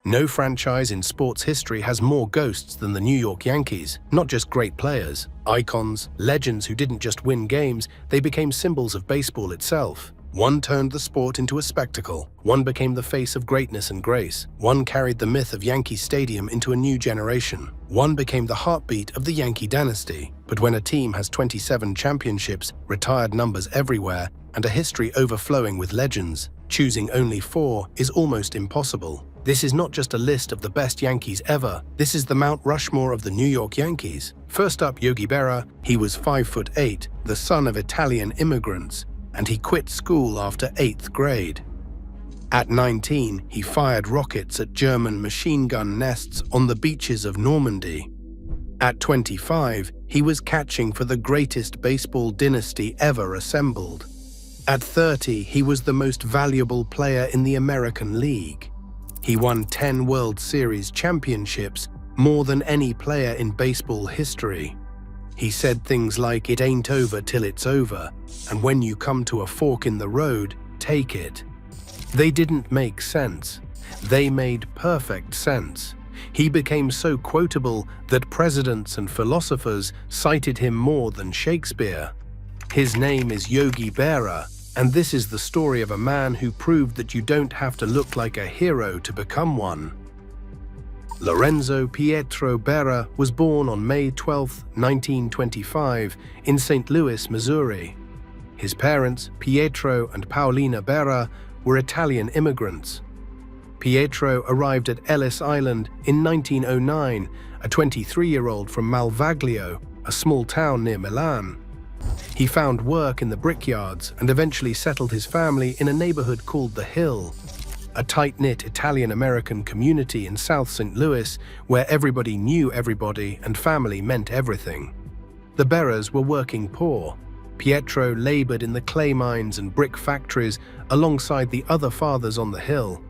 No franchise in sports history has more ghosts than the New York Yankees. Not just great players, icons, legends who didn't just win games, they became symbols of baseball itself. One turned the sport into a spectacle. One became the face of greatness and grace. One carried the myth of Yankee Stadium into a new generation. One became the heartbeat of the Yankee dynasty. But when a team has 27 championships, retired numbers everywhere, and a history overflowing with legends, choosing only 4 is almost impossible. This is not just a list of the best Yankees ever. This is the Mount Rushmore of the New York Yankees. First up, Yogi Berra. He was 5'8", the son of Italian immigrants, and he quit school after 8th grade. At 19, he fired rockets at German machine gun nests on the beaches of Normandy. At 25, he was catching for the greatest baseball dynasty ever assembled. At 30, he was the most valuable player in the American League. He won 10 World Series championships, more than any player in baseball history. He said things like, "It ain't over till it's over, and when you come to a fork in the road, take it." They didn't make sense. They made perfect sense. He became so quotable that presidents and philosophers cited him more than Shakespeare. His name is Yogi Berra, and this is the story of a man who proved that you don't have to look like a hero to become one. Lorenzo Pietro Berra was born on May 12, 1925, in St. Louis, Missouri. His parents, Pietro and Paolina Berra, were Italian immigrants. Pietro arrived at Ellis Island in 1909, a 23-year-old from Malvaglio, a small town near Milan. He found work in the brickyards and eventually settled his family in a neighborhood called The Hill, a tight-knit Italian-American community in South St. Louis where everybody knew everybody and family meant everything. The Berras were working poor. Pietro labored in the clay mines and brick factories alongside the other fathers on the hill.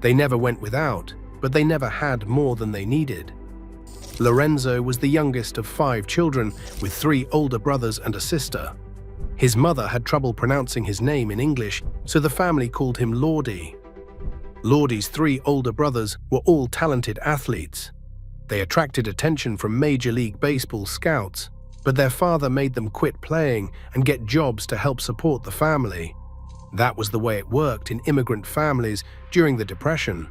They never went without, but they never had more than they needed. Lorenzo was the youngest of 5 children, with 3 older brothers and a sister. His mother had trouble pronouncing his name in English, so the family called him Lordy. Lordy's 3 older brothers were all talented athletes. They attracted attention from Major League Baseball scouts, but their father made them quit playing and get jobs to help support the family. That was the way it worked in immigrant families during the Depression.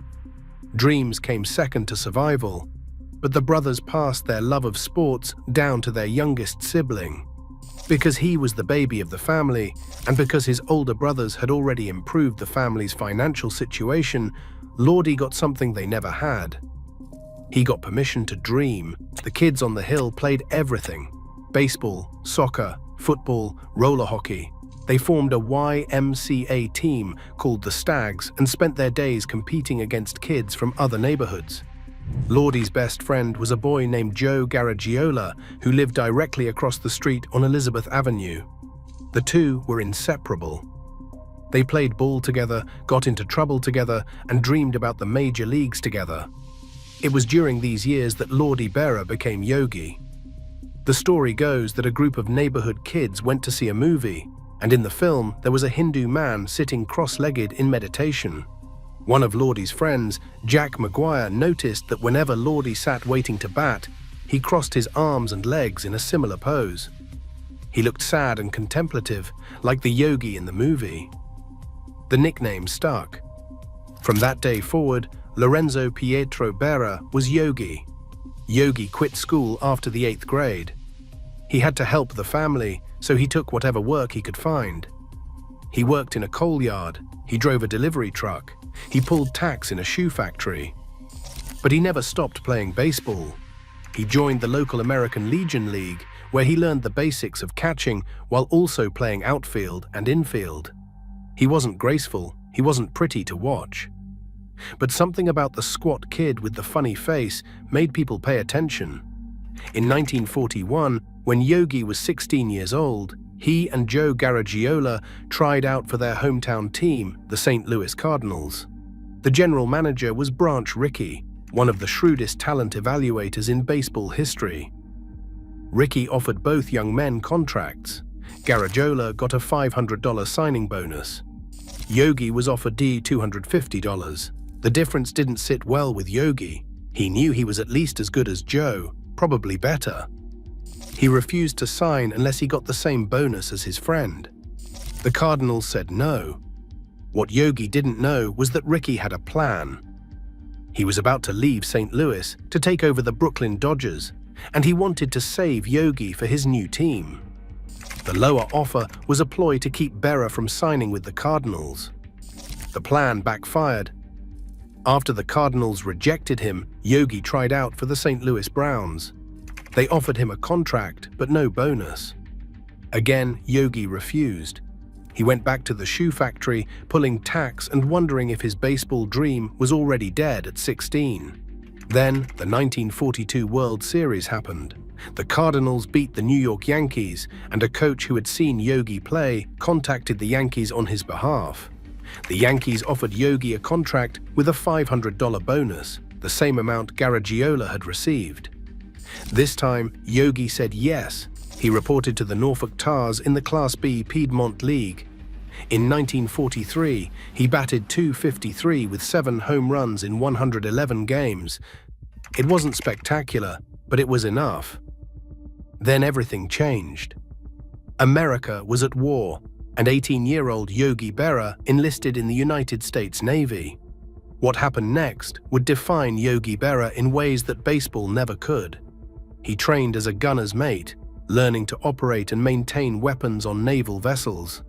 Dreams came second to survival, but the brothers passed their love of sports down to their youngest sibling. Because he was the baby of the family, and because his older brothers had already improved the family's financial situation, Lordy got something they never had. He got permission to dream. The kids on the hill played everything: baseball, soccer, football, roller hockey. They formed a YMCA team called the Stags and spent their days competing against kids from other neighborhoods. Lordy's best friend was a boy named Joe Garagiola, who lived directly across the street on Elizabeth Avenue. The two were inseparable. They played ball together, got into trouble together, and dreamed about the major leagues together. It was during these years that Lordy Berra became Yogi. The story goes that a group of neighborhood kids went to see a movie, and in the film there was a Hindu man sitting cross-legged in meditation. One of Lordy's friends, Jack McGuire, noticed that whenever Lordy sat waiting to bat, he crossed his arms and legs in a similar pose. He looked sad and contemplative, like the yogi in the movie. The nickname stuck. From that day forward, Lorenzo Pietro Berra was Yogi. Yogi quit school after the 8th grade. He had to help the family, so he took whatever work he could find. He worked in a coal yard, he drove a delivery truck, he pulled tacks in a shoe factory. But he never stopped playing baseball. He joined the local American Legion League, where he learned the basics of catching while also playing outfield and infield. He wasn't graceful, he wasn't pretty to watch. But something about the squat kid with the funny face made people pay attention. In 1941, when Yogi was 16 years old, he and Joe Garagiola tried out for their hometown team, the St. Louis Cardinals. The general manager was Branch Rickey, one of the shrewdest talent evaluators in baseball history. Rickey offered both young men contracts. Garagiola got a $500 signing bonus. Yogi was offered $250. The difference didn't sit well with Yogi. He knew he was at least as good as Joe, probably better. He refused to sign unless he got the same bonus as his friend. The Cardinals said no. What Yogi didn't know was that Rickey had a plan. He was about to leave St. Louis to take over the Brooklyn Dodgers, and he wanted to save Yogi for his new team. The lower offer was a ploy to keep Berra from signing with the Cardinals. The plan backfired. After the Cardinals rejected him, Yogi tried out for the St. Louis Browns. They offered him a contract, but no bonus. Again, Yogi refused. He went back to the shoe factory, pulling tacks and wondering if his baseball dream was already dead at 16. Then, the 1942 World Series happened. The Cardinals beat the New York Yankees, and a coach who had seen Yogi play contacted the Yankees on his behalf. The Yankees offered Yogi a contract with a $500 bonus, the same amount Garagiola had received. This time, Yogi said yes. He reported to the Norfolk Tars in the Class B Piedmont League. In 1943, he batted .253 with 7 home runs in 111 games. It wasn't spectacular, but it was enough. Then everything changed. America was at war, and 18-year-old Yogi Berra enlisted in the United States Navy. What happened next would define Yogi Berra in ways that baseball never could. He trained as a gunner's mate, learning to operate and maintain weapons on naval vessels.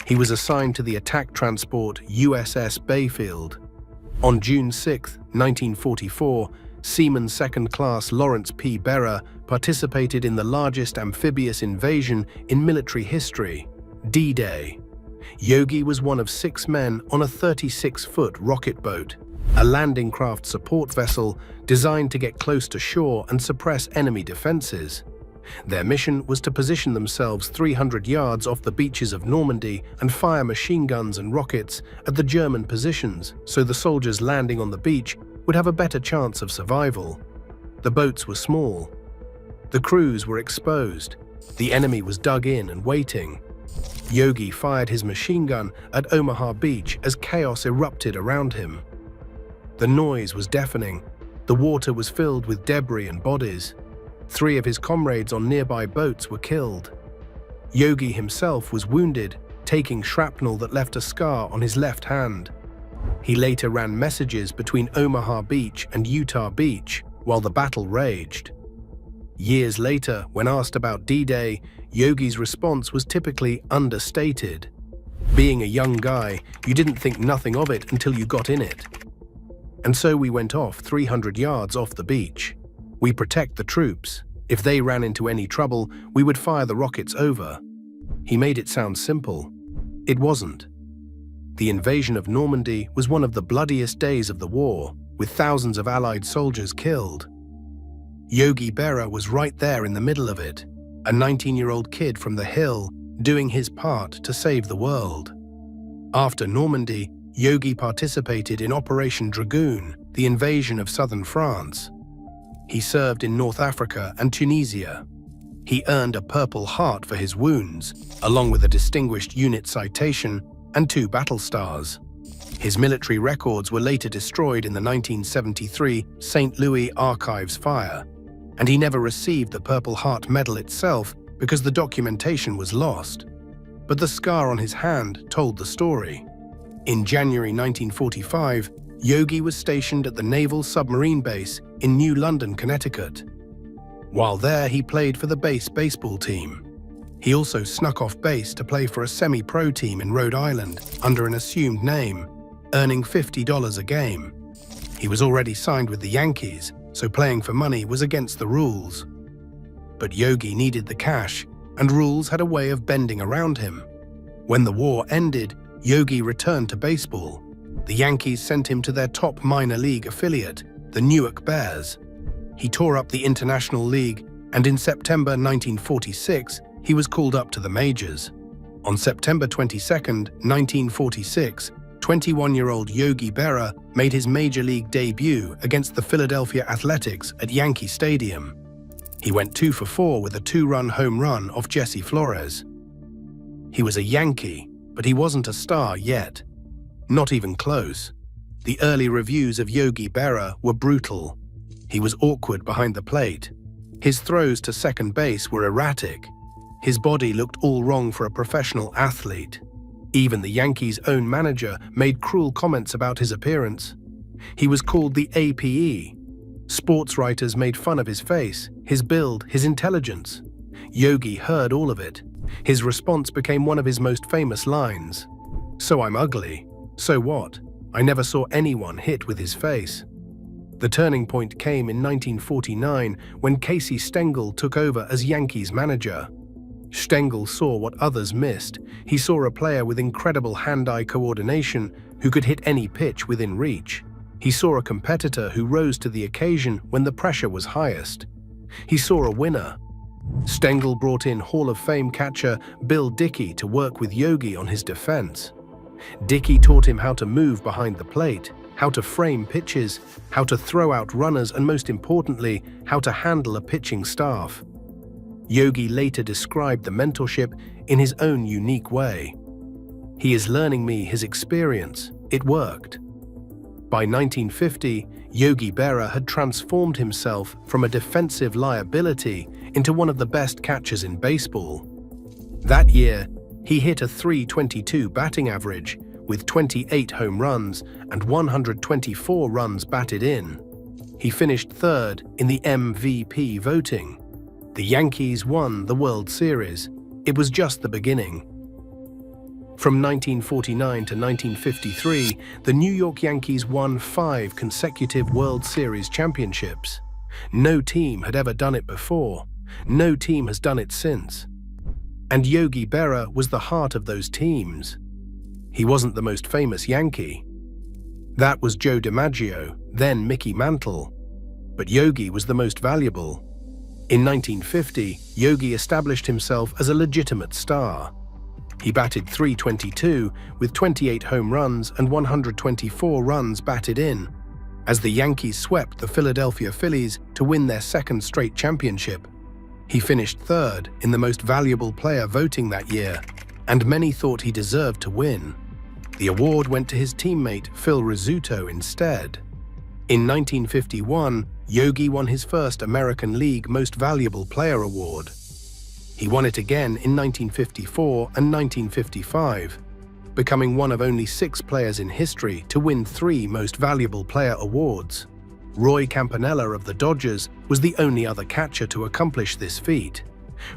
He was assigned to the attack transport USS Bayfield. On June 6, 1944, Seaman Second Class Lawrence P. Berra participated in the largest amphibious invasion in military history, D-Day. Yogi was one of 6 men on a 36-foot rocket boat, a landing craft support vessel designed to get close to shore and suppress enemy defenses. Their mission was to position themselves 300 yards off the beaches of Normandy and fire machine guns and rockets at the German positions so the soldiers landing on the beach would have a better chance of survival. The boats were small. The crews were exposed. The enemy was dug in and waiting. Yogi fired his machine gun at Omaha Beach as chaos erupted around him. The noise was deafening. The water was filled with debris and bodies. 3 of his comrades on nearby boats were killed. Yogi himself was wounded, taking shrapnel that left a scar on his left hand. He later ran messages between Omaha Beach and Utah Beach while the battle raged. Years later, when asked about D-Day, Yogi's response was typically understated. Being a young guy, you didn't think nothing of it until you got in it. And so we went off 300 yards off the beach. We protect the troops. If they ran into any trouble, we would fire the rockets over. He made it sound simple. It wasn't. The invasion of Normandy was one of the bloodiest days of the war, with thousands of Allied soldiers killed. Yogi Berra was right there in the middle of it, a 19-year-old kid from the Hill doing his part to save the world. After Normandy, Yogi participated in Operation Dragoon, the invasion of southern France. He served in North Africa and Tunisia. He earned a Purple Heart for his wounds, along with a Distinguished Unit Citation and 2 battle stars. His military records were later destroyed in the 1973 St. Louis Archives fire, and he never received the Purple Heart medal itself because the documentation was lost. But the scar on his hand told the story. In January 1945, Yogi was stationed at the Naval Submarine Base in New London, Connecticut. While there, he played for the base baseball team. He also snuck off base to play for a semi-pro team in Rhode Island under an assumed name, earning $50 a game. He was already signed with the Yankees, so playing for money was against the rules. But Yogi needed the cash, and rules had a way of bending around him. When the war ended, Yogi returned to baseball. The Yankees sent him to their top minor league affiliate, the Newark Bears. He tore up the International League, and in September 1946, he was called up to the majors. On September 22, 1946, 21-year-old Yogi Berra made his major league debut against the Philadelphia Athletics at Yankee Stadium. He went 2 for 4 with a 2-run home run off Jesse Flores. He was a Yankee, but he wasn't a star yet. Not even close. The early reviews of Yogi Berra were brutal. He was awkward behind the plate. His throws to second base were erratic. His body looked all wrong for a professional athlete. Even the Yankees' own manager made cruel comments about his appearance. He was called the APE. Sportswriters made fun of his face, his build, his intelligence. Yogi heard all of it. His response became one of his most famous lines. "So I'm ugly. So what? I never saw anyone hit with his face." The turning point came in 1949 when Casey Stengel took over as Yankees manager. Stengel saw what others missed. He saw a player with incredible hand-eye coordination who could hit any pitch within reach. He saw a competitor who rose to the occasion when the pressure was highest. He saw a winner. Stengel brought in Hall of Fame catcher Bill Dickey to work with Yogi on his defense. Dickey taught him how to move behind the plate, how to frame pitches, how to throw out runners, and most importantly, how to handle a pitching staff. Yogi later described the mentorship in his own unique way. "He is learning me his experience. It worked." By 1950, Yogi Berra had transformed himself from a defensive liability into one of the best catchers in baseball. That year, he hit a .322 batting average with 28 home runs and 124 runs batted in. He finished third in the MVP voting. The Yankees won the World Series. It was just the beginning. From 1949 to 1953, the New York Yankees won 5 consecutive World Series championships. No team had ever done it before. No team has done it since. And Yogi Berra was the heart of those teams. He wasn't the most famous Yankee. That was Joe DiMaggio, then Mickey Mantle. But Yogi was the most valuable. In 1950, Yogi established himself as a legitimate star. He batted .322 with 28 home runs and 124 runs batted in, as the Yankees swept the Philadelphia Phillies to win their second straight championship. He finished third in the most valuable player voting that year, and many thought he deserved to win. The award went to his teammate Phil Rizzuto instead. In 1951, Yogi won his first American League Most Valuable Player award. He won it again in 1954 and 1955, becoming one of only 6 players in history to win 3 Most Valuable Player awards. Roy Campanella of the Dodgers was the only other catcher to accomplish this feat.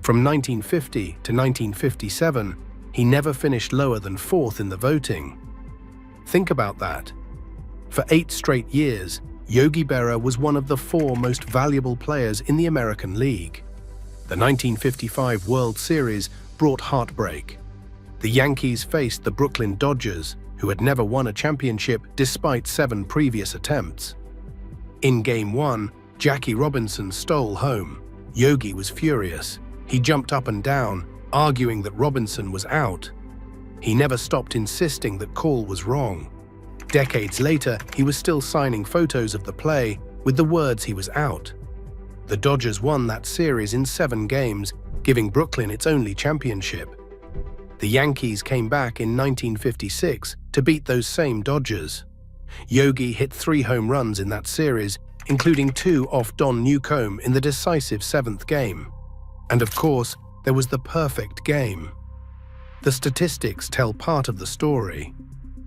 From 1950 to 1957, he never finished lower than 4th in the voting. Think about that. For 8 straight years, Yogi Berra was one of the 4 most valuable players in the American League. The 1955 World Series brought heartbreak. The Yankees faced the Brooklyn Dodgers, who had never won a championship despite 7 previous attempts. In Game 1, Jackie Robinson stole home. Yogi was furious. He jumped up and down, arguing that Robinson was out. He never stopped insisting that call was wrong. Decades later, he was still signing photos of the play with the words he was out. The Dodgers won that series in 7 games, giving Brooklyn its only championship. The Yankees came back in 1956 to beat those same Dodgers. Yogi hit 3 home runs in that series, including 2 off Don Newcomb in the decisive 7th game. And of course, there was the perfect game. The statistics tell part of the story.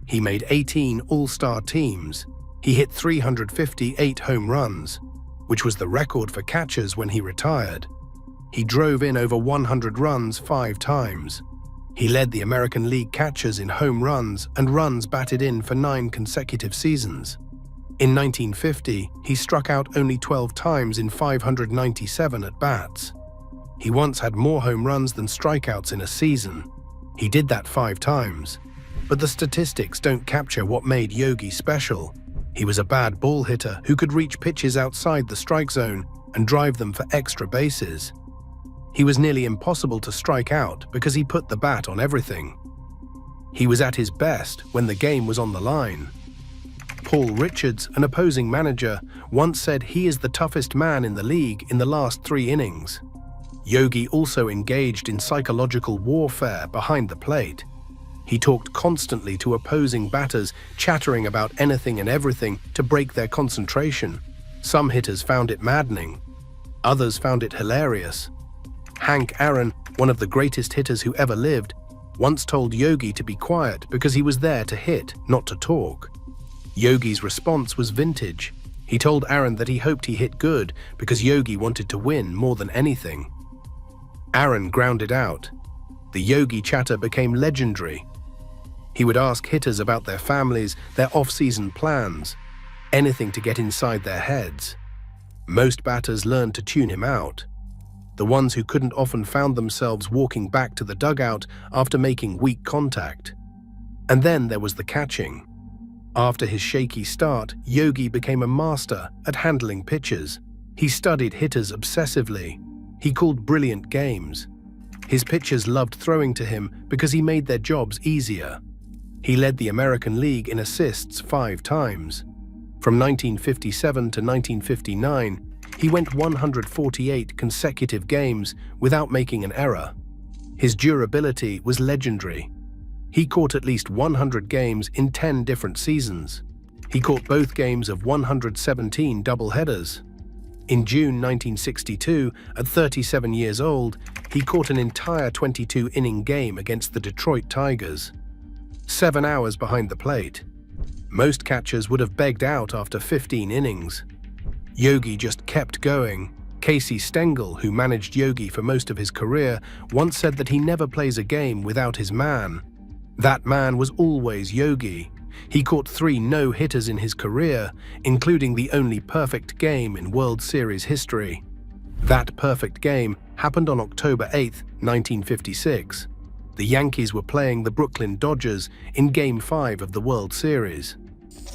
He made 18 All-Star teams. He hit 358 home runs, which was the record for catchers when he retired. He drove in over 100 runs 5 times. He led the American League catchers in home runs and runs batted in for 9 consecutive seasons. In 1950, he struck out only 12 times in 597 at-bats. He once had more home runs than strikeouts in a season. He did that 5 times. But the statistics don't capture what made Yogi special. He was a bad ball hitter who could reach pitches outside the strike zone and drive them for extra bases. He was nearly impossible to strike out because he put the bat on everything. He was at his best when the game was on the line. Paul Richards, an opposing manager, once said he is the toughest man in the league in the last 3 innings. Yogi also engaged in psychological warfare behind the plate. He talked constantly to opposing batters, chattering about anything and everything to break their concentration. Some hitters found it maddening. Others found it hilarious. Hank Aaron, one of the greatest hitters who ever lived, once told Yogi to be quiet because he was there to hit, not to talk. Yogi's response was vintage. He told Aaron that he hoped he hit good because Yogi wanted to win more than anything. Aaron grounded out. The Yogi chatter became legendary. He would ask hitters about their families, their off-season plans, anything to get inside their heads. Most batters learned to tune him out. The ones who couldn't often found themselves walking back to the dugout after making weak contact. And then there was the catching. After his shaky start, Yogi became a master at handling pitches. He studied hitters obsessively. He called brilliant games. His pitchers loved throwing to him because he made their jobs easier. He led the American League in assists 5 times. From 1957 to 1959, he went 148 consecutive games without making an error. His durability was legendary. He caught at least 100 games in 10 different seasons. He caught both games of 117 doubleheaders. In June 1962, at 37 years old, he caught an entire 22-inning game against the Detroit Tigers. 7 hours behind the plate. Most catchers would have begged out after 15 innings. Yogi just kept going. Casey Stengel, who managed Yogi for most of his career, once said that he never plays a game without his man. That man was always Yogi. He caught 3 no-hitters in his career, including the only perfect game in World Series history. That perfect game happened on October 8, 1956. The Yankees were playing the Brooklyn Dodgers in Game 5 of the World Series.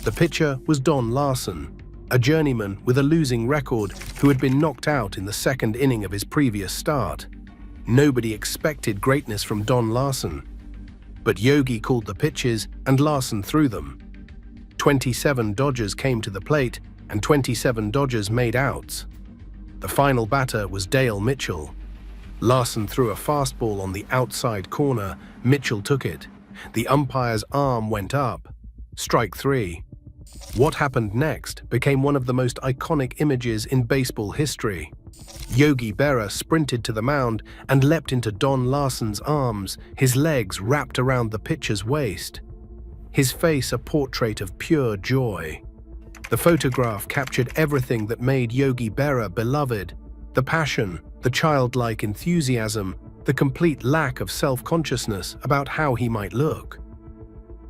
The pitcher was Don Larsen, a journeyman with a losing record who had been knocked out in the 2nd inning of his previous start. Nobody expected greatness from Don Larsen. But Yogi called the pitches and Larsen threw them. 27 Dodgers came to the plate and 27 Dodgers made outs. The final batter was Dale Mitchell. Larsen threw a fastball on the outside corner. Mitchell took it. The umpire's arm went up. Strike 3. What happened next became one of the most iconic images in baseball history. Yogi Berra sprinted to the mound and leapt into Don Larsen's arms, his legs wrapped around the pitcher's waist. His face a portrait of pure joy. The photograph captured everything that made Yogi Berra beloved: the passion, the childlike enthusiasm, the complete lack of self-consciousness about how he might look.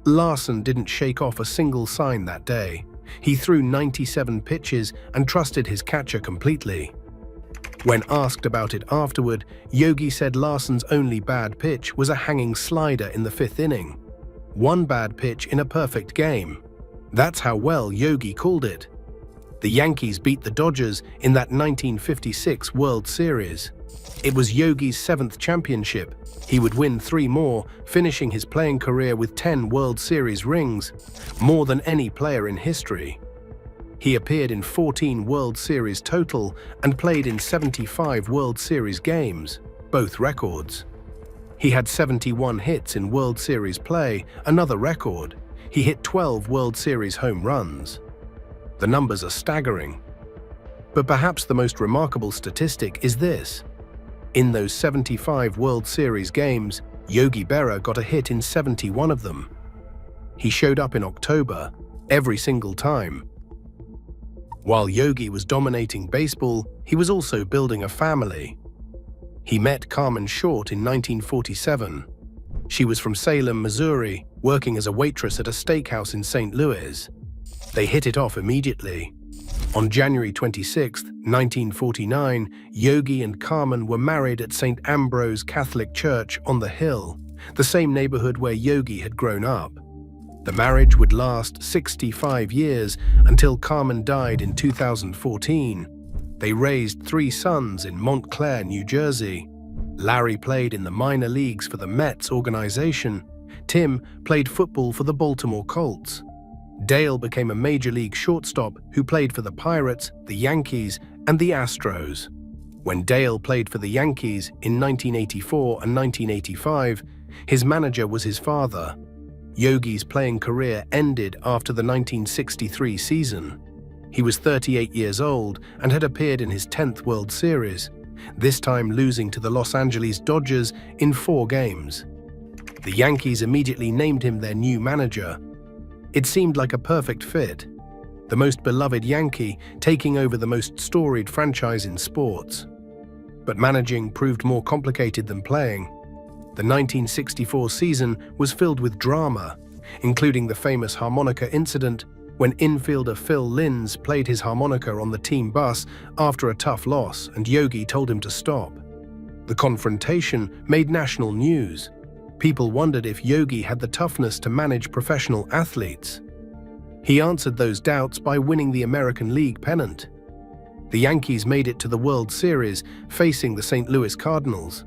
Larsen didn't shake off a single sign that day. He threw 97 pitches and trusted his catcher completely. When asked about it afterward, Yogi said Larsen's only bad pitch was a hanging slider in the 5th inning. One bad pitch in a perfect game. That's how well Yogi called it. The Yankees beat the Dodgers in that 1956 World Series. It was Yogi's 7th championship. He would win 3 more, finishing his playing career with 10 World Series rings, more than any player in history. He appeared in 14 World Series total and played in 75 World Series games, both records. He had 71 hits in World Series play, another record. He hit 12 World Series home runs. The numbers are staggering. But perhaps the most remarkable statistic is this. In those 75 World Series games, Yogi Berra got a hit in 71 of them. He showed up in October, every single time. While Yogi was dominating baseball, he was also building a family. He met Carmen Short in 1947. She was from Salem, Missouri, working as a waitress at a steakhouse in St. Louis. They hit it off immediately. On January 26, 1949, Yogi and Carmen were married at St. Ambrose Catholic Church on the Hill, the same neighborhood where Yogi had grown up. The marriage would last 65 years until Carmen died in 2014. They raised 3 sons in Montclair, New Jersey. Larry played in the minor leagues for the Mets organization. Tim played football for the Baltimore Colts. Dale became a major league shortstop who played for the Pirates, the Yankees, and the Astros. When Dale played for the Yankees in 1984 and 1985, his manager was his father. Yogi's playing career ended after the 1963 season. He was 38 years old and had appeared in his 10th World Series, this time losing to the Los Angeles Dodgers in 4 games. The Yankees immediately named him their new manager. It seemed like a perfect fit. The most beloved Yankee taking over the most storied franchise in sports. But managing proved more complicated than playing. The 1964 season was filled with drama, including the famous harmonica incident when infielder Phil Linz played his harmonica on the team bus after a tough loss and Yogi told him to stop. The confrontation made national news. People wondered if Yogi had the toughness to manage professional athletes. He answered those doubts by winning the American League pennant. The Yankees made it to the World Series, facing the St. Louis Cardinals.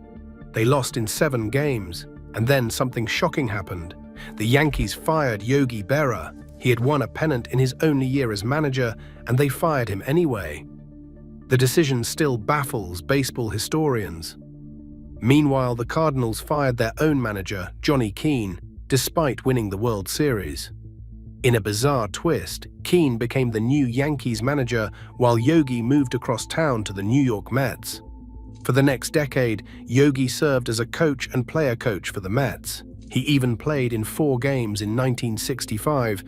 They lost in 7 games, and then something shocking happened. The Yankees fired Yogi Berra. He had won a pennant in his only year as manager, and they fired him anyway. The decision still baffles baseball historians. Meanwhile, the Cardinals fired their own manager, Johnny Keane, despite winning the World Series. In a bizarre twist, Keane became the new Yankees manager while Yogi moved across town to the New York Mets. For the next decade, Yogi served as a coach and player coach for the Mets. He even played in 4 games in 1965,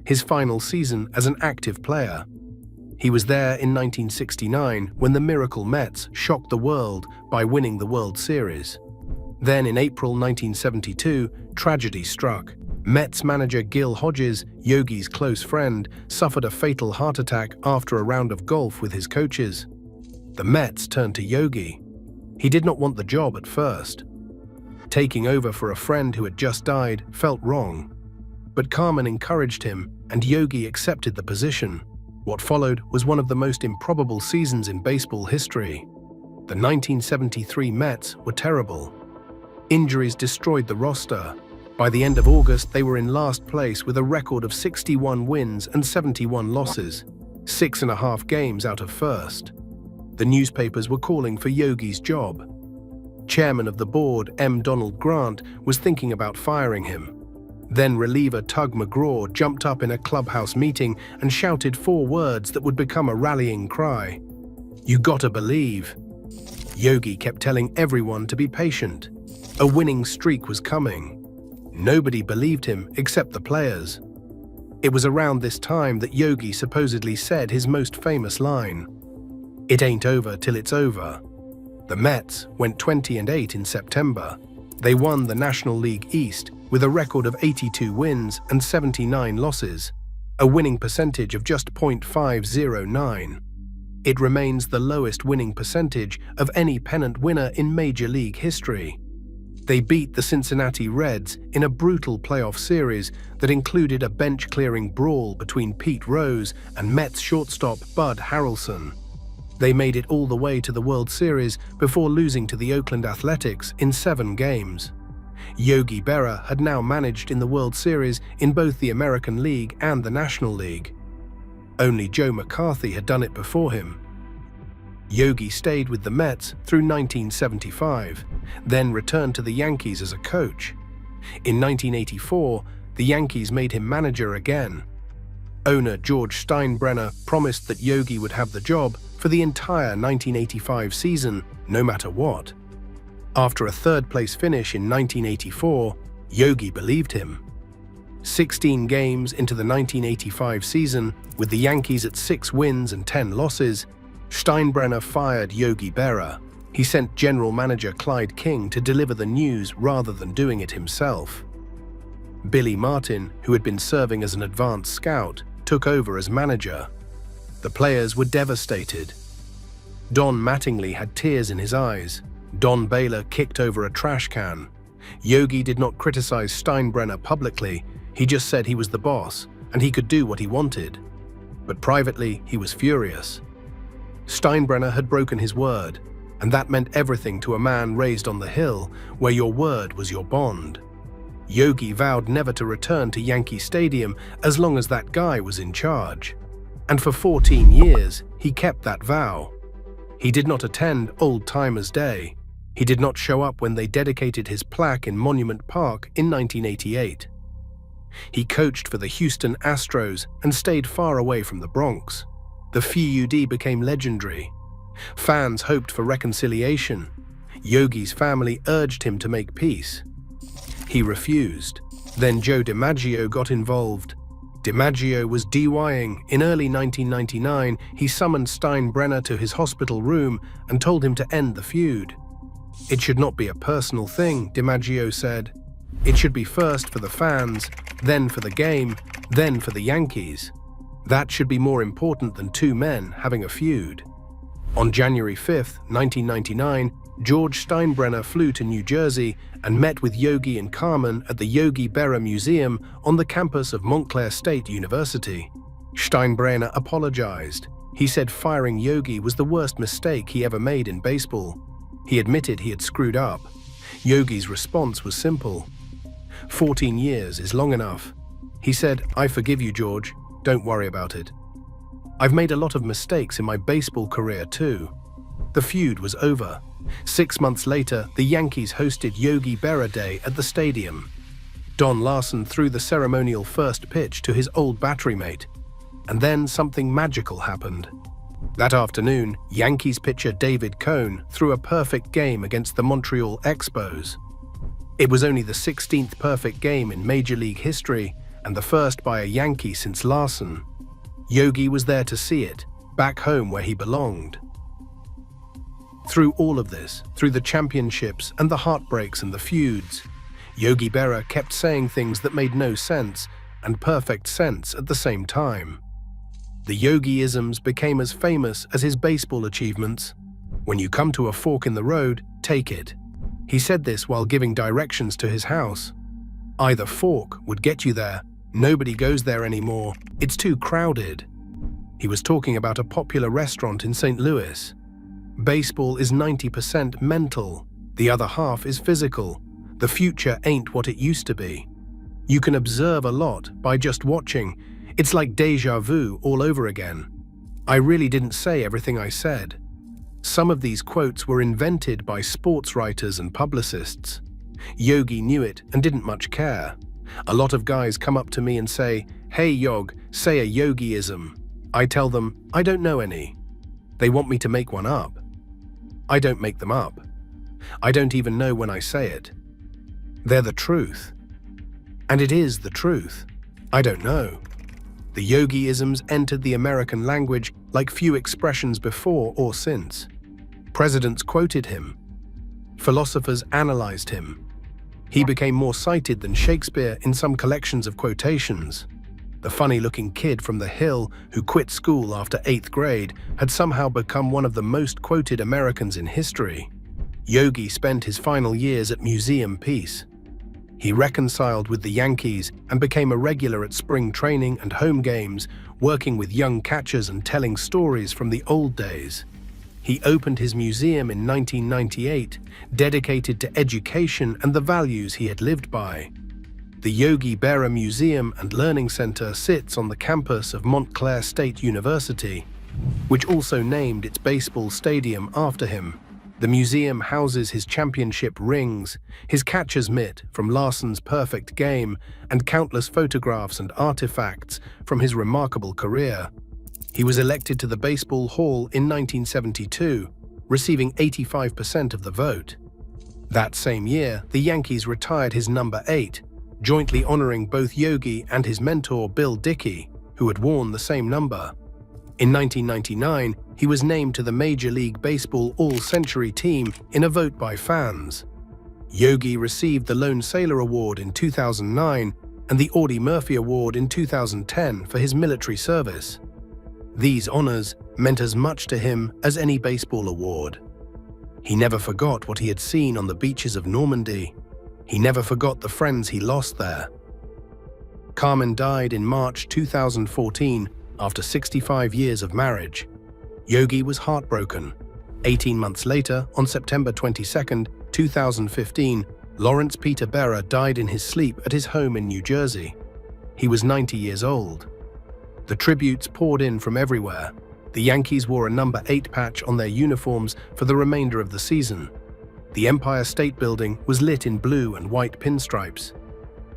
his final season as an active player. He was there in 1969 when the Miracle Mets shocked the world by winning the World Series. Then in April 1972, tragedy struck. Mets manager Gil Hodges, Yogi's close friend, suffered a fatal heart attack after a round of golf with his coaches. The Mets turned to Yogi. He did not want the job at first. Taking over for a friend who had just died felt wrong. But Carmen encouraged him, and Yogi accepted the position. What followed was one of the most improbable seasons in baseball history. The 1973 Mets were terrible. Injuries destroyed the roster. By the end of August, they were in last place with a record of 61 wins and 71 losses, 6.5 games out of first. The newspapers were calling for Yogi's job. Chairman of the board, M. Donald Grant, was thinking about firing him. Then reliever Tug McGraw jumped up in a clubhouse meeting and shouted 4 words that would become a rallying cry. "You gotta believe." Yogi kept telling everyone to be patient. A winning streak was coming. Nobody believed him except the players. It was around this time that Yogi supposedly said his most famous line, "It ain't over till it's over." The Mets went 20-8 in September. They won the National League East with a record of 82 wins and 79 losses, a winning percentage of just .509. It remains the lowest winning percentage of any pennant winner in Major League history. They beat the Cincinnati Reds in a brutal playoff series that included a bench-clearing brawl between Pete Rose and Mets shortstop Bud Harrelson. They made it all the way to the World Series before losing to the Oakland Athletics in 7 games. Yogi Berra had now managed in the World Series in both the American League and the National League. Only Joe McCarthy had done it before him. Yogi stayed with the Mets through 1975, then returned to the Yankees as a coach. In 1984, the Yankees made him manager again. Owner George Steinbrenner promised that Yogi would have the job for the entire 1985 season, no matter what. After a third-place finish in 1984, Yogi believed him. 16 games into the 1985 season, with the Yankees at 6 wins and 10 losses, Steinbrenner fired Yogi Berra. He sent general manager Clyde King to deliver the news rather than doing it himself. Billy Martin, who had been serving as an advanced scout, took over as manager. The players were devastated. Don Mattingly had tears in his eyes. Don Baylor kicked over a trash can. Yogi did not criticize Steinbrenner publicly. He just said he was the boss and he could do what he wanted. But privately, he was furious. Steinbrenner had broken his word, and that meant everything to a man raised on the hill, where your word was your bond. Yogi vowed never to return to Yankee Stadium as long as that guy was in charge. And for 14 years, he kept that vow. He did not attend Old Timers' Day. He did not show up when they dedicated his plaque in Monument Park in 1988. He coached for the Houston Astros and stayed far away from the Bronx. The feud became legendary. Fans hoped for reconciliation. Yogi's family urged him to make peace. He refused. Then Joe DiMaggio got involved. DiMaggio was DYing. In early 1999, he summoned Steinbrenner to his hospital room and told him to end the feud. "It should not be a personal thing," DiMaggio said. "It should be first for the fans, then for the game, then for the Yankees. That should be more important than two men having a feud." On January 5, 1999, George Steinbrenner flew to New Jersey and met with Yogi and Carmen at the Yogi Berra Museum on the campus of Montclair State University. Steinbrenner apologized. He said firing Yogi was the worst mistake he ever made in baseball. He admitted he had screwed up. Yogi's response was simple. 14 years is long enough. He said, "I forgive you, George. Don't worry about it. I've made a lot of mistakes in my baseball career too." The feud was over. 6 months later, the Yankees hosted Yogi Berra Day at the stadium. Don Larsen threw the ceremonial first pitch to his old battery mate. And then something magical happened. That afternoon, Yankees pitcher David Cone threw a perfect game against the Montreal Expos. It was only the 16th perfect game in Major League history and the first by a Yankee since Larsen. Yogi was there to see it, back home where he belonged. Through all of this, through the championships and the heartbreaks and the feuds, Yogi Berra kept saying things that made no sense and perfect sense at the same time. The Yogi-isms became as famous as his baseball achievements. "When you come to a fork in the road, take it." He said this while giving directions to his house. Either fork would get you there. Nobody goes there anymore. It's too crowded. He was talking about a popular restaurant in St. Louis. Baseball is 90% mental. The other half is physical. The future ain't what it used to be. You can observe a lot by just watching. It's like déjà vu all over again. I really didn't say everything I said. Some of these quotes were invented by sports writers and publicists. Yogi knew it and didn't much care. A lot of guys come up to me and say, "Hey Yog, say a Yogi-ism." I tell them, I don't know any. They want me to make one up. I don't make them up. I don't even know when I say it. They're the truth. And it is the truth. I don't know. The Yogi-isms entered the American language like few expressions before or since. Presidents quoted him. Philosophers analyzed him. He became more cited than Shakespeare in some collections of quotations. The funny-looking kid from the Hill who quit school after 8th grade had somehow become one of the most quoted Americans in history. Yogi spent his final years at Museum Peace. He reconciled with the Yankees and became a regular at spring training and home games, working with young catchers and telling stories from the old days. He opened his museum in 1998, dedicated to education and the values he had lived by. The Yogi Berra Museum and Learning Center sits on the campus of Montclair State University, which also named its baseball stadium after him. The museum houses his championship rings, his catcher's mitt from Larsen's perfect game, and countless photographs and artifacts from his remarkable career. He was elected to the Baseball Hall in 1972, receiving 85% of the vote. That same year, the Yankees retired his number 8, jointly honoring both Yogi and his mentor Bill Dickey, who had worn the same number. In 1999, he was named to the Major League Baseball All-Century team in a vote by fans. Yogi received the Lone Sailor Award in 2009 and the Audie Murphy Award in 2010 for his military service. These honors meant as much to him as any baseball award. He never forgot what he had seen on the beaches of Normandy. He never forgot the friends he lost there. Carmen died in March 2014 after 65 years of marriage. Yogi was heartbroken. 18 months later, on September 22, 2015, Lawrence Peter Berra died in his sleep at his home in New Jersey. He was 90 years old. The tributes poured in from everywhere. The The Yankees wore a number 8 patch on their uniforms for the remainder of the season. The Empire State Building was lit in blue and white pinstripes.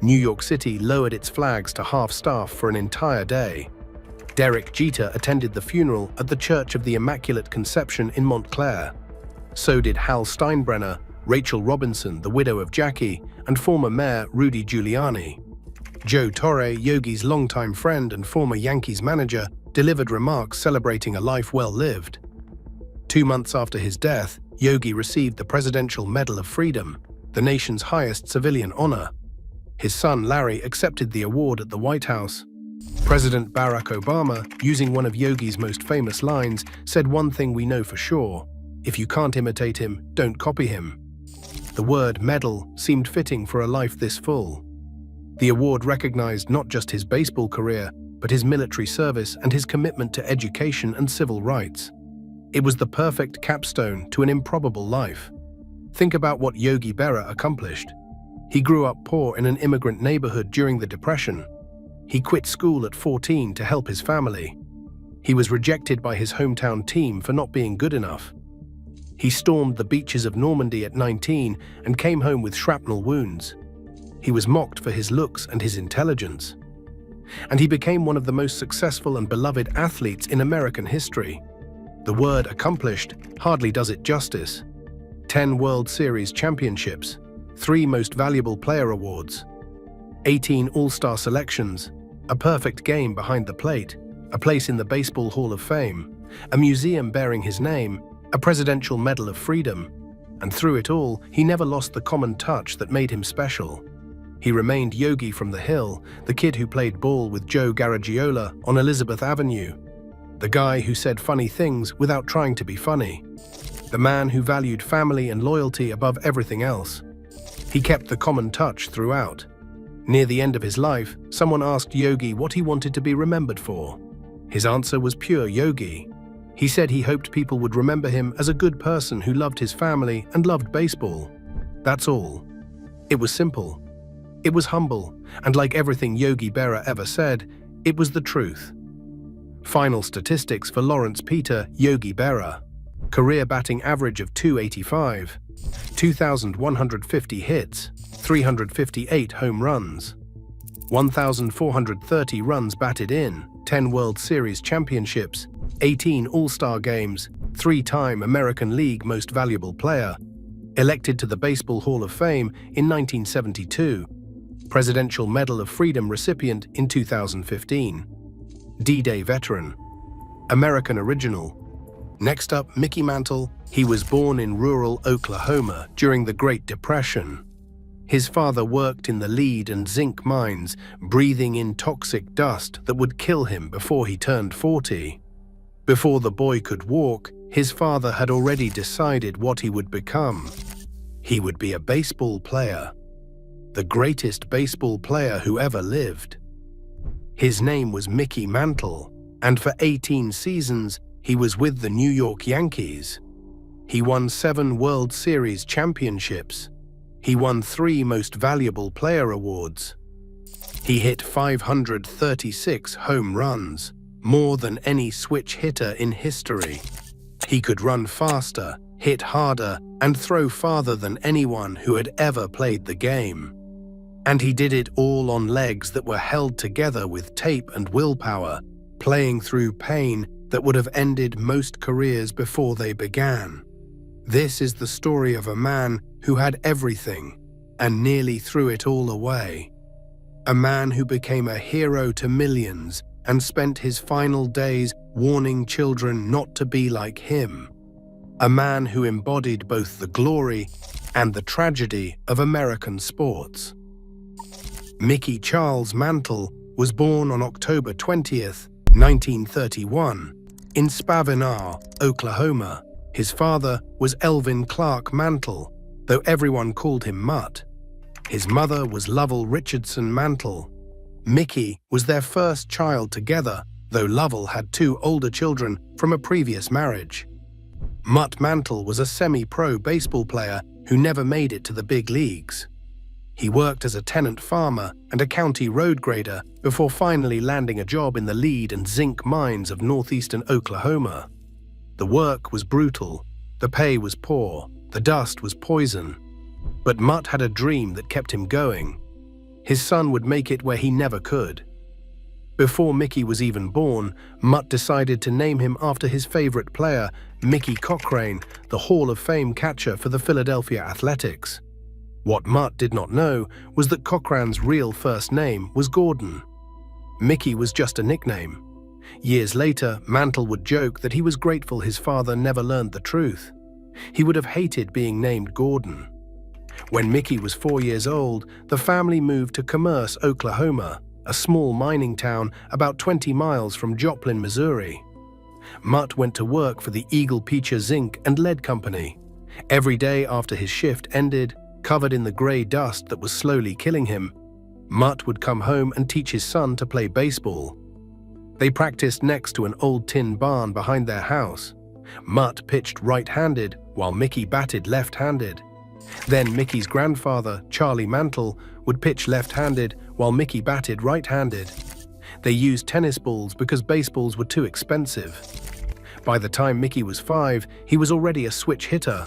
New York City lowered its flags to half-staff for an entire day. Derek Jeter attended the funeral at the Church of the Immaculate Conception in Montclair. So did Hal Steinbrenner, Rachel Robinson, the widow of Jackie, and former Mayor Rudy Giuliani. Joe Torre, Yogi's longtime friend and former Yankees manager, delivered remarks celebrating a life well lived. 2 months after his death, Yogi received the Presidential Medal of Freedom, the nation's highest civilian honor. His son Larry accepted the award at the White House. President Barack Obama, using one of Yogi's most famous lines, said one thing we know for sure: if you can't imitate him, don't copy him. The word medal seemed fitting for a life this full. The award recognized not just his baseball career, but his military service and his commitment to education and civil rights. It was the perfect capstone to an improbable life. Think about what Yogi Berra accomplished. He grew up poor in an immigrant neighborhood during the Depression. He quit school at 14 to help his family. He was rejected by his hometown team for not being good enough. He stormed the beaches of Normandy at 19 and came home with shrapnel wounds. He was mocked for his looks and his intelligence. And he became one of the most successful and beloved athletes in American history. The word accomplished hardly does it justice. 10 World Series championships, 3 Most Valuable Player awards, 18 All-Star selections, a perfect game behind the plate, a place in the Baseball Hall of Fame, a museum bearing his name, a Presidential Medal of Freedom, and through it all, he never lost the common touch that made him special. He remained Yogi from the Hill, the kid who played ball with Joe Garagiola on Elizabeth Avenue, the guy who said funny things without trying to be funny, the man who valued family and loyalty above everything else. He kept the common touch throughout. Near the end of his life, someone asked Yogi what he wanted to be remembered for. His answer was pure Yogi. He said he hoped people would remember him as a good person who loved his family and loved baseball. That's all. It was simple. It was humble, and like everything Yogi Berra ever said, it was the truth. Final statistics for Lawrence Peter Yogi Berra. Career batting average of .285, 2,150 hits, 358 home runs, 1,430 runs batted in, 10 World Series championships, 18 All-Star games, 3-time American League Most Valuable Player, elected to the Baseball Hall of Fame in 1972, Presidential Medal of Freedom recipient in 2015, D-Day veteran, American original. Next up, Mickey Mantle. He was born in rural Oklahoma during the Great Depression. His father worked in the lead and zinc mines, breathing in toxic dust that would kill him before he turned 40. Before the boy could walk, his father had already decided what he would become. He would be a baseball player, the greatest baseball player who ever lived. His name was Mickey Mantle, and for 18 seasons, he was with the New York Yankees. He won 7 World Series championships. He won 3 Most Valuable Player awards. He hit 536 home runs, more than any switch hitter in history. He could run faster, hit harder, and throw farther than anyone who had ever played the game. And he did it all on legs that were held together with tape and willpower, playing through pain that would have ended most careers before they began. This is the story of a man who had everything and nearly threw it all away. A man who became a hero to millions and spent his final days warning children not to be like him. A man who embodied both the glory and the tragedy of American sports. Mickey Charles Mantle was born on October 20th, 1931, in Spavinaw, Oklahoma. His father was Elvin Clark Mantle, though everyone called him Mutt. His mother was Lovell Richardson Mantle. Mickey was their first child together, though Lovell had 2 older children from a previous marriage. Mutt Mantle was a semi-pro baseball player who never made it to the big leagues. He worked as a tenant farmer and a county road grader before finally landing a job in the lead and zinc mines of northeastern Oklahoma. The work was brutal, the pay was poor, the dust was poison. But Mutt had a dream that kept him going. His son would make it where he never could. Before Mickey was even born, Mutt decided to name him after his favorite player, Mickey Cochrane, the Hall of Fame catcher for the Philadelphia Athletics. What Mutt did not know was that Cochrane's real first name was Gordon. Mickey was just a nickname. Years later, Mantle would joke that he was grateful his father never learned the truth. He would have hated being named Gordon. When Mickey was 4 years old, the family moved to Commerce, Oklahoma, a small mining town about 20 miles from Joplin, Missouri. Mutt went to work for the Eagle Peacher Zinc and Lead Company. Every day after his shift ended, covered in the gray dust that was slowly killing him, Mutt would come home and teach his son to play baseball. They practiced next to an old tin barn behind their house. Mutt pitched right-handed while Mickey batted left-handed. Then Mickey's grandfather, Charlie Mantle, would pitch left-handed while Mickey batted right-handed. They used tennis balls because baseballs were too expensive. By the time Mickey was 5, he was already a switch hitter.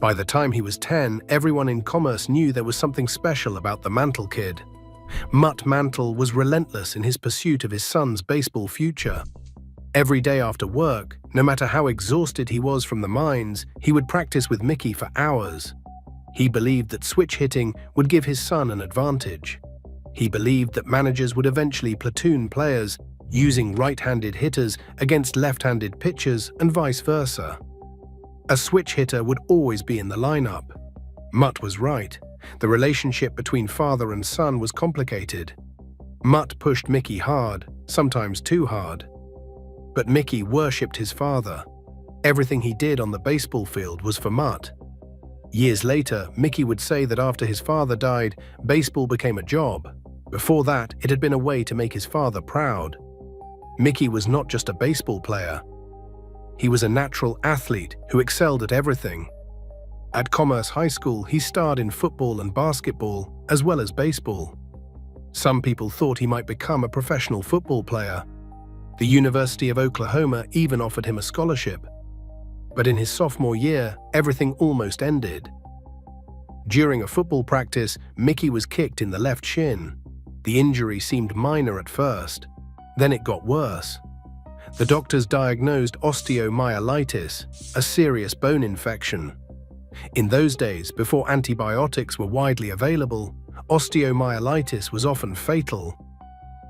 By the time he was 10, everyone in Commerce knew there was something special about the Mantle kid. Mutt Mantle was relentless in his pursuit of his son's baseball future. Every day after work, no matter how exhausted he was from the mines, he would practice with Mickey for hours. He believed that switch hitting would give his son an advantage. He believed that managers would eventually platoon players, using right-handed hitters against left-handed pitchers and vice versa. A switch hitter would always be in the lineup. Mutt was right. The relationship between father and son was complicated. Mutt pushed Mickey hard, sometimes too hard. But Mickey worshipped his father. Everything he did on the baseball field was for Mutt. Years later, Mickey would say that after his father died, baseball became a job. Before that, it had been a way to make his father proud. Mickey was not just a baseball player. He was a natural athlete who excelled at everything. At Commerce High School, he starred in football and basketball, as well as baseball. Some people thought he might become a professional football player. The University of Oklahoma even offered him a scholarship. But in his sophomore year, everything almost ended. During a football practice, Mickey was kicked in the left shin. The injury seemed minor at first. Then it got worse. The doctors diagnosed osteomyelitis, a serious bone infection. In those days, before antibiotics were widely available, osteomyelitis was often fatal.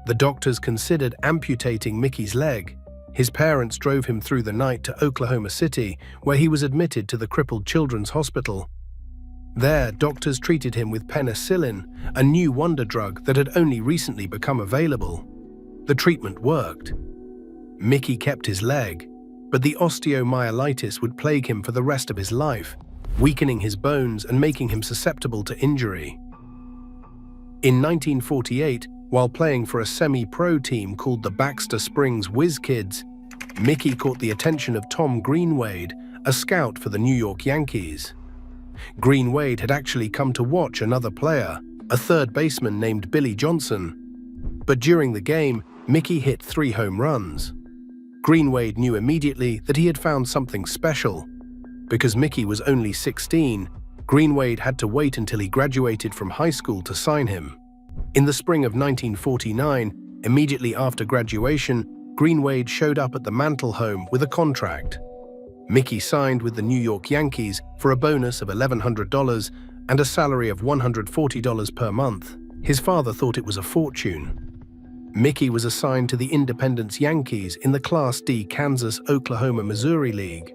The doctors considered amputating Mickey's leg. His parents drove him through the night to Oklahoma City, where he was admitted to the Crippled Children's Hospital. There, doctors treated him with penicillin, a new wonder drug that had only recently become available. The treatment worked. Mickey kept his leg, but the osteomyelitis would plague him for the rest of his life, weakening his bones and making him susceptible to injury. In 1948, while playing for a semi-pro team called the Baxter Springs Whiz Kids, Mickey caught the attention of Tom Greenwade, a scout for the New York Yankees. Greenwade had actually come to watch another player, a third baseman named Billy Johnson. But during the game, Mickey hit 3 home runs. Greenwade knew immediately that he had found something special. Because Mickey was only 16, Greenwade had to wait until he graduated from high school to sign him. In the spring of 1949, immediately after graduation, Greenwade showed up at the Mantle home with a contract. Mickey signed with the New York Yankees for a bonus of $1,100 and a salary of $140 per month. His father thought it was a fortune. Mickey was assigned to the Independence Yankees in the Class D Kansas-Oklahoma-Missouri League.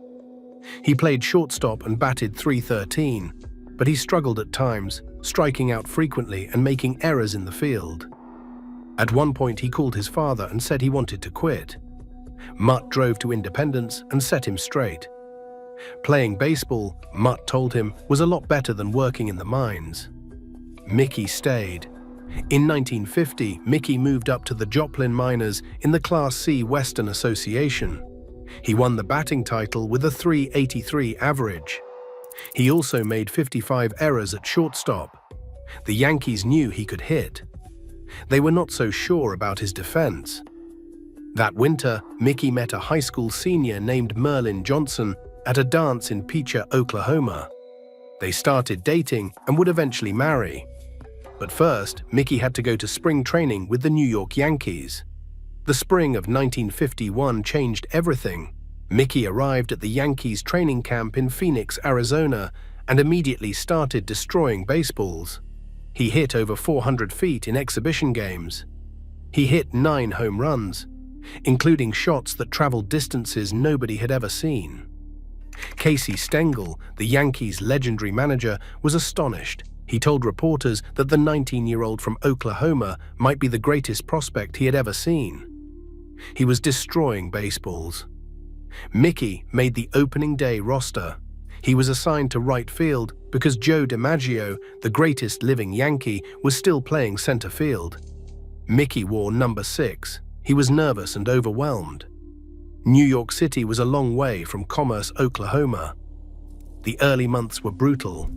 He played shortstop and batted .313, but he struggled at times, striking out frequently and making errors in the field. At one point, he called his father and said he wanted to quit. Mutt drove to Independence and set him straight. Playing baseball, Mutt told him, was a lot better than working in the mines. Mickey stayed. In 1950, Mickey moved up to the Joplin Miners in the Class C Western Association. He won the batting title with a .383 average. He also made 55 errors at shortstop. The Yankees knew he could hit. They were not so sure about his defense. That winter, Mickey met a high school senior named Merlin Johnson at a dance in Picha, Oklahoma. They started dating and would eventually marry. But first, Mickey had to go to spring training with the New York Yankees. The spring of 1951 changed everything. Mickey arrived at the Yankees training camp in Phoenix, Arizona, and immediately started destroying baseballs. He hit over 400 feet in exhibition games. He hit 9 home runs, including shots that traveled distances nobody had ever seen. Casey Stengel, the Yankees' legendary manager, was astonished. He told reporters that the 19-year-old from Oklahoma might be the greatest prospect he had ever seen. He was destroying baseballs. Mickey made the opening day roster. He was assigned to right field because Joe DiMaggio, the greatest living Yankee, was still playing center field. Mickey wore number 6. He was nervous and overwhelmed. New York City was a long way from Commerce, Oklahoma. The early months were brutal.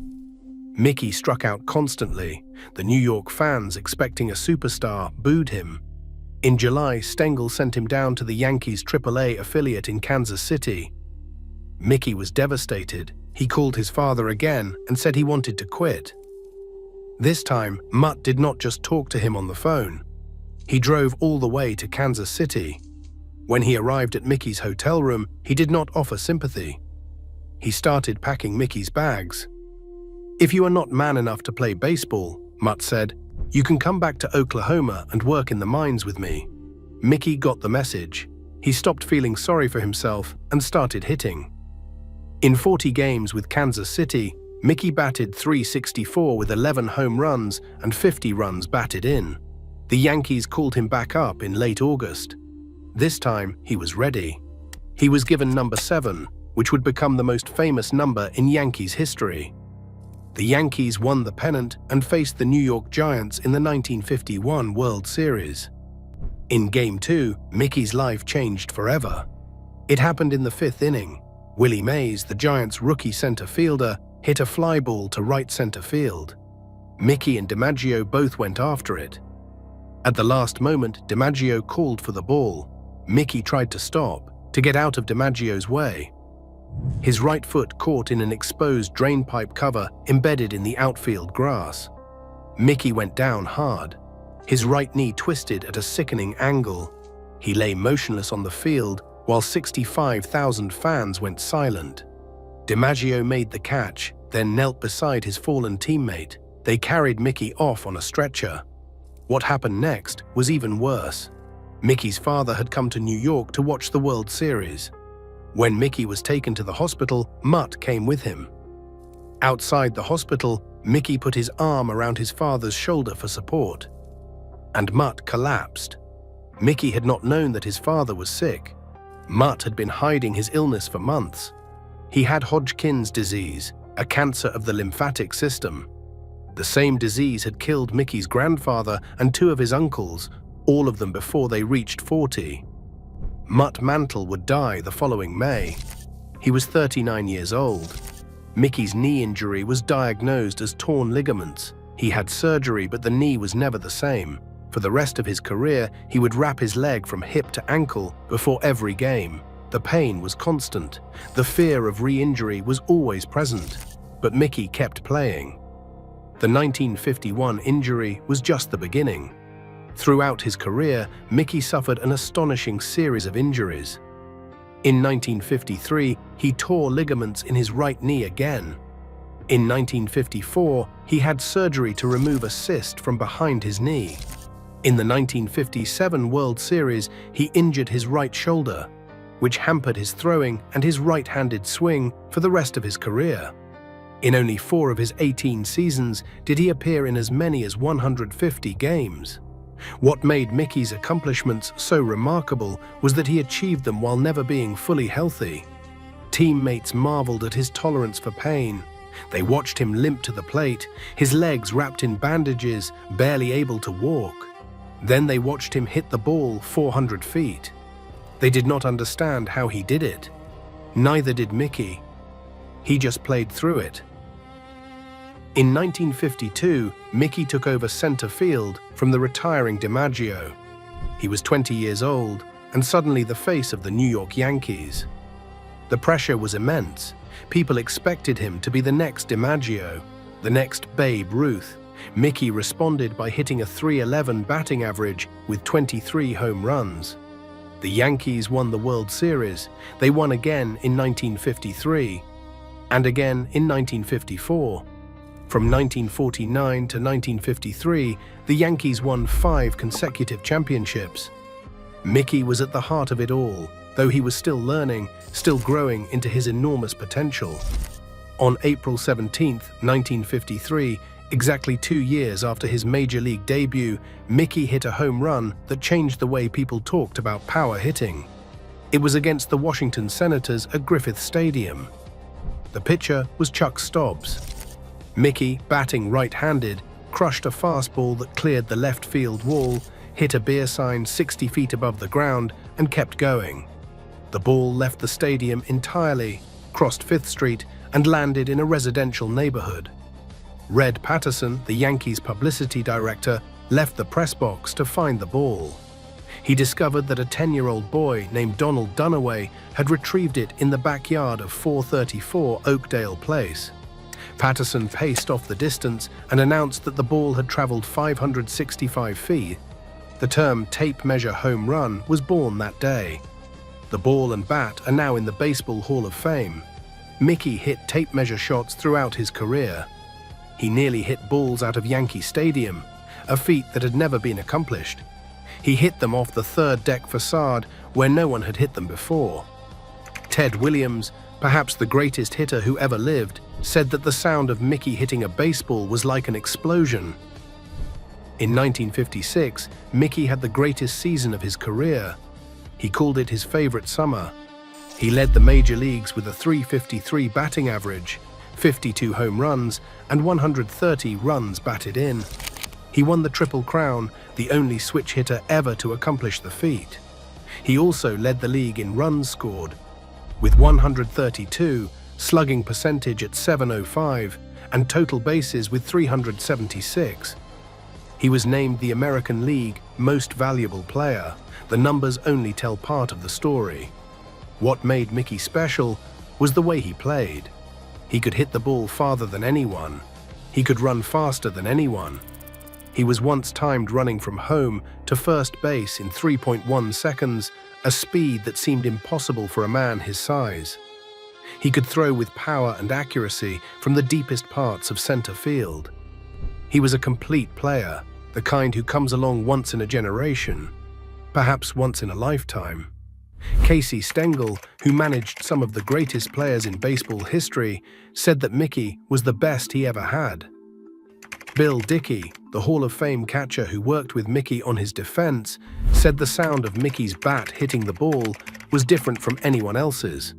Mickey struck out constantly. The New York fans, expecting a superstar, booed him. In July, Stengel sent him down to the Yankees' AAA affiliate in Kansas City. Mickey was devastated. He called his father again and said he wanted to quit. This time, Mutt did not just talk to him on the phone. He drove all the way to Kansas City. When he arrived at Mickey's hotel room, he did not offer sympathy. He started packing Mickey's bags. "If you are not man enough to play baseball," Mutt said, "you can come back to Oklahoma and work in the mines with me." Mickey got the message. He stopped feeling sorry for himself and started hitting. In 40 games with Kansas City, Mickey batted .364 with 11 home runs and 50 runs batted in. The Yankees called him back up in late August. This time, he was ready. He was given number 7, which would become the most famous number in Yankees history. The Yankees won the pennant and faced the New York Giants in the 1951 World Series. In Game 2, Mickey's life changed forever. It happened in the 5th inning. Willie Mays, the Giants' rookie center fielder, hit a fly ball to right center field. Mickey and DiMaggio both went after it. At the last moment, DiMaggio called for the ball. Mickey tried to stop, to get out of DiMaggio's way. His right foot caught in an exposed drainpipe cover embedded in the outfield grass. Mickey went down hard. His right knee twisted at a sickening angle. He lay motionless on the field while 65,000 fans went silent. DiMaggio made the catch, then knelt beside his fallen teammate. They carried Mickey off on a stretcher. What happened next was even worse. Mickey's father had come to New York to watch the World Series. When Mickey was taken to the hospital, Mutt came with him. Outside the hospital, Mickey put his arm around his father's shoulder for support. And Mutt collapsed. Mickey had not known that his father was sick. Mutt had been hiding his illness for months. He had Hodgkin's disease, a cancer of the lymphatic system. The same disease had killed Mickey's grandfather and 2 of his uncles, all of them before they reached 40. Mutt Mantle would die the following May. He was 39 years old. Mickey's knee injury was diagnosed as torn ligaments. He had surgery, but the knee was never the same. For the rest of his career, he would wrap his leg from hip to ankle before every game. The pain was constant. The fear of re-injury was always present. But Mickey kept playing. The 1951 injury was just the beginning. Throughout his career, Mickey suffered an astonishing series of injuries. In 1953, he tore ligaments in his right knee again. In 1954, he had surgery to remove a cyst from behind his knee. In the 1957 World Series, he injured his right shoulder, which hampered his throwing and his right-handed swing for the rest of his career. In only 4 of his 18 seasons did he appear in as many as 150 games. What made Mickey's accomplishments so remarkable was that he achieved them while never being fully healthy. Teammates marveled at his tolerance for pain. They watched him limp to the plate, his legs wrapped in bandages, barely able to walk. Then they watched him hit the ball 400 feet. They did not understand how he did it. Neither did Mickey. He just played through it. In 1952, Mickey took over center field from the retiring DiMaggio. He was 20 years old and suddenly the face of the New York Yankees. The pressure was immense. People expected him to be the next DiMaggio, the next Babe Ruth. Mickey responded by hitting a .311 batting average with 23 home runs. The Yankees won the World Series. They won again in 1953 and again in 1954. From 1949 to 1953, the Yankees won 5 consecutive championships. Mickey was at the heart of it all, though he was still learning, still growing into his enormous potential. On April 17, 1953, exactly 2 years after his major league debut, Mickey hit a home run that changed the way people talked about power hitting. It was against the Washington Senators at Griffith Stadium. The pitcher was Chuck Stobbs. Mickey, batting right-handed, crushed a fastball that cleared the left field wall, hit a beer sign 60 feet above the ground, and kept going. The ball left the stadium entirely, crossed 5th Street, and landed in a residential neighborhood. Red Patterson, the Yankees' publicity director, left the press box to find the ball. He discovered that a 10-year-old boy named Donald Dunaway had retrieved it in the backyard of 434 Oakdale Place. Patterson paced off the distance and announced that the ball had traveled 565 feet. The term tape measure home run was born that day. The ball and bat are now in the Baseball Hall of Fame. Mickey hit tape measure shots throughout his career. He nearly hit balls out of Yankee Stadium, a feat that had never been accomplished. He hit them off the third-deck facade where no one had hit them before. Ted Williams, perhaps the greatest hitter who ever lived, said that the sound of Mickey hitting a baseball was like an explosion. In 1956, Mickey had the greatest season of his career. He called it his favorite summer. He led the major leagues with a .353 batting average, 52 home runs, and 130 runs batted in. He won the Triple Crown, the only switch hitter ever to accomplish the feat. He also led the league in runs scored, with 132, slugging percentage at .705, and total bases with 376. He was named the American League Most Valuable Player. The numbers only tell part of the story. What made Mickey special was the way he played. He could hit the ball farther than anyone. He could run faster than anyone. He was once timed running from home to first base in 3.1 seconds, a speed that seemed impossible for a man his size. He could throw with power and accuracy from the deepest parts of center field. He was a complete player, the kind who comes along once in a generation, perhaps once in a lifetime. Casey Stengel, who managed some of the greatest players in baseball history, said that Mickey was the best he ever had. Bill Dickey, the Hall of Fame catcher who worked with Mickey on his defense, said the sound of Mickey's bat hitting the ball was different from anyone else's.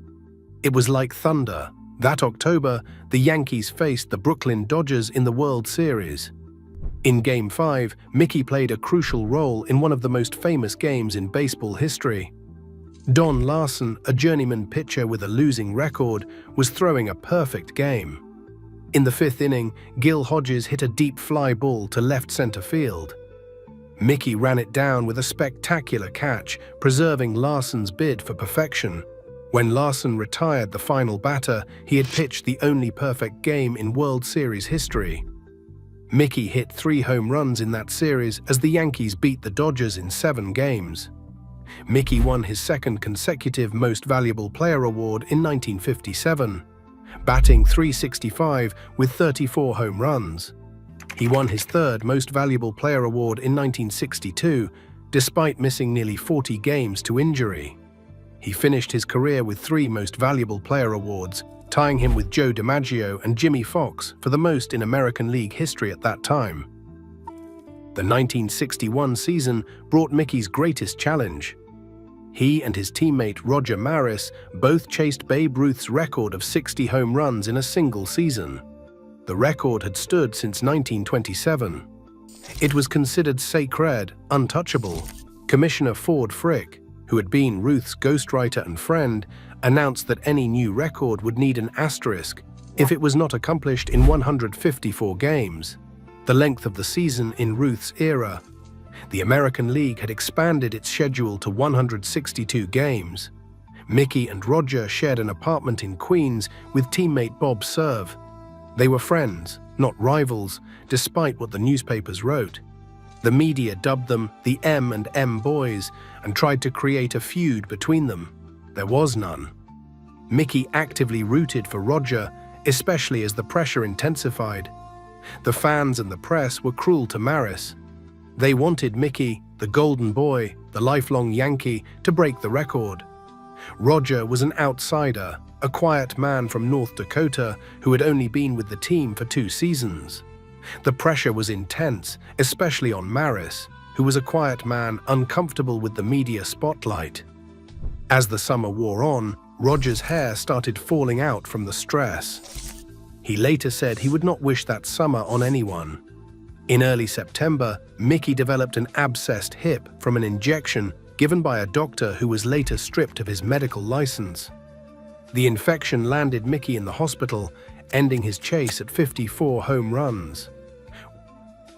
It was like thunder. That October, the Yankees faced the Brooklyn Dodgers in the World Series. In Game 5, Mickey played a crucial role in one of the most famous games in baseball history. Don Larsen, a journeyman pitcher with a losing record, was throwing a perfect game. In the 5th inning, Gil Hodges hit a deep fly ball to left center field. Mickey ran it down with a spectacular catch, preserving Larsen's bid for perfection. When Larsen retired the final batter, he had pitched the only perfect game in World Series history. Mickey hit 3 home runs in that series as the Yankees beat the Dodgers in 7 games. Mickey won his second consecutive Most Valuable Player award in 1957, batting .365 with 34 home runs. He won his third Most Valuable Player award in 1962, despite missing nearly 40 games to injury. He finished his career with 3 Most Valuable Player awards, tying him with Joe DiMaggio and Jimmy Fox for the most in American League history at that time. The 1961 season brought Mickey's greatest challenge. He and his teammate Roger Maris both chased Babe Ruth's record of 60 home runs in a single season. The record had stood since 1927. It was considered sacred, untouchable. Commissioner Ford Frick, who had been Ruth's ghostwriter and friend, announced that any new record would need an asterisk, if it was not accomplished in 154 games, the length of the season in Ruth's era. The American League had expanded its schedule to 162 games. Mickey and Roger shared an apartment in Queens with teammate Bob Cerv. They were friends, not rivals, despite what the newspapers wrote. The media dubbed them the M&M Boys and tried to create a feud between them. There was none. Mickey actively rooted for Roger, especially as the pressure intensified. The fans and the press were cruel to Maris. They wanted Mickey, the golden boy, the lifelong Yankee, to break the record. Roger was an outsider, a quiet man from North Dakota who had only been with the team for 2 seasons. The pressure was intense, especially on Maris, who was a quiet man uncomfortable with the media spotlight. As the summer wore on, Roger's hair started falling out from the stress. He later said he would not wish that summer on anyone. In early September, Mickey developed an abscessed hip from an injection given by a doctor who was later stripped of his medical license. The infection landed Mickey in the hospital, ending his chase at 54 home runs.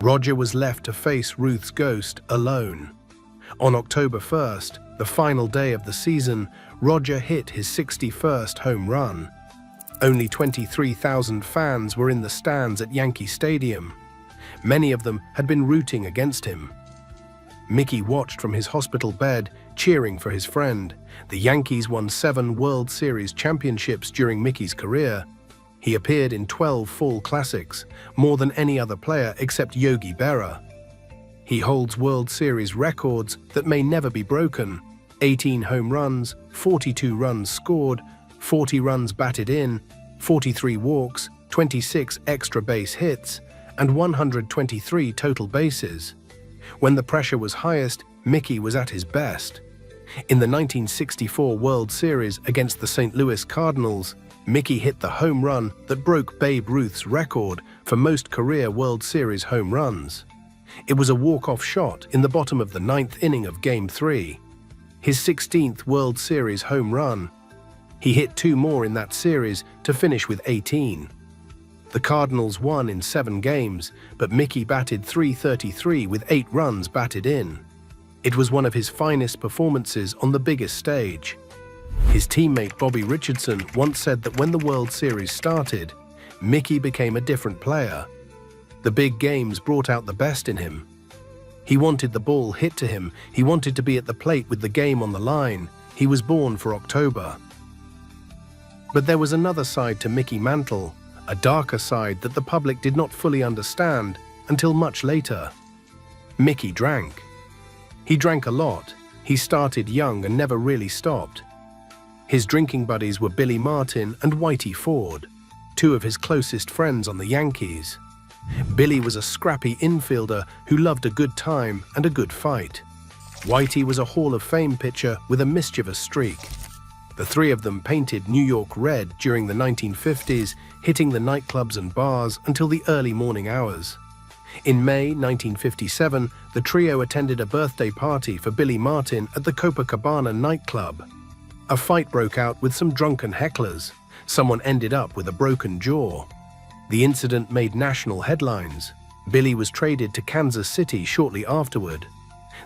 Roger was left to face Ruth's ghost alone. On October 1st, the final day of the season, Roger hit his 61st home run. Only 23,000 fans were in the stands at Yankee Stadium. Many of them had been rooting against him. Mickey watched from his hospital bed, cheering for his friend. The Yankees won 7 World Series championships during Mickey's career. He appeared in 12 fall classics, more than any other player except Yogi Berra. He holds World Series records that may never be broken: 18 home runs, 42 runs scored, 40 runs batted in, 43 walks, 26 extra base hits, and 123 total bases. When the pressure was highest, Mickey was at his best. In the 1964 World Series against the St. Louis Cardinals, Mickey hit the home run that broke Babe Ruth's record for most career World Series home runs. It was a walk-off shot in the bottom of the 9th inning of Game 3. His 16th World Series home run. He hit 2 more in that series to finish with 18. The Cardinals won in 7 games, but Mickey batted .333 with 8 runs batted in. It was one of his finest performances on the biggest stage. His teammate Bobby Richardson once said that when the World Series started, Mickey became a different player. The big games brought out the best in him. He wanted the ball hit to him. He wanted to be at the plate with the game on the line. He was born for October. But there was another side to Mickey Mantle, a darker side that the public did not fully understand until much later. Mickey drank. He drank a lot. He started young and never really stopped. His drinking buddies were Billy Martin and Whitey Ford, 2 of his closest friends on the Yankees. Billy was a scrappy infielder who loved a good time and a good fight. Whitey was a Hall of Fame pitcher with a mischievous streak. The 3 of them painted New York red during the 1950s, hitting the nightclubs and bars until the early morning hours. In May 1957, the trio attended a birthday party for Billy Martin at the Copacabana nightclub. A fight broke out with some drunken hecklers. Someone ended up with a broken jaw. The incident made national headlines. Billy was traded to Kansas City shortly afterward.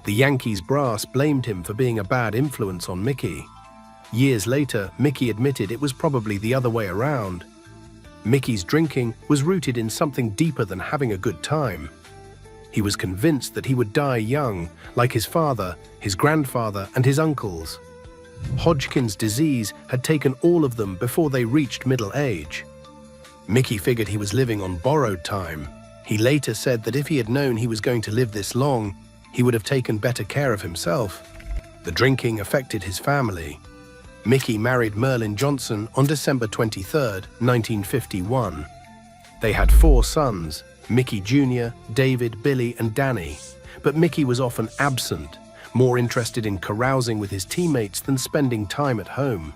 The Yankees brass blamed him for being a bad influence on Mickey. Years later, Mickey admitted it was probably the other way around. Mickey's drinking was rooted in something deeper than having a good time. He was convinced that he would die young, like his father, his grandfather, and his uncles. Hodgkin's disease had taken all of them before they reached middle age. Mickey figured he was living on borrowed time. He later said that if he had known he was going to live this long, he would have taken better care of himself. The drinking affected his family. Mickey married Merlin Johnson on December 23, 1951. They had 4 sons, Mickey Jr., David, Billy, and Danny. But Mickey was often absent, more interested in carousing with his teammates than spending time at home.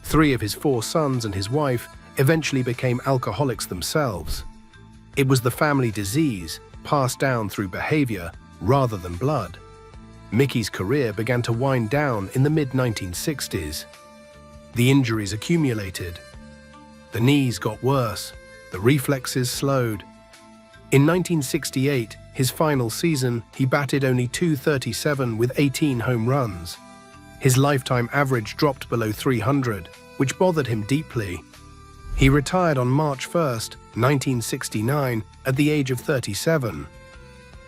3 of his 4 sons and his wife eventually became alcoholics themselves. It was the family disease, passed down through behavior rather than blood. Mickey's career began to wind down in the mid-1960s. The injuries accumulated. The knees got worse, the reflexes slowed. In 1968, his final season, he batted only .237 with 18 home runs. His lifetime average dropped below 300, which bothered him deeply. He retired on March 1, 1969, at the age of 37.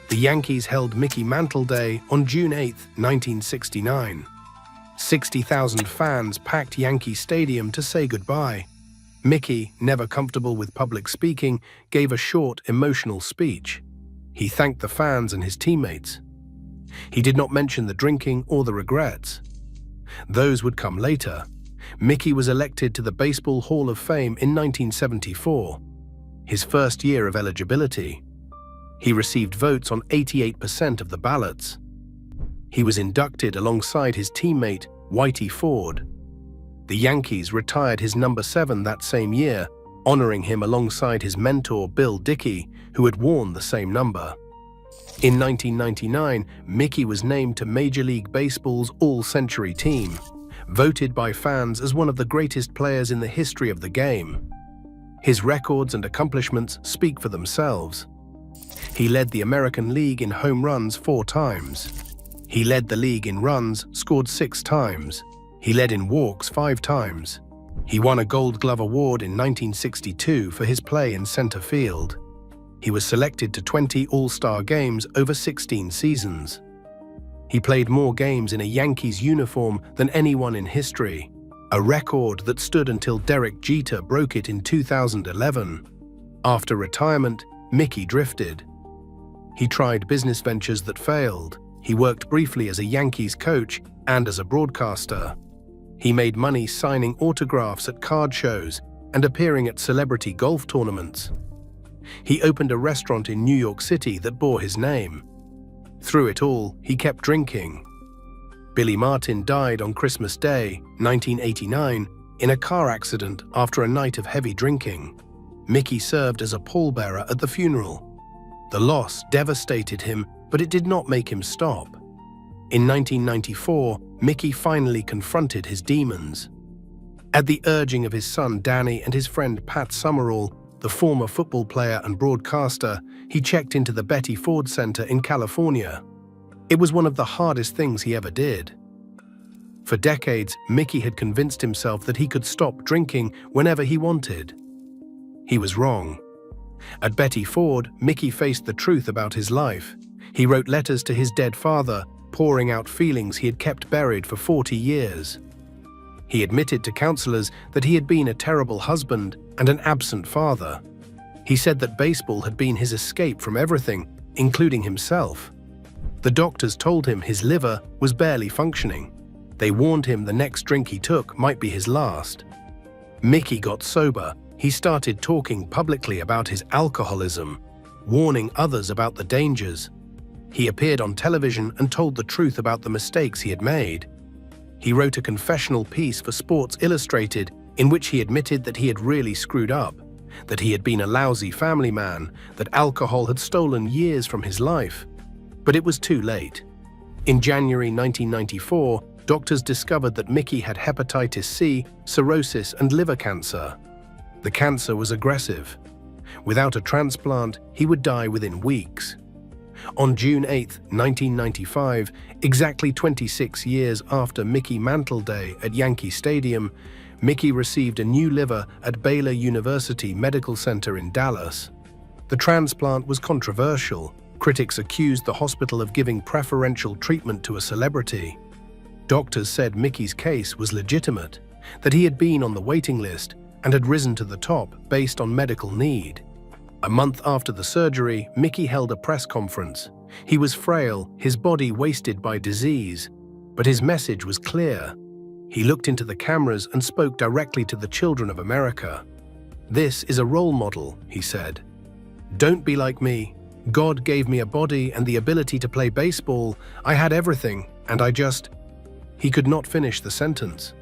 The Yankees held Mickey Mantle Day on June 8, 1969. 60,000 fans packed Yankee Stadium to say goodbye. Mickey, never comfortable with public speaking, gave a short, emotional speech. He thanked the fans and his teammates. He did not mention the drinking or the regrets. Those would come later. Mickey was elected to the Baseball Hall of Fame in 1974, his first year of eligibility. He received votes on 88% of the ballots. He was inducted alongside his teammate, Whitey Ford. The Yankees retired his number 7 that same year, honoring him alongside his mentor Bill Dickey, who had worn the same number. In 1999, Mickey was named to Major League Baseball's All-Century team, voted by fans as one of the greatest players in the history of the game. His records and accomplishments speak for themselves. He led the American League in home runs 4 times. He led the league in runs, scored 6 times. He led in walks 5 times. He won a Gold Glove Award in 1962 for his play in center field. He was selected to 20 All-Star games over 16 seasons. He played more games in a Yankees uniform than anyone in history, a record that stood until Derek Jeter broke it in 2011. After retirement, Mickey drifted. He tried business ventures that failed. He worked briefly as a Yankees coach and as a broadcaster. He made money signing autographs at card shows and appearing at celebrity golf tournaments. He opened a restaurant in New York City that bore his name. Through it all, he kept drinking. Billy Martin died on Christmas Day, 1989, in a car accident after a night of heavy drinking. Mickey served as a pallbearer at the funeral. The loss devastated him, but it did not make him stop. In 1994, Mickey finally confronted his demons. At the urging of his son Danny and his friend Pat Summerall, the former football player and broadcaster, he checked into the Betty Ford Center in California. It was one of the hardest things he ever did. For decades, Mickey had convinced himself that he could stop drinking whenever he wanted. He was wrong. At Betty Ford, Mickey faced the truth about his life. He wrote letters to his dead father, pouring out feelings he had kept buried for 40 years. He admitted to counselors that he had been a terrible husband and an absent father. He said that baseball had been his escape from everything, including himself. The doctors told him his liver was barely functioning. They warned him the next drink he took might be his last. Mickey got sober. He started talking publicly about his alcoholism, warning others about the dangers. He appeared on television and told the truth about the mistakes he had made. He wrote a confessional piece for Sports Illustrated in which he admitted that he had really screwed up, that he had been a lousy family man, that alcohol had stolen years from his life. But it was too late. In January 1994, doctors discovered that Mickey had hepatitis C, cirrhosis, and liver cancer. The cancer was aggressive. Without a transplant, he would die within weeks. On June 8, 1995, exactly 26 years after Mickey Mantle Day at Yankee Stadium, Mickey received a new liver at Baylor University Medical Center in Dallas. The transplant was controversial. Critics accused the hospital of giving preferential treatment to a celebrity. Doctors said Mickey's case was legitimate, that he had been on the waiting list and had risen to the top based on medical need. A month after the surgery, Mickey held a press conference. He was frail, his body wasted by disease, but his message was clear. He looked into the cameras and spoke directly to the children of America. "This is a role model," he said. "Don't be like me. God gave me a body and the ability to play baseball. I had everything, and I just..." He could not finish the sentence.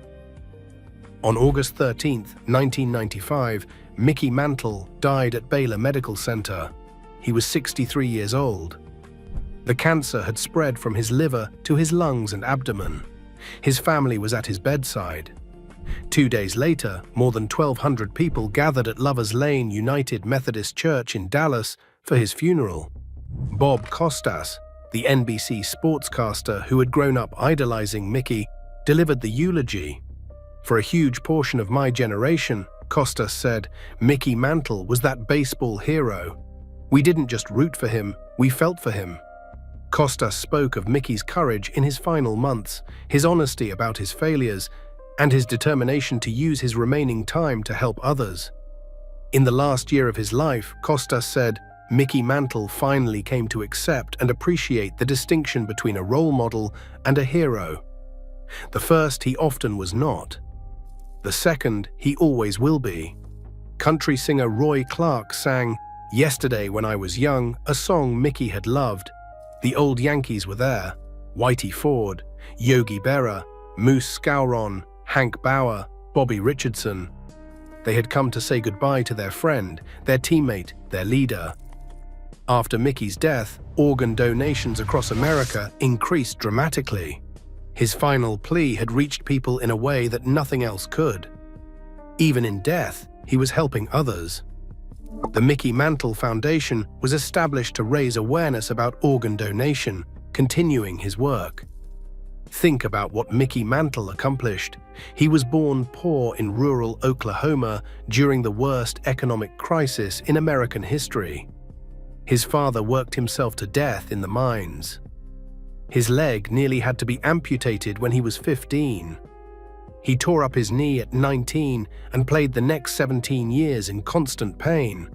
On August 13, 1995, Mickey Mantle died at Baylor Medical Center. He was 63 years old. The cancer had spread from his liver to his lungs and abdomen. His family was at his bedside. 2 days later, more than 1,200 people gathered at Lovers Lane United Methodist Church in Dallas for his funeral. Bob Costas, the NBC sportscaster who had grown up idolizing Mickey, delivered the eulogy. "For a huge portion of my generation," Costas said, "Mickey Mantle was that baseball hero. We didn't just root for him, we felt for him." Costas spoke of Mickey's courage in his final months, his honesty about his failures, and his determination to use his remaining time to help others. In the last year of his life, Costas said, Mickey Mantle finally came to accept and appreciate the distinction between a role model and a hero. The first he often was not. The second he always will be. Country singer Roy Clark sang, "Yesterday When I Was Young," a song Mickey had loved. The old Yankees were there: Whitey Ford, Yogi Berra, Moose Skowron, Hank Bauer, Bobby Richardson. They had come to say goodbye to their friend, their teammate, their leader. After Mickey's death, organ donations across America increased dramatically. His final plea had reached people in a way that nothing else could. Even in death, he was helping others. The Mickey Mantle Foundation was established to raise awareness about organ donation, continuing his work. Think about what Mickey Mantle accomplished. He was born poor in rural Oklahoma during the worst economic crisis in American history. His father worked himself to death in the mines. His leg nearly had to be amputated when he was 15. He tore up his knee at 19 and played the next 17 years in constant pain.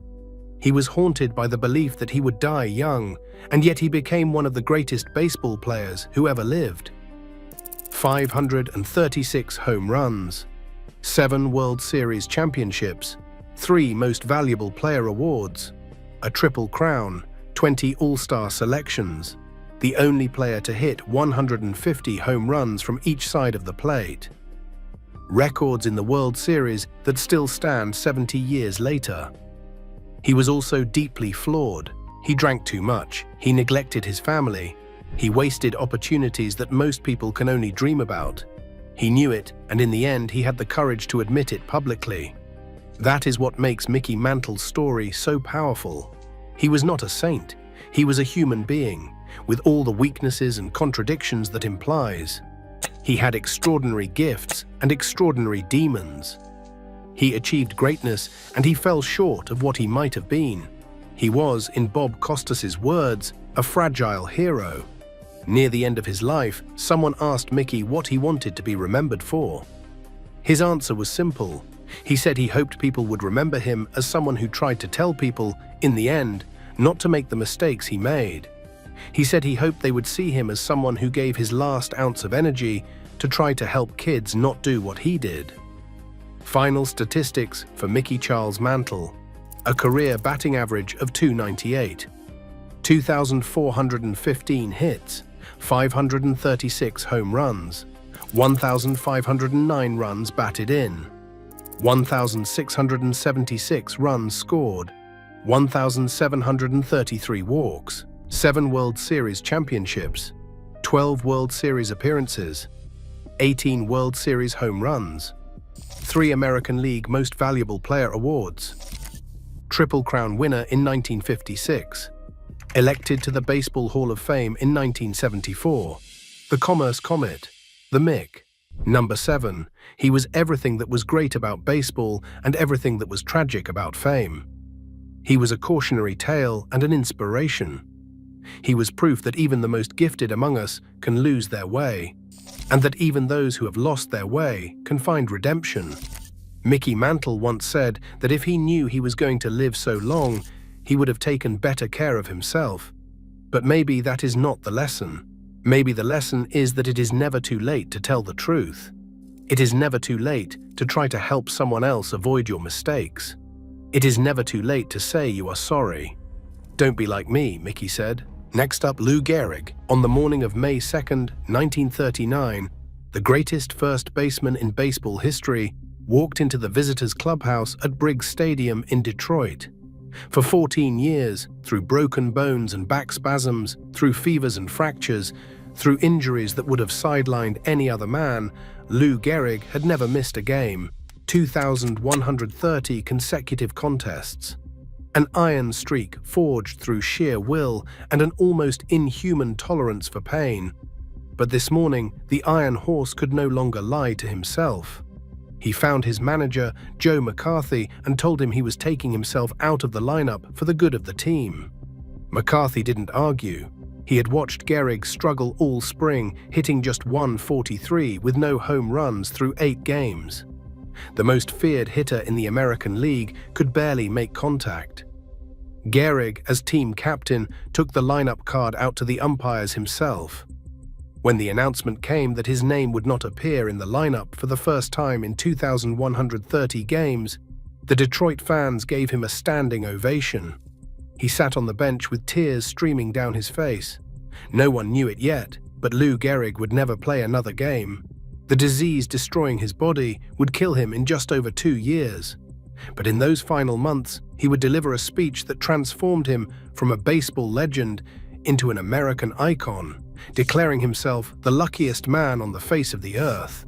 He was haunted by the belief that he would die young, and yet he became one of the greatest baseball players who ever lived. 536 home runs, 7 World Series championships, 3 Most Valuable Player awards, a Triple Crown, 20 All-Star selections, the only player to hit 150 home runs from each side of the plate. Records in the World Series that still stand 70 years later. He was also deeply flawed. He drank too much, he neglected his family, he wasted opportunities that most people can only dream about. He knew it, and in the end he had the courage to admit it publicly. That is what makes Mickey Mantle's story so powerful. He was not a saint, he was a human being, with all the weaknesses and contradictions that implies. He had extraordinary gifts and extraordinary demons. He achieved greatness, and he fell short of what he might have been. He was, in Bob Costas's words, a fragile hero. Near the end of his life, someone asked Mickey what he wanted to be remembered for. His answer was simple. He said he hoped people would remember him as someone who tried to tell people, in the end, not to make the mistakes he made. He said he hoped they would see him as someone who gave his last ounce of energy to try to help kids not do what he did. Final statistics for Mickey Charles Mantle: a career batting average of .298, 2,415 hits, 536 home runs, 1,509 runs batted in, 1,676 runs scored, 1,733 walks, 7 World Series championships, 12 World Series appearances, 18 World Series home runs, 3 American League Most Valuable Player awards, Triple Crown winner in 1956, elected to the Baseball Hall of Fame in 1974, the Commerce Comet, the Mick. Number 7, he was everything that was great about baseball and everything that was tragic about fame. He was a cautionary tale and an inspiration. He was proof that even the most gifted among us can lose their way, and that even those who have lost their way can find redemption. Mickey Mantle once said that if he knew he was going to live so long, he would have taken better care of himself. But maybe that is not the lesson. Maybe the lesson is that it is never too late to tell the truth. It is never too late to try to help someone else avoid your mistakes. It is never too late to say you are sorry. Don't be like me, Mickey said. Next up, Lou Gehrig. On the morning of May 2nd, 1939, the greatest first baseman in baseball history walked into the visitors' clubhouse at Briggs Stadium in Detroit. For 14 years, through broken bones and back spasms, through fevers and fractures, through injuries that would have sidelined any other man, Lou Gehrig had never missed a game, 2,130 consecutive contests. An iron streak forged through sheer will and an almost inhuman tolerance for pain. But this morning, the Iron Horse could no longer lie to himself. He found his manager, Joe McCarthy, and told him he was taking himself out of the lineup for the good of the team. McCarthy didn't argue. He had watched Gehrig struggle all spring, hitting just .143 with no home runs through 8 games. The most feared hitter in the American League could barely make contact. Gehrig, as team captain, took the lineup card out to the umpires himself. When the announcement came that his name would not appear in the lineup for the first time in 2,130 games, the Detroit fans gave him a standing ovation. He sat on the bench with tears streaming down his face. No one knew it yet, but Lou Gehrig would never play another game. The disease destroying his body would kill him in just over 2 years. But in those final months, he would deliver a speech that transformed him from a baseball legend into an American icon, declaring himself the luckiest man on the face of the earth.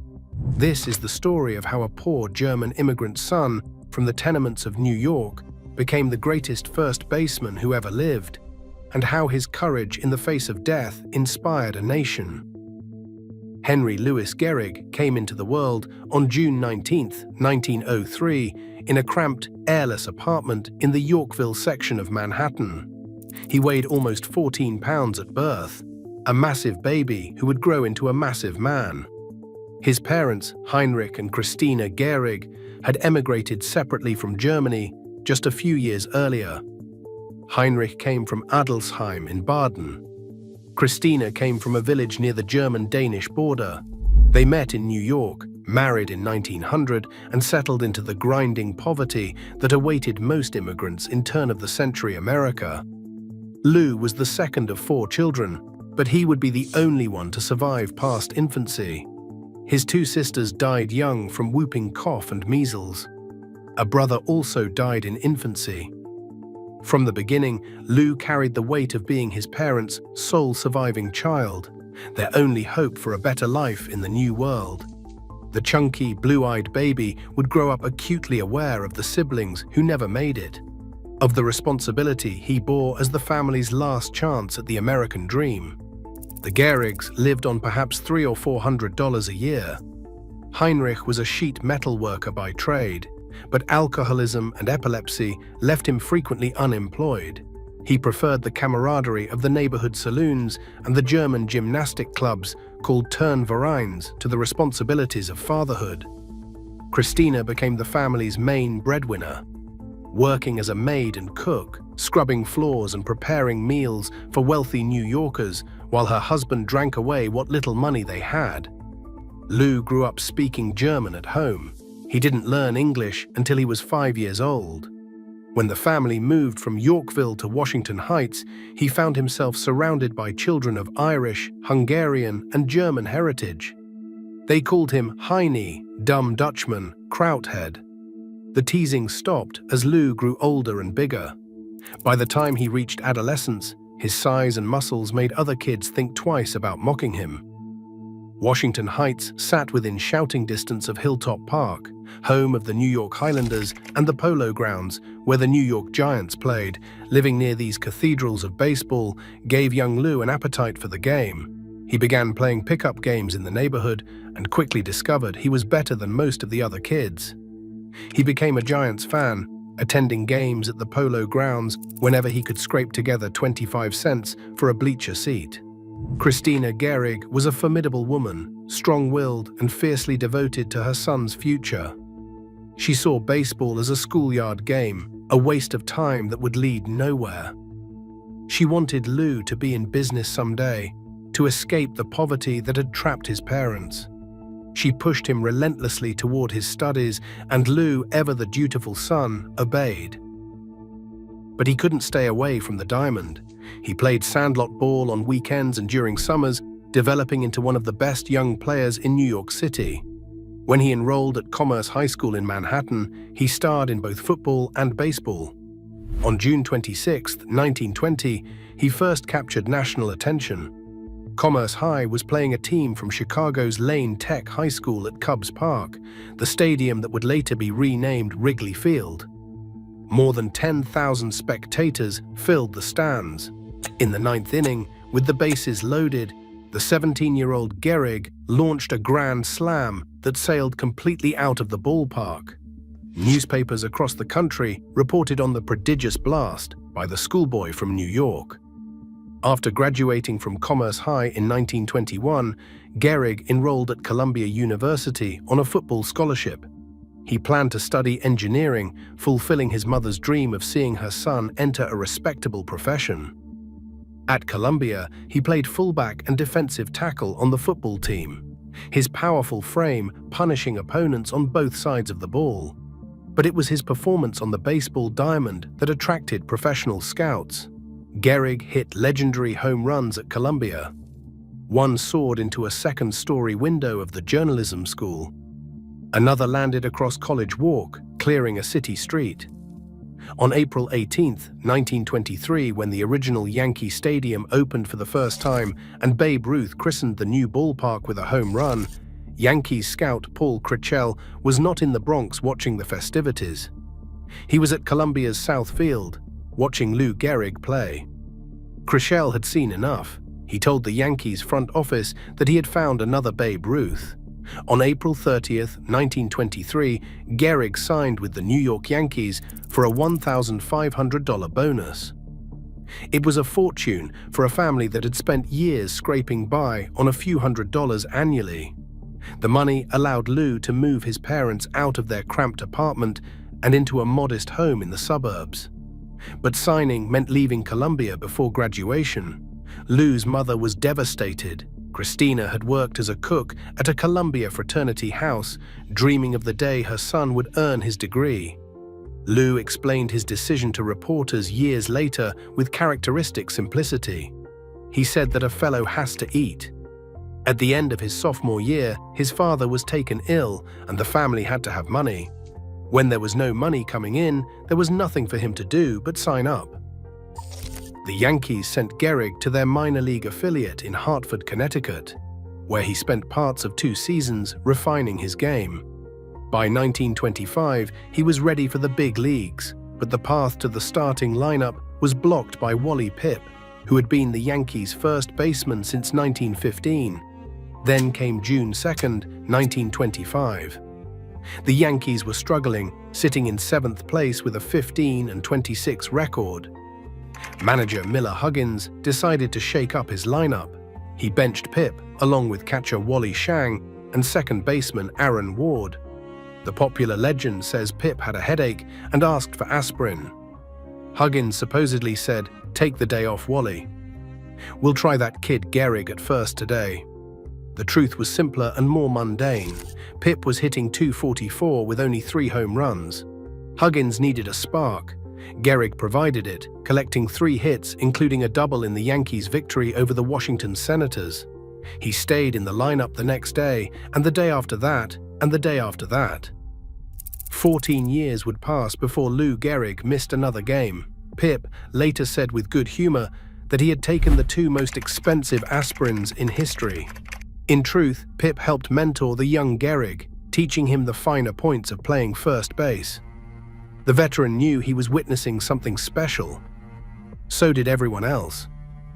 This is the story of how a poor German immigrant son from the tenements of New York became the greatest first baseman who ever lived, and how his courage in the face of death inspired a nation. Henry Louis Gehrig came into the world on June 19, 1903, in a cramped, airless apartment in the Yorkville section of Manhattan. He weighed almost 14 pounds at birth, a massive baby who would grow into a massive man. His parents, Heinrich and Christina Gehrig, had emigrated separately from Germany just a few years earlier. Heinrich came from Adelsheim in Baden. Christina came from a village near the German-Danish border. They met in New York, married in 1900, and settled into the grinding poverty that awaited most immigrants in turn-of-the-century America. Lou was the second of 4 children, but he would be the only one to survive past infancy. His 2 sisters died young from whooping cough and measles. A brother also died in infancy. From the beginning, Lou carried the weight of being his parents' sole surviving child, their only hope for a better life in the new world. The chunky, blue-eyed baby would grow up acutely aware of the siblings who never made it, of the responsibility he bore as the family's last chance at the American dream. The Gehrigs lived on perhaps $300 or $400 a year. Heinrich was a sheet metal worker by trade, but alcoholism and epilepsy left him frequently unemployed. He preferred the camaraderie of the neighborhood saloons and the German gymnastic clubs called Turnvereins to the responsibilities of fatherhood. Christina became the family's main breadwinner, working as a maid and cook, scrubbing floors and preparing meals for wealthy New Yorkers while her husband drank away what little money they had. Lou grew up speaking German at home. He didn't learn English until he was 5 years old. When the family moved from Yorkville to Washington Heights, he found himself surrounded by children of Irish, Hungarian, and German heritage. They called him Heine, dumb Dutchman, Krauthead. The teasing stopped as Lou grew older and bigger. By the time he reached adolescence, his size and muscles made other kids think twice about mocking him. Washington Heights sat within shouting distance of Hilltop Park, home of the New York Highlanders, and the Polo Grounds, where the New York Giants played. Living near these cathedrals of baseball gave young Lou an appetite for the game. He began playing pickup games in the neighborhood and quickly discovered he was better than most of the other kids. He became a Giants fan, attending games at the Polo Grounds whenever he could scrape together 25 cents for a bleacher seat. Christina Gehrig was a formidable woman, strong-willed and fiercely devoted to her son's future. She saw baseball as a schoolyard game, a waste of time that would lead nowhere. She wanted Lou to be in business someday, to escape the poverty that had trapped his parents. She pushed him relentlessly toward his studies, and Lou, ever the dutiful son, obeyed. But he couldn't stay away from the diamond. He played sandlot ball on weekends and during summers, developing into one of the best young players in New York City. When he enrolled at Commerce High School in Manhattan, he starred in both football and baseball. On June 26, 1920, he first captured national attention. Commerce High was playing a team from Chicago's Lane Tech High School at Cubs Park, the stadium that would later be renamed Wrigley Field. More than 10,000 spectators filled the stands. In the ninth inning, with the bases loaded, the 17-year-old Gehrig launched a grand slam that sailed completely out of the ballpark. Newspapers across the country reported on the prodigious blast by the schoolboy from New York. After graduating from Commerce High in 1921, Gehrig enrolled at Columbia University on a football scholarship. He planned to study engineering, fulfilling his mother's dream of seeing her son enter a respectable profession. At Columbia, he played fullback and defensive tackle on the football team, his powerful frame punishing opponents on both sides of the ball. But it was his performance on the baseball diamond that attracted professional scouts. Gehrig hit legendary home runs at Columbia. One soared into a second-story window of the journalism school. Another landed across College Walk, clearing a city street. On April 18, 1923, when the original Yankee Stadium opened for the first time and Babe Ruth christened the new ballpark with a home run, Yankees scout Paul Krickel was not in the Bronx watching the festivities. He was at Columbia's South Field, watching Lou Gehrig play. Krickel had seen enough. He told the Yankees front office that he had found another Babe Ruth. On April 30, 1923, Gehrig signed with the New York Yankees for a $1,500 bonus. It was a fortune for a family that had spent years scraping by on a few $100s annually. The money allowed Lou to move his parents out of their cramped apartment and into a modest home in the suburbs. But signing meant leaving Columbia before graduation. Lou's mother was devastated. Christina had worked as a cook at a Columbia fraternity house, dreaming of the day her son would earn his degree. Lou explained his decision to reporters years later with characteristic simplicity. He said that a fellow has to eat. At the end of his sophomore year, his father was taken ill and the family had to have money. When there was no money coming in, there was nothing for him to do but sign up. The Yankees sent Gehrig to their minor league affiliate in Hartford, Connecticut, where he spent parts of 2 seasons refining his game. By 1925, he was ready for the big leagues, but the path to the starting lineup was blocked by Wally Pipp, who had been the Yankees' first baseman since 1915. Then came June 2, 1925. The Yankees were struggling, sitting in 7th place with a 15-26 record. Manager Miller Huggins decided to shake up his lineup. He benched Pipp, along with catcher Wally Shang and second baseman Aaron Ward. The popular legend says Pipp had a headache and asked for aspirin. Huggins supposedly said, "Take the day off, Wally. We'll try that kid Gehrig at first today." The truth was simpler and more mundane. Pipp was hitting .244 with only 3 home runs. Huggins needed a spark. Gehrig provided it, collecting 3 hits, including a double in the Yankees' victory over the Washington Senators. He stayed in the lineup the next day, and the day after that, and the day after that. 14 years would pass before Lou Gehrig missed another game. Pipp later said with good humor that he had taken the 2 most expensive aspirins in history. In truth, Pipp helped mentor the young Gehrig, teaching him the finer points of playing first base. The veteran knew he was witnessing something special. So did everyone else.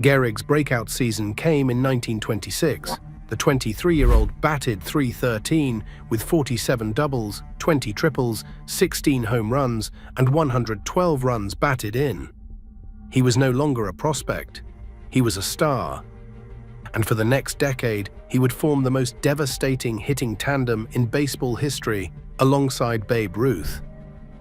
Gehrig's breakout season came in 1926. The 23-year-old batted .313 with 47 doubles, 20 triples, 16 home runs, and 112 runs batted in. He was no longer a prospect. He was a star. And for the next decade, he would form the most devastating hitting tandem in baseball history alongside Babe Ruth.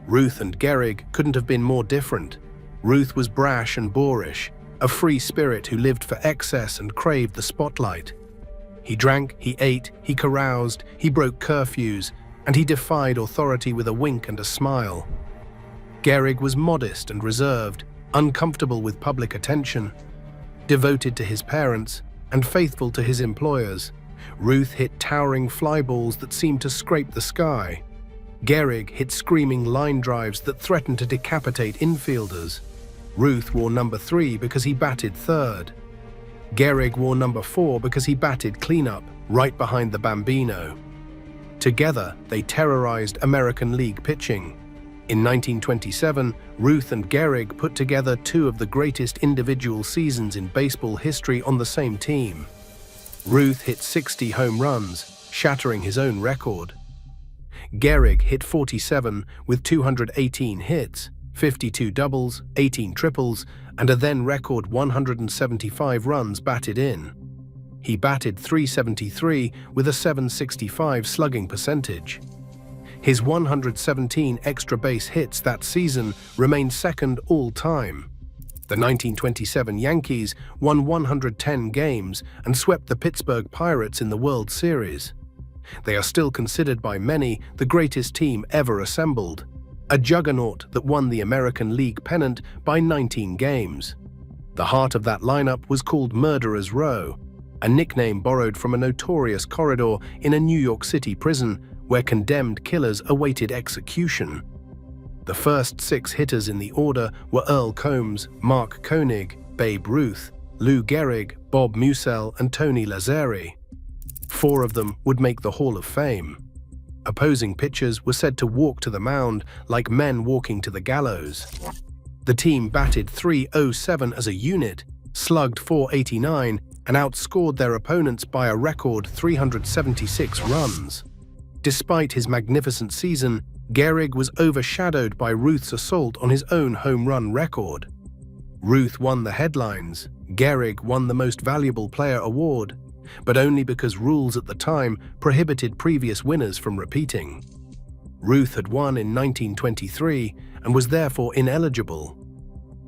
Ruth and Gehrig couldn't have been more different. Ruth was brash and boorish, a free spirit who lived for excess and craved the spotlight. He drank, he ate, he caroused, he broke curfews, and he defied authority with a wink and a smile. Gehrig was modest and reserved, uncomfortable with public attention, devoted to his parents, and faithful to his employers. Ruth hit towering fly balls that seemed to scrape the sky. Gehrig hit screaming line drives that threatened to decapitate infielders. Ruth wore number 3 because he batted third. Gehrig wore number 4 because he batted cleanup, right behind the Bambino. Together, they terrorized American League pitching. In 1927, Ruth and Gehrig put together two of the greatest individual seasons in baseball history on the same team. Ruth hit 60 home runs, shattering his own record. Gehrig hit 47 with 218 hits, 52 doubles, 18 triples, and a then-record 175 runs batted in. He batted .373 with a .765 slugging percentage. His 117 extra base hits that season remained second all-time. The 1927 Yankees won 110 games and swept the Pittsburgh Pirates in the World Series. They are still considered by many the greatest team ever assembled, a juggernaut that won the American League pennant by 19 games. The heart of that lineup was called Murderers Row, a nickname borrowed from a notorious corridor in a New York City prison where condemned killers awaited execution. The first 6 hitters in the order were Earl Combs, Mark Koenig, Babe Ruth, Lou Gehrig, Bob Musell, and Tony Lazzeri. 4 of them would make the Hall of Fame. Opposing pitchers were said to walk to the mound like men walking to the gallows. The team batted .307 as a unit, slugged .489, and outscored their opponents by a record 376 runs. Despite his magnificent season, Gehrig was overshadowed by Ruth's assault on his own home run record. Ruth won the headlines, Gehrig won the Most Valuable Player award, but only because rules at the time prohibited previous winners from repeating. Ruth had won in 1923 and was therefore ineligible.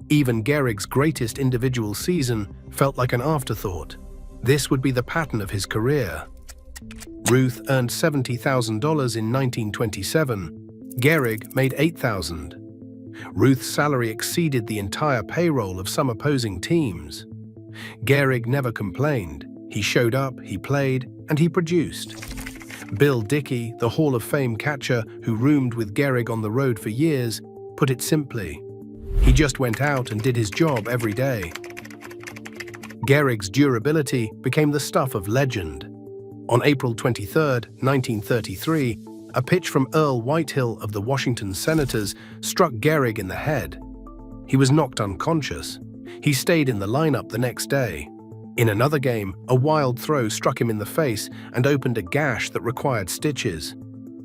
Even Gehrig's greatest individual season felt like an afterthought. This would be the pattern of his career. Ruth earned $70,000 in 1927. Gehrig made $8,000. Ruth's salary exceeded the entire payroll of some opposing teams. Gehrig never complained. He showed up, he played, and he produced. Bill Dickey, the Hall of Fame catcher who roomed with Gehrig on the road for years, put it simply: he just went out and did his job every day. Gehrig's durability became the stuff of legend. On April 23, 1933, a pitch from Earl Whitehill of the Washington Senators struck Gehrig in the head. He was knocked unconscious. He stayed in the lineup the next day. In another game, a wild throw struck him in the face and opened a gash that required stitches.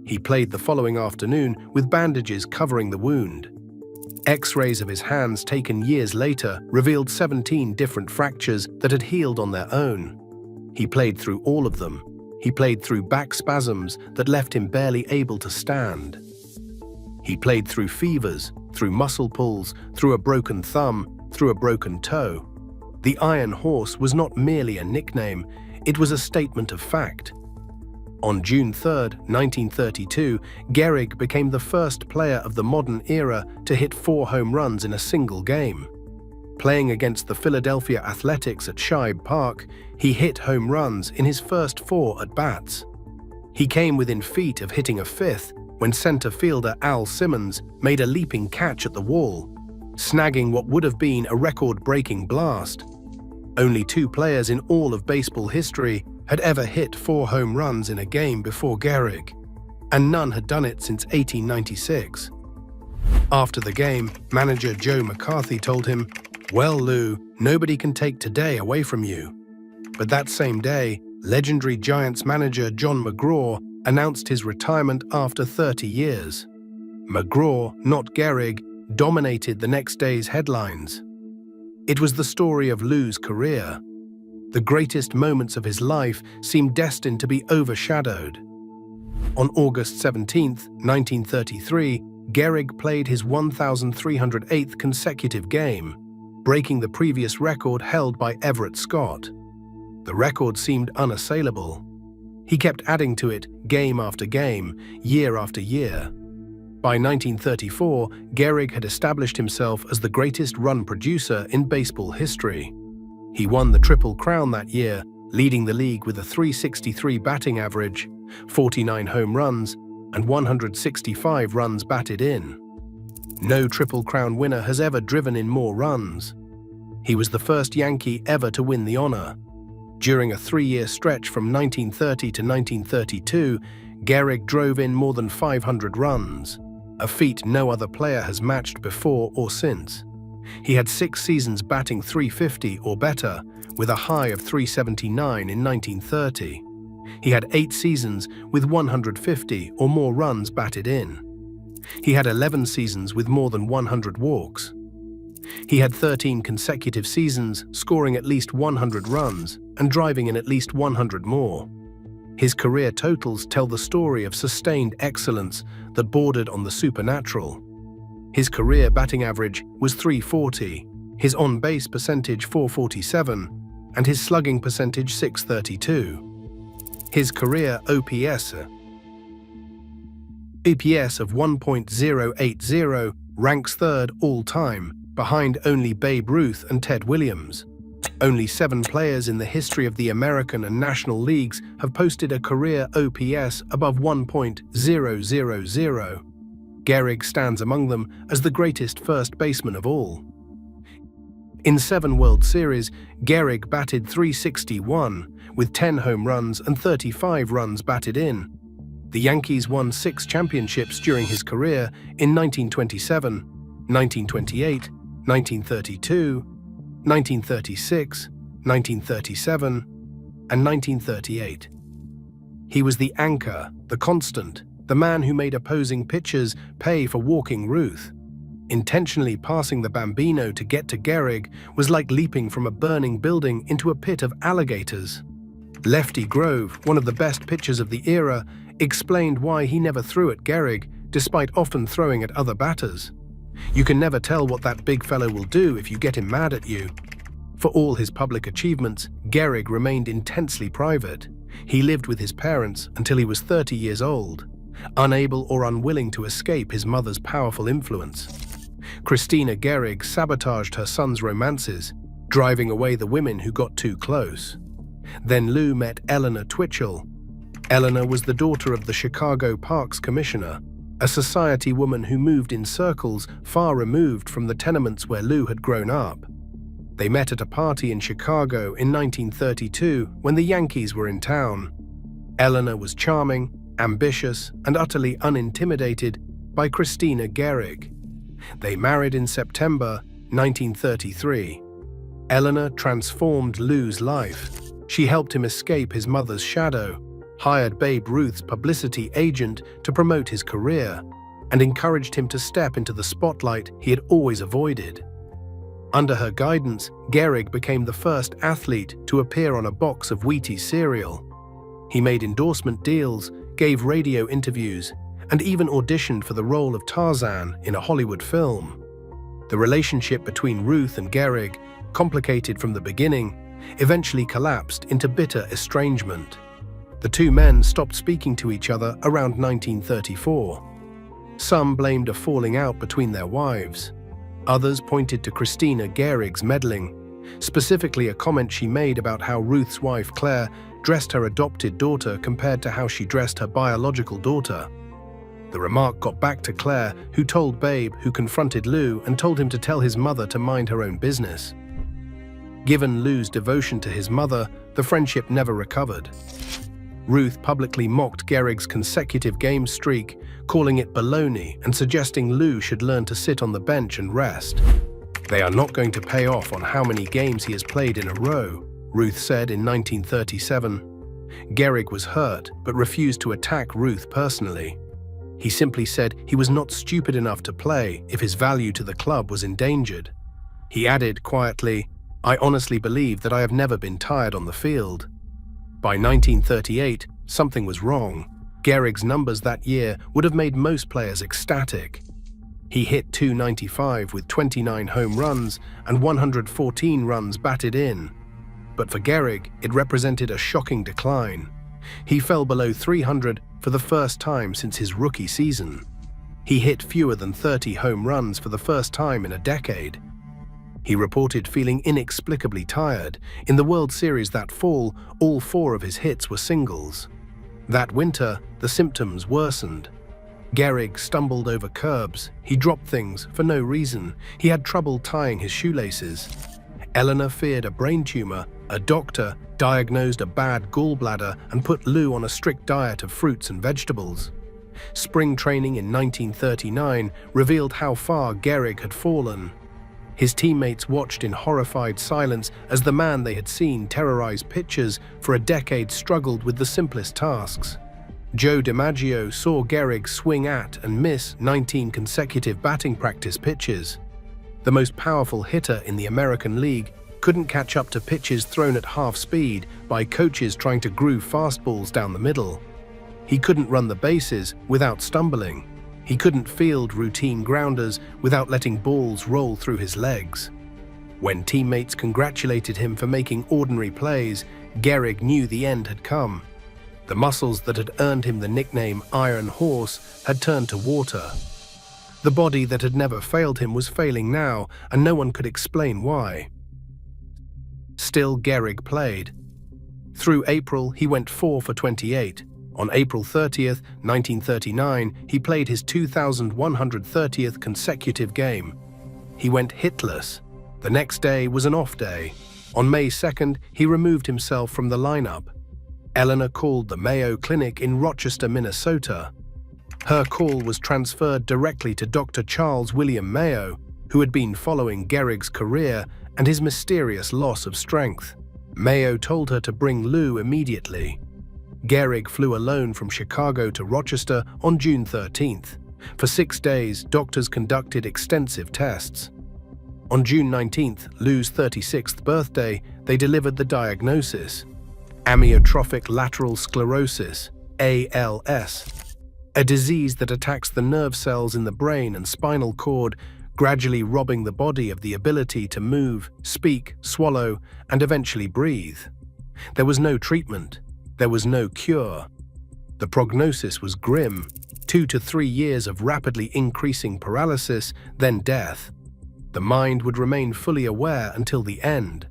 He played the following afternoon with bandages covering the wound. X-rays of his hands taken years later revealed 17 different fractures that had healed on their own. He played through all of them. He played through back spasms that left him barely able to stand. He played through fevers, through muscle pulls, through a broken thumb, through a broken toe. The Iron Horse was not merely a nickname, it was a statement of fact. On June 3, 1932, Gehrig became the first player of the modern era to hit 4 home runs in a single game. Playing against the Philadelphia Athletics at Shibe Park, he hit home runs in his first 4 at-bats. He came within feet of hitting a 5th when center fielder Al Simmons made a leaping catch at the wall, snagging what would have been a record-breaking blast. Only 2 players in all of baseball history had ever hit 4 home runs in a game before Gehrig, and none had done it since 1896. After the game, manager Joe McCarthy told him, "Well, Lou, nobody can take today away from you." But that same day, legendary Giants manager John McGraw announced his retirement after 30 years. McGraw, not Gehrig, dominated the next day's headlines. It was the story of Lou's career. The greatest moments of his life seemed destined to be overshadowed. On August 17, 1933, Gehrig played his 1,308th consecutive game, breaking the previous record held by Everett Scott. The record seemed unassailable. He kept adding to it game after game, year after year. By 1934, Gehrig had established himself as the greatest run producer in baseball history. He won the Triple Crown that year, leading the league with a .363 batting average, 49 home runs, and 165 runs batted in. No Triple Crown winner has ever driven in more runs. He was the first Yankee ever to win the honor. During a 3-year stretch from 1930 to 1932, Gehrig drove in more than 500 runs, a feat no other player has matched before or since. He had 6 seasons batting .350 or better, with a high of .379 in 1930. He had 8 seasons with 150 or more runs batted in. He had 11 seasons with more than 100 walks. He had 13 consecutive seasons scoring at least 100 runs and driving in at least 100 more. His career totals tell the story of sustained excellence that bordered on the supernatural. His career batting average was .340, his on-base percentage .447, and his slugging percentage .632. His career OPS of 1.080 ranks third all-time, behind only Babe Ruth and Ted Williams. Only 7 players in the history of the American and National Leagues have posted a career OPS above 1.000. Gehrig stands among them as the greatest first baseman of all. In 7 World Series, Gehrig batted .361, with 10 home runs and 35 runs batted in. The Yankees won 6 championships during his career in 1927, 1928, 1932, 1936, 1937, and 1938. He was the anchor, the constant, the man who made opposing pitchers pay for walking Ruth. Intentionally passing the Bambino to get to Gehrig was like leaping from a burning building into a pit of alligators. Lefty Grove, one of the best pitchers of the era, explained why he never threw at Gehrig, despite often throwing at other batters. "You can never tell what that big fellow will do if you get him mad at you." For all his public achievements, Gehrig remained intensely private. He lived with his parents until he was 30 years old, unable or unwilling to escape his mother's powerful influence. Christina Gehrig sabotaged her son's romances, driving away the women who got too close. Then Lou met Eleanor Twitchell. Eleanor was the daughter of the Chicago Parks Commissioner, a society woman who moved in circles far removed from the tenements where Lou had grown up. They met at a party in Chicago in 1932 when the Yankees were in town. Eleanor was charming, ambitious, and utterly unintimidated by Christina Gehrig. They married in September 1933. Eleanor transformed Lou's life. She helped him escape his mother's shadow, hired Babe Ruth's publicity agent to promote his career, and encouraged him to step into the spotlight he had always avoided. Under her guidance, Gehrig became the first athlete to appear on a box of Wheaties cereal. He made endorsement deals, gave radio interviews, and even auditioned for the role of Tarzan in a Hollywood film. The relationship between Ruth and Gehrig, complicated from the beginning, eventually collapsed into bitter estrangement. The two men stopped speaking to each other around 1934. Some blamed a falling out between their wives. Others pointed to Christina Gehrig's meddling, specifically a comment she made about how Ruth's wife Claire dressed her adopted daughter compared to how she dressed her biological daughter. The remark got back to Claire, who told Babe, who confronted Lou and told him to tell his mother to mind her own business. Given Lou's devotion to his mother, the friendship never recovered. Ruth publicly mocked Gehrig's consecutive game streak, calling it baloney and suggesting Lou should learn to sit on the bench and rest. "They are not going to pay off on how many games he has played in a row," Ruth said in 1937. Gehrig was hurt but refused to attack Ruth personally. He simply said he was not stupid enough to play if his value to the club was endangered. He added quietly, "I honestly believe that I have never been tired on the field." By 1938, something was wrong. Gehrig's numbers that year would have made most players ecstatic. He hit .295 with 29 home runs and 114 runs batted in. But for Gehrig, it represented a shocking decline. He fell below 300 for the first time since his rookie season. He hit fewer than 30 home runs for the first time in a decade. He reported feeling inexplicably tired. In the World Series that fall, all 4 of his hits were singles. That winter, the symptoms worsened. Gehrig stumbled over curbs. He dropped things for no reason. He had trouble tying his shoelaces. Eleanor feared a brain tumor. A doctor diagnosed a bad gallbladder and put Lou on a strict diet of fruits and vegetables. Spring training in 1939 revealed how far Gehrig had fallen. His teammates watched in horrified silence as the man they had seen terrorize pitchers for a decade struggled with the simplest tasks. Joe DiMaggio saw Gehrig swing at and miss 19 consecutive batting practice pitches. The most powerful hitter in the American League couldn't catch up to pitches thrown at half speed by coaches trying to groove fastballs down the middle. He couldn't run the bases without stumbling. He couldn't field routine grounders without letting balls roll through his legs. When teammates congratulated him for making ordinary plays, Gehrig knew the end had come. The muscles that had earned him the nickname Iron Horse had turned to water. The body that had never failed him was failing now, and no one could explain why. Still, Gehrig played. Through April, he went 4 for 28. On April 30th, 1939, he played his 2,130th consecutive game. He went hitless. The next day was an off day. On May 2nd, he removed himself from the lineup. Eleanor called the Mayo Clinic in Rochester, Minnesota. Her call was transferred directly to Dr. Charles William Mayo, who had been following Gehrig's career and his mysterious loss of strength. Mayo told her to bring Lou immediately. Gehrig flew alone from Chicago to Rochester on June 13th. For 6 days, doctors conducted extensive tests. On June 19th, Lou's 36th birthday, they delivered the diagnosis: amyotrophic lateral sclerosis, ALS, a disease that attacks the nerve cells in the brain and spinal cord, gradually robbing the body of the ability to move, speak, swallow, and eventually breathe. There was no treatment. There was no cure. The prognosis was grim: 2 to 3 years of rapidly increasing paralysis, then death. The mind would remain fully aware until the end.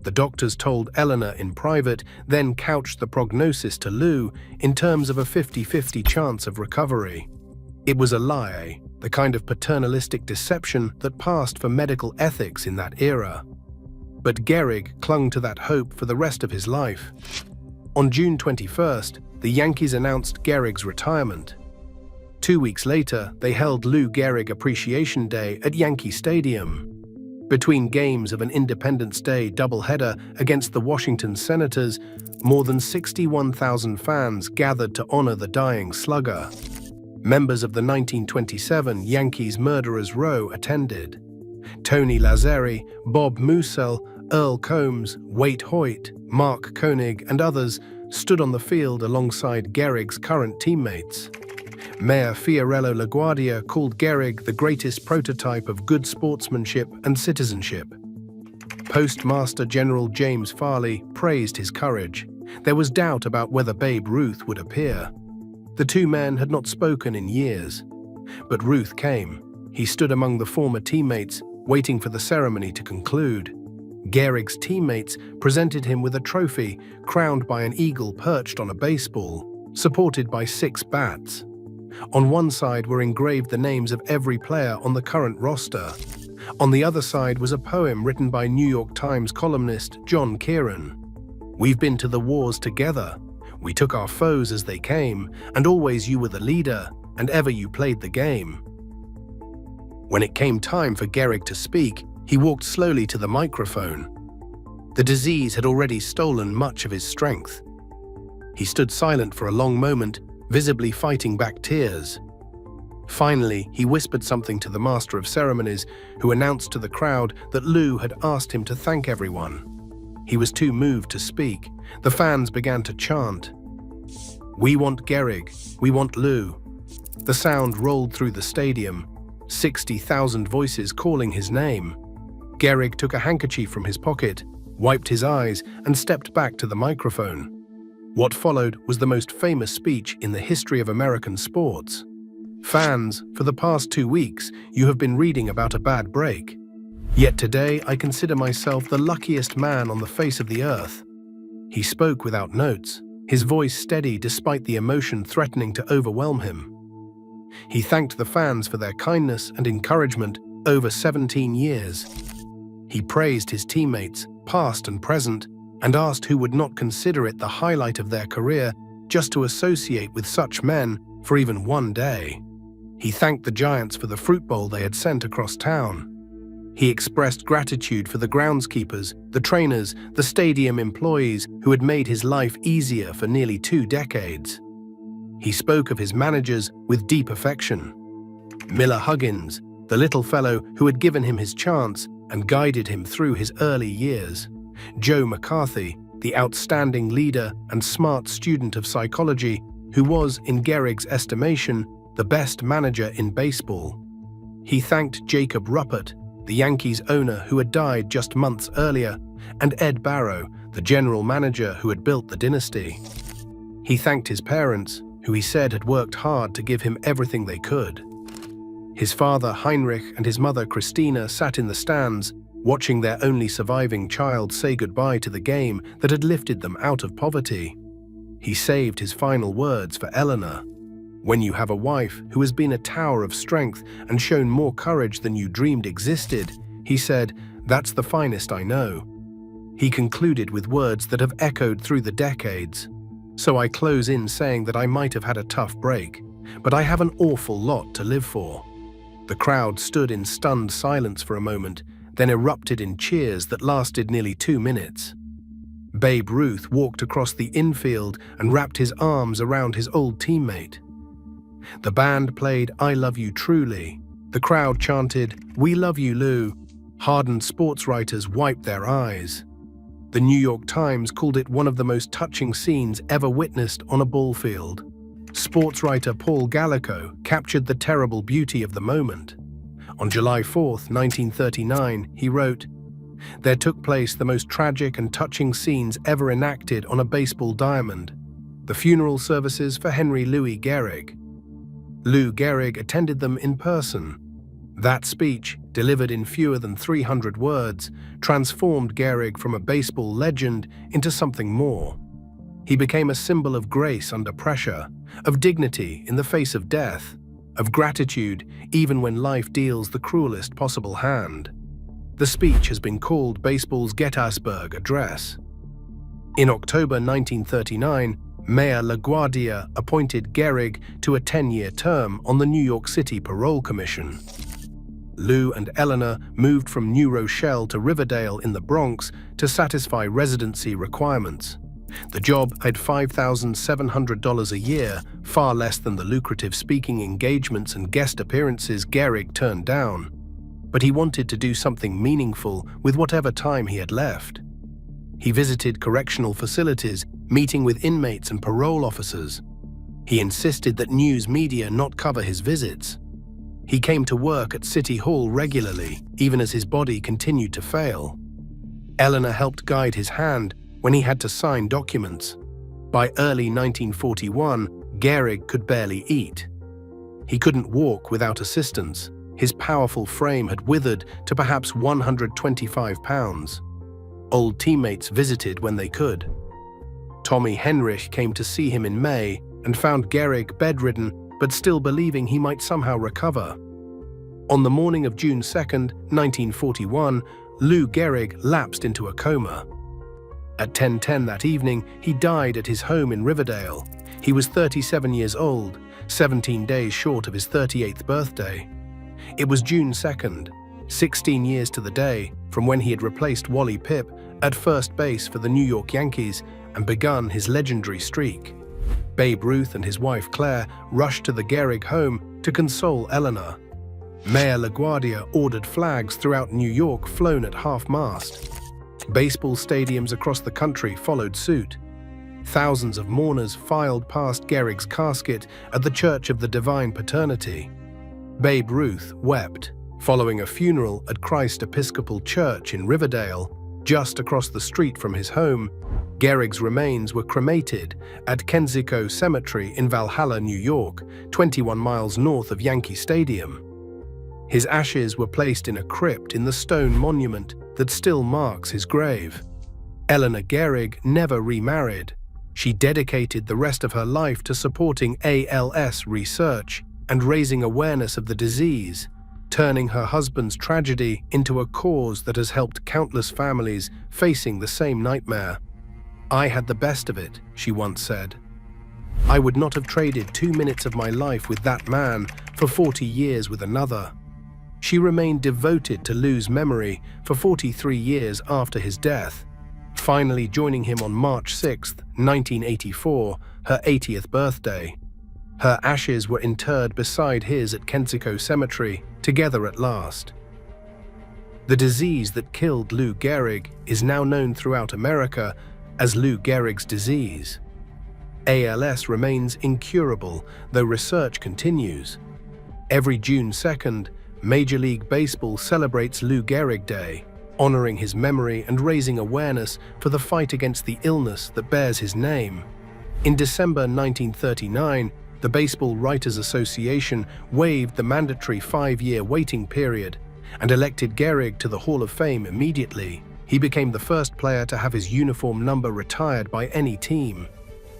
The doctors told Eleanor in private, then couched the prognosis to Lou in terms of a 50-50 chance of recovery. It was a lie, the kind of paternalistic deception that passed for medical ethics in that era. But Gehrig clung to that hope for the rest of his life. On June 21st, the Yankees announced Gehrig's retirement. 2 weeks later, they held Lou Gehrig Appreciation Day at Yankee Stadium. Between games of an Independence Day doubleheader against the Washington Senators, more than 61,000 fans gathered to honor the dying slugger. Members of the 1927 Yankees Murderers Row attended. Tony Lazzeri, Bob Musell, Earl Combs, Waite Hoyt, Mark Koenig, and others stood on the field alongside Gehrig's current teammates. Mayor Fiorello LaGuardia called Gehrig the greatest prototype of good sportsmanship and citizenship. Postmaster General James Farley praised his courage. There was doubt about whether Babe Ruth would appear. The two men had not spoken in years. But Ruth came. He stood among the former teammates, waiting for the ceremony to conclude. Gehrig's teammates presented him with a trophy crowned by an eagle perched on a baseball, supported by 6 bats. On one side were engraved the names of every player on the current roster. On the other side was a poem written by New York Times columnist John Kieran. "We've been to the wars together. We took our foes as they came, and always you were the leader, and ever you played the game." When it came time for Gehrig to speak, he walked slowly to the microphone. The disease had already stolen much of his strength. He stood silent for a long moment, visibly fighting back tears. Finally, he whispered something to the master of ceremonies, who announced to the crowd that Lou had asked him to thank everyone. He was too moved to speak. The fans began to chant, "We want Gehrig, we want Lou." The sound rolled through the stadium, 60,000 voices calling his name. Gehrig took a handkerchief from his pocket, wiped his eyes, and stepped back to the microphone. What followed was the most famous speech in the history of American sports. "Fans, for the past 2 weeks, you have been reading about a bad break. Yet today I consider myself the luckiest man on the face of the earth." He spoke without notes, his voice steady despite the emotion threatening to overwhelm him. He thanked the fans for their kindness and encouragement over 17 years. He praised his teammates, past and present, and asked who would not consider it the highlight of their career just to associate with such men for even one day. He thanked the Giants for the fruit bowl they had sent across town. He expressed gratitude for the groundskeepers, the trainers, the stadium employees who had made his life easier for nearly 2 decades. He spoke of his managers with deep affection. Miller Huggins, the little fellow who had given him his chance and guided him through his early years. Joe McCarthy, the outstanding leader and smart student of psychology who was, in Gehrig's estimation, the best manager in baseball. He thanked Jacob Ruppert, the Yankees owner who had died just months earlier, and Ed Barrow, the general manager who had built the dynasty. He thanked his parents, who he said had worked hard to give him everything they could. His father Heinrich and his mother Christina sat in the stands, watching their only surviving child say goodbye to the game that had lifted them out of poverty. He saved his final words for Eleanor. When you have a wife who has been a tower of strength and shown more courage than you dreamed existed, he said, that's the finest I know. He concluded with words that have echoed through the decades. So I close in saying that I might have had a tough break, but I have an awful lot to live for. The crowd stood in stunned silence for a moment, then erupted in cheers that lasted nearly 2 minutes. Babe Ruth walked across the infield and wrapped his arms around his old teammate. The band played I Love You Truly. The crowd chanted, We Love You, Lou. Hardened sports writers wiped their eyes. The New York Times called it one of the most touching scenes ever witnessed on a ball field. Sports writer Paul Gallico captured the terrible beauty of the moment. On July 4, 1939, he wrote, There took place the most tragic and touching scenes ever enacted on a baseball diamond. The funeral services for Henry Louis Gehrig. Lou Gehrig attended them in person. That speech, delivered in fewer than 300 words, transformed Gehrig from a baseball legend into something more. He became a symbol of grace under pressure, of dignity in the face of death, of gratitude even when life deals the cruelest possible hand. The speech has been called baseball's Gettysburg Address. In October 1939, Mayor LaGuardia appointed Gehrig to a 10-year term on the New York City Parole Commission. Lou and Eleanor moved from New Rochelle to Riverdale in the Bronx to satisfy residency requirements. The job paid $5,700 a year, far less than the lucrative speaking engagements and guest appearances Gehrig turned down. But he wanted to do something meaningful with whatever time he had left. He visited correctional facilities, meeting with inmates and parole officers. He insisted that news media not cover his visits. He came to work at City Hall regularly, even as his body continued to fail. Eleanor helped guide his hand when he had to sign documents. By early 1941, Gehrig could barely eat. He couldn't walk without assistance. His powerful frame had withered to perhaps 125 pounds. Old teammates visited when they could. Tommy Henrich came to see him in May and found Gehrig bedridden but still believing he might somehow recover. On the morning of June 2, 1941, Lou Gehrig lapsed into a coma. At 10:10 that evening, he died at his home in Riverdale. He was 37 years old, 17 days short of his 38th birthday. It was June 2nd, 16 years to the day from when he had replaced Wally Pipp at first base for the New York Yankees and begun his legendary streak. Babe Ruth and his wife Claire rushed to the Gehrig home to console Eleanor. Mayor LaGuardia ordered flags throughout New York flown at half-mast. Baseball stadiums across the country followed suit. Thousands of mourners filed past Gehrig's casket at the Church of the Divine Paternity. Babe Ruth wept, following a funeral at Christ Episcopal Church in Riverdale, just across the street from his home. Gehrig's remains were cremated at Kensico Cemetery in Valhalla, New York, 21 miles north of Yankee Stadium. His ashes were placed in a crypt in the stone monument that still marks his grave. Eleanor Gehrig never remarried. She dedicated the rest of her life to supporting ALS research and raising awareness of the disease, turning her husband's tragedy into a cause that has helped countless families facing the same nightmare. "I had the best of it," she once said. "I would not have traded 2 minutes of my life with that man for 40 years with another." She remained devoted to Lou's memory for 43 years after his death, finally joining him on March 6, 1984, her 80th birthday. Her ashes were interred beside his at Kensico Cemetery, together at last. The disease that killed Lou Gehrig is now known throughout America as Lou Gehrig's disease. ALS remains incurable, though research continues. Every June 2nd, Major League Baseball celebrates Lou Gehrig Day, honoring his memory and raising awareness for the fight against the illness that bears his name. In December 1939, the Baseball Writers Association waived the mandatory 5-year waiting period and elected Gehrig to the Hall of Fame immediately. He became the first player to have his uniform number retired by any team.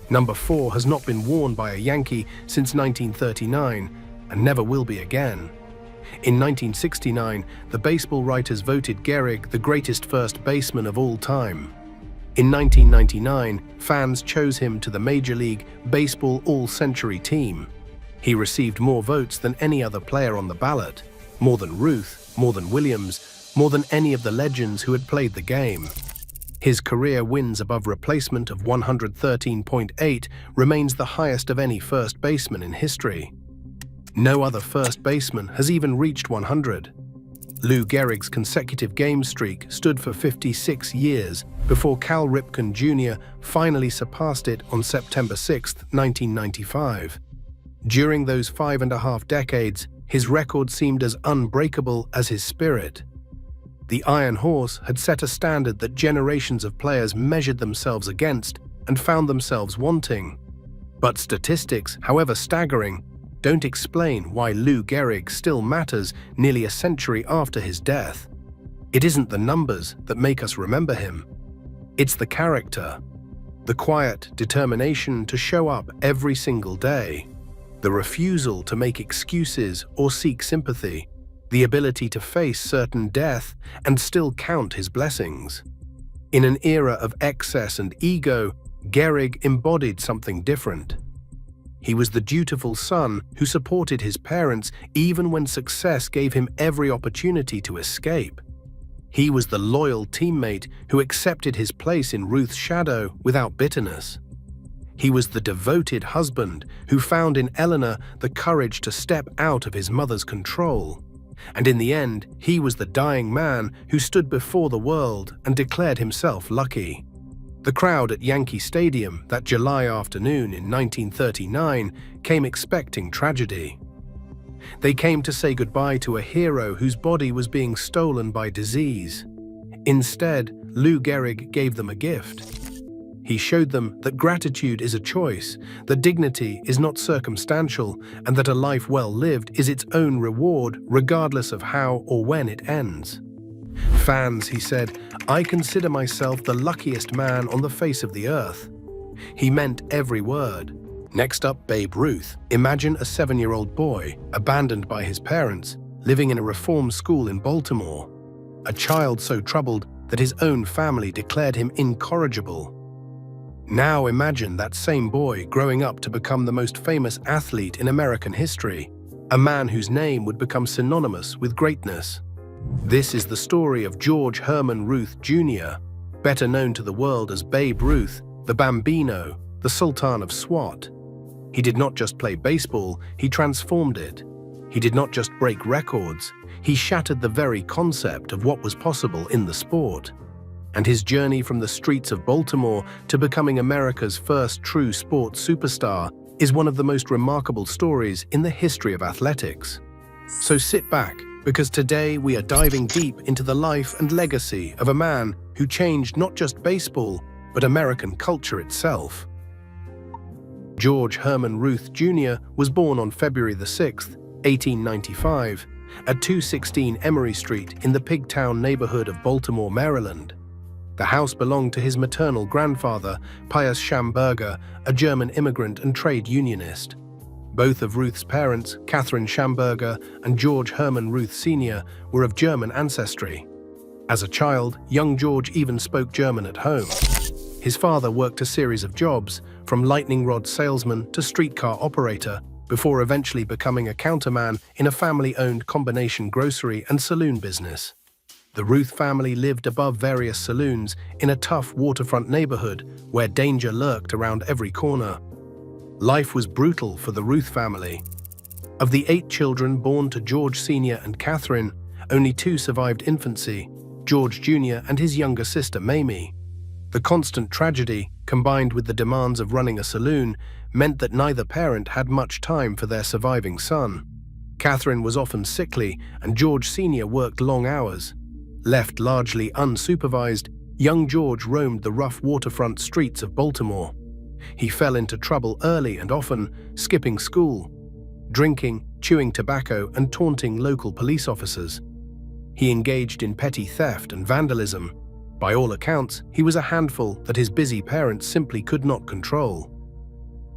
Number 4 has not been worn by a Yankee since 1939 and never will be again. In 1969, the baseball writers voted Gehrig the greatest first baseman of all time. In 1999, fans chose him to the Major League Baseball All-Century team. He received more votes than any other player on the ballot, more than Ruth, more than Williams, more than any of the legends who had played the game. His career wins above replacement of 113.8 remains the highest of any first baseman in history. No other first baseman has even reached 100. Lou Gehrig's consecutive game streak stood for 56 years before Cal Ripken Jr. finally surpassed it on September 6, 1995. During those 5.5 decades, his record seemed as unbreakable as his spirit. The Iron Horse had set a standard that generations of players measured themselves against and found themselves wanting. But statistics, however staggering, don't explain why Lou Gehrig still matters nearly a century after his death. It isn't the numbers that make us remember him. It's the character, the quiet determination to show up every single day, the refusal to make excuses or seek sympathy, the ability to face certain death and still count his blessings. In an era of excess and ego, Gehrig embodied something different. He was the dutiful son who supported his parents even when success gave him every opportunity to escape. He was the loyal teammate who accepted his place in Ruth's shadow without bitterness. He was the devoted husband who found in Eleanor the courage to step out of his mother's control. And in the end, he was the dying man who stood before the world and declared himself lucky. The crowd at Yankee Stadium that July afternoon in 1939 came expecting tragedy. They came to say goodbye to a hero whose body was being stolen by disease. Instead, Lou Gehrig gave them a gift. He showed them that gratitude is a choice, that dignity is not circumstantial, and that a life well lived is its own reward regardless of how or when it ends. "Fans," he said, "I consider myself the luckiest man on the face of the earth." He meant every word. Next up, Babe Ruth. Imagine a 7-year-old boy, abandoned by his parents, living in a reform school in Baltimore. A child so troubled that his own family declared him incorrigible. Now imagine that same boy growing up to become the most famous athlete in American history, a man whose name would become synonymous with greatness. This is the story of George Herman Ruth Jr., better known to the world as Babe Ruth, the Bambino, the Sultan of SWAT. He did not just play baseball, he transformed it. He did not just break records, he shattered the very concept of what was possible in the sport. And his journey from the streets of Baltimore to becoming America's first true sports superstar is one of the most remarkable stories in the history of athletics. So sit back, because today we are diving deep into the life and legacy of a man who changed not just baseball, but American culture itself. George Herman Ruth Jr. was born on February 6, 1895, at 216 Emory Street in the Pigtown neighborhood of Baltimore, Maryland. The house belonged to his maternal grandfather, Pius Schamberger, a German immigrant and trade unionist. Both of Ruth's parents, Catherine Schamberger and George Herman Ruth Sr., were of German ancestry. As a child, young George even spoke German at home. His father worked a series of jobs, from lightning rod salesman to streetcar operator, before eventually becoming a counterman in a family-owned combination grocery and saloon business. The Ruth family lived above various saloons in a tough waterfront neighborhood where danger lurked around every corner. Life was brutal for the Ruth family. Of the 8 children born to George Sr. and Catherine, only 2 survived infancy, George Jr. and his younger sister Mamie. The constant tragedy, combined with the demands of running a saloon, meant that neither parent had much time for their surviving son. Catherine was often sickly, and George Sr. worked long hours. Left largely unsupervised, young George roamed the rough waterfront streets of Baltimore. He fell into trouble early and often, skipping school, drinking, chewing tobacco, and taunting local police officers. He engaged in petty theft and vandalism. By all accounts, he was a handful that his busy parents simply could not control.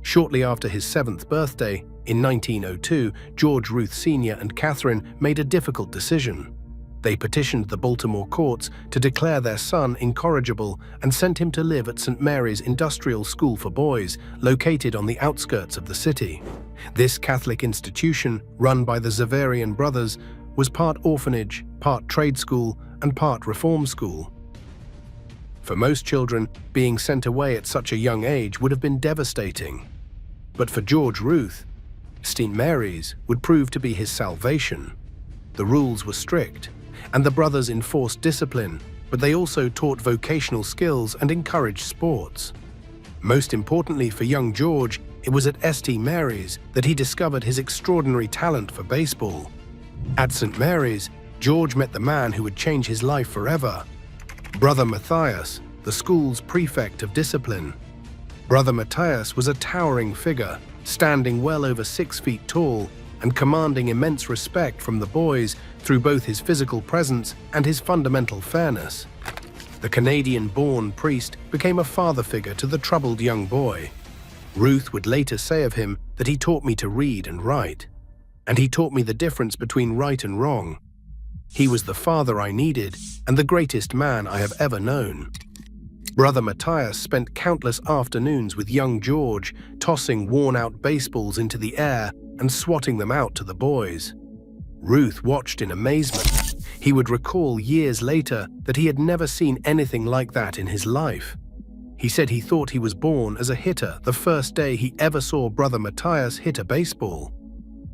Shortly after his 7th birthday, in 1902, George Ruth Sr. and Catherine made a difficult decision. They petitioned the Baltimore courts to declare their son incorrigible and sent him to live at St. Mary's Industrial School for Boys, located on the outskirts of the city. This Catholic institution, run by the Xaverian brothers, was part orphanage, part trade school, and part reform school. For most children, being sent away at such a young age would have been devastating. But for George Ruth, St. Mary's would prove to be his salvation. The rules were strict, and the brothers enforced discipline, but they also taught vocational skills and encouraged sports. Most importantly for young George, it was at St. Mary's that he discovered his extraordinary talent for baseball. At St. Mary's, George met the man who would change his life forever. Brother Matthias, the school's prefect of discipline. Brother Matthias was a towering figure, standing well over 6 feet tall and commanding immense respect from the boys through both his physical presence and his fundamental fairness. The Canadian-born priest became a father figure to the troubled young boy. Ruth would later say of him that he taught me to read and write, and he taught me the difference between right and wrong. He was the father I needed and the greatest man I have ever known. Brother Matthias spent countless afternoons with young George, tossing worn-out baseballs into the air and swatting them out to the boys. Ruth watched in amazement. He would recall years later that he had never seen anything like that in his life. He said he thought he was born as a hitter the first day he ever saw Brother Matthias hit a baseball.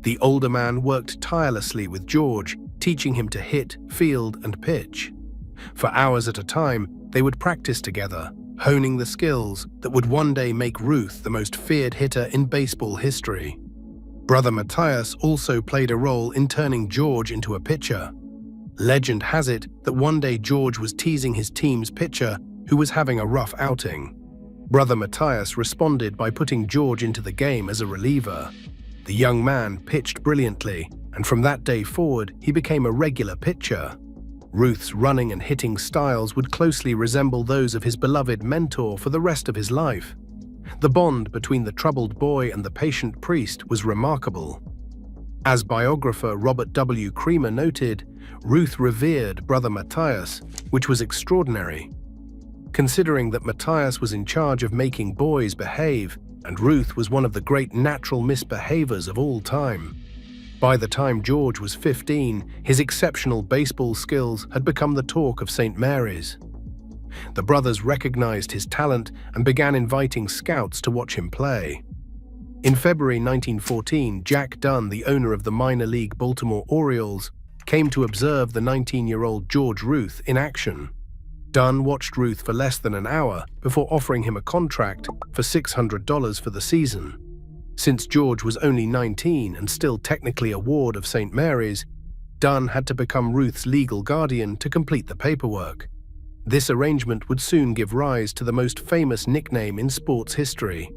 The older man worked tirelessly with George, teaching him to hit, field, and pitch. For hours at a time, they would practice together, honing the skills that would one day make Ruth the most feared hitter in baseball history. Brother Matthias also played a role in turning George into a pitcher. Legend has it that one day George was teasing his team's pitcher, who was having a rough outing. Brother Matthias responded by putting George into the game as a reliever. The young man pitched brilliantly, and from that day forward, he became a regular pitcher. Ruth's running and hitting styles would closely resemble those of his beloved mentor for the rest of his life. The bond between the troubled boy and the patient priest was remarkable. As biographer Robert W. Creamer noted, Ruth revered Brother Matthias, which was extraordinary. Considering that Matthias was in charge of making boys behave, and Ruth was one of the great natural misbehaviors of all time. By the time George was 15, his exceptional baseball skills had become the talk of St. Mary's. The brothers recognized his talent and began inviting scouts to watch him play. In February 1914, Jack Dunn, the owner of the minor league Baltimore Orioles, came to observe the 19-year-old George Ruth in action. Dunn watched Ruth for less than an hour before offering him a contract for $600 for the season. Since George was only 19 and still technically a ward of St. Mary's, Dunn had to become Ruth's legal guardian to complete the paperwork. This arrangement would soon give rise to the most famous nickname in sports history.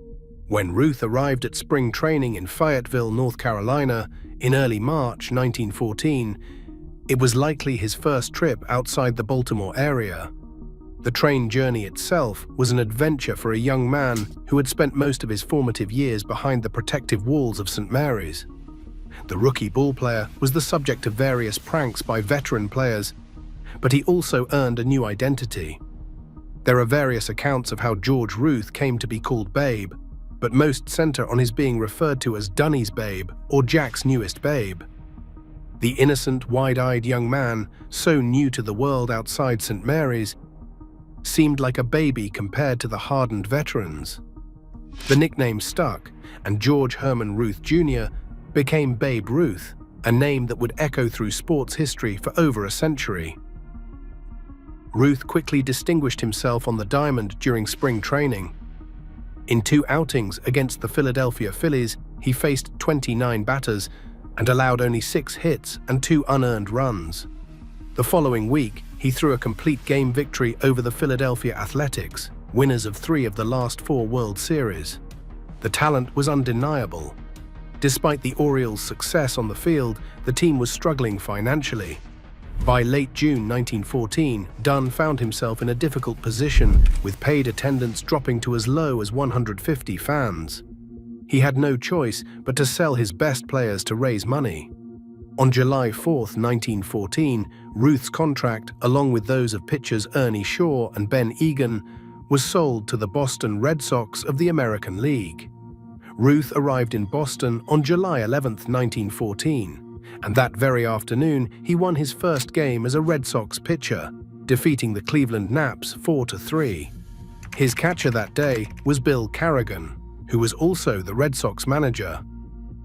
When Ruth arrived at spring training in Fayetteville, North Carolina, in early March 1914, it was likely his first trip outside the Baltimore area. The train journey itself was an adventure for a young man who had spent most of his formative years behind the protective walls of St. Mary's. The rookie ballplayer was the subject of various pranks by veteran players, but he also earned a new identity. There are various accounts of how George Ruth came to be called Babe, but most center on his being referred to as Dunny's Babe or Jack's newest babe. The innocent, wide-eyed young man, so new to the world outside St. Mary's, seemed like a baby compared to the hardened veterans. The nickname stuck, and George Herman Ruth Jr. became Babe Ruth, a name that would echo through sports history for over a century. Ruth quickly distinguished himself on the diamond during spring training. In 2 outings against the Philadelphia Phillies, he faced 29 batters and allowed only 6 hits and 2 unearned runs. The following week, he threw a complete game victory over the Philadelphia Athletics, winners of 3 of the last 4 World Series. The talent was undeniable. Despite the Orioles' success on the field, the team was struggling financially. By late June 1914, Dunn found himself in a difficult position, with paid attendance dropping to as low as 150 fans. He had no choice but to sell his best players to raise money. On July 4, 1914, Ruth's contract, along with those of pitchers Ernie Shaw and Ben Egan, was sold to the Boston Red Sox of the American League. Ruth arrived in Boston on July 11, 1914, and that very afternoon he won his first game as a Red Sox pitcher, defeating the Cleveland Naps 4-3. His catcher that day was Bill Carrigan, who was also the Red Sox manager.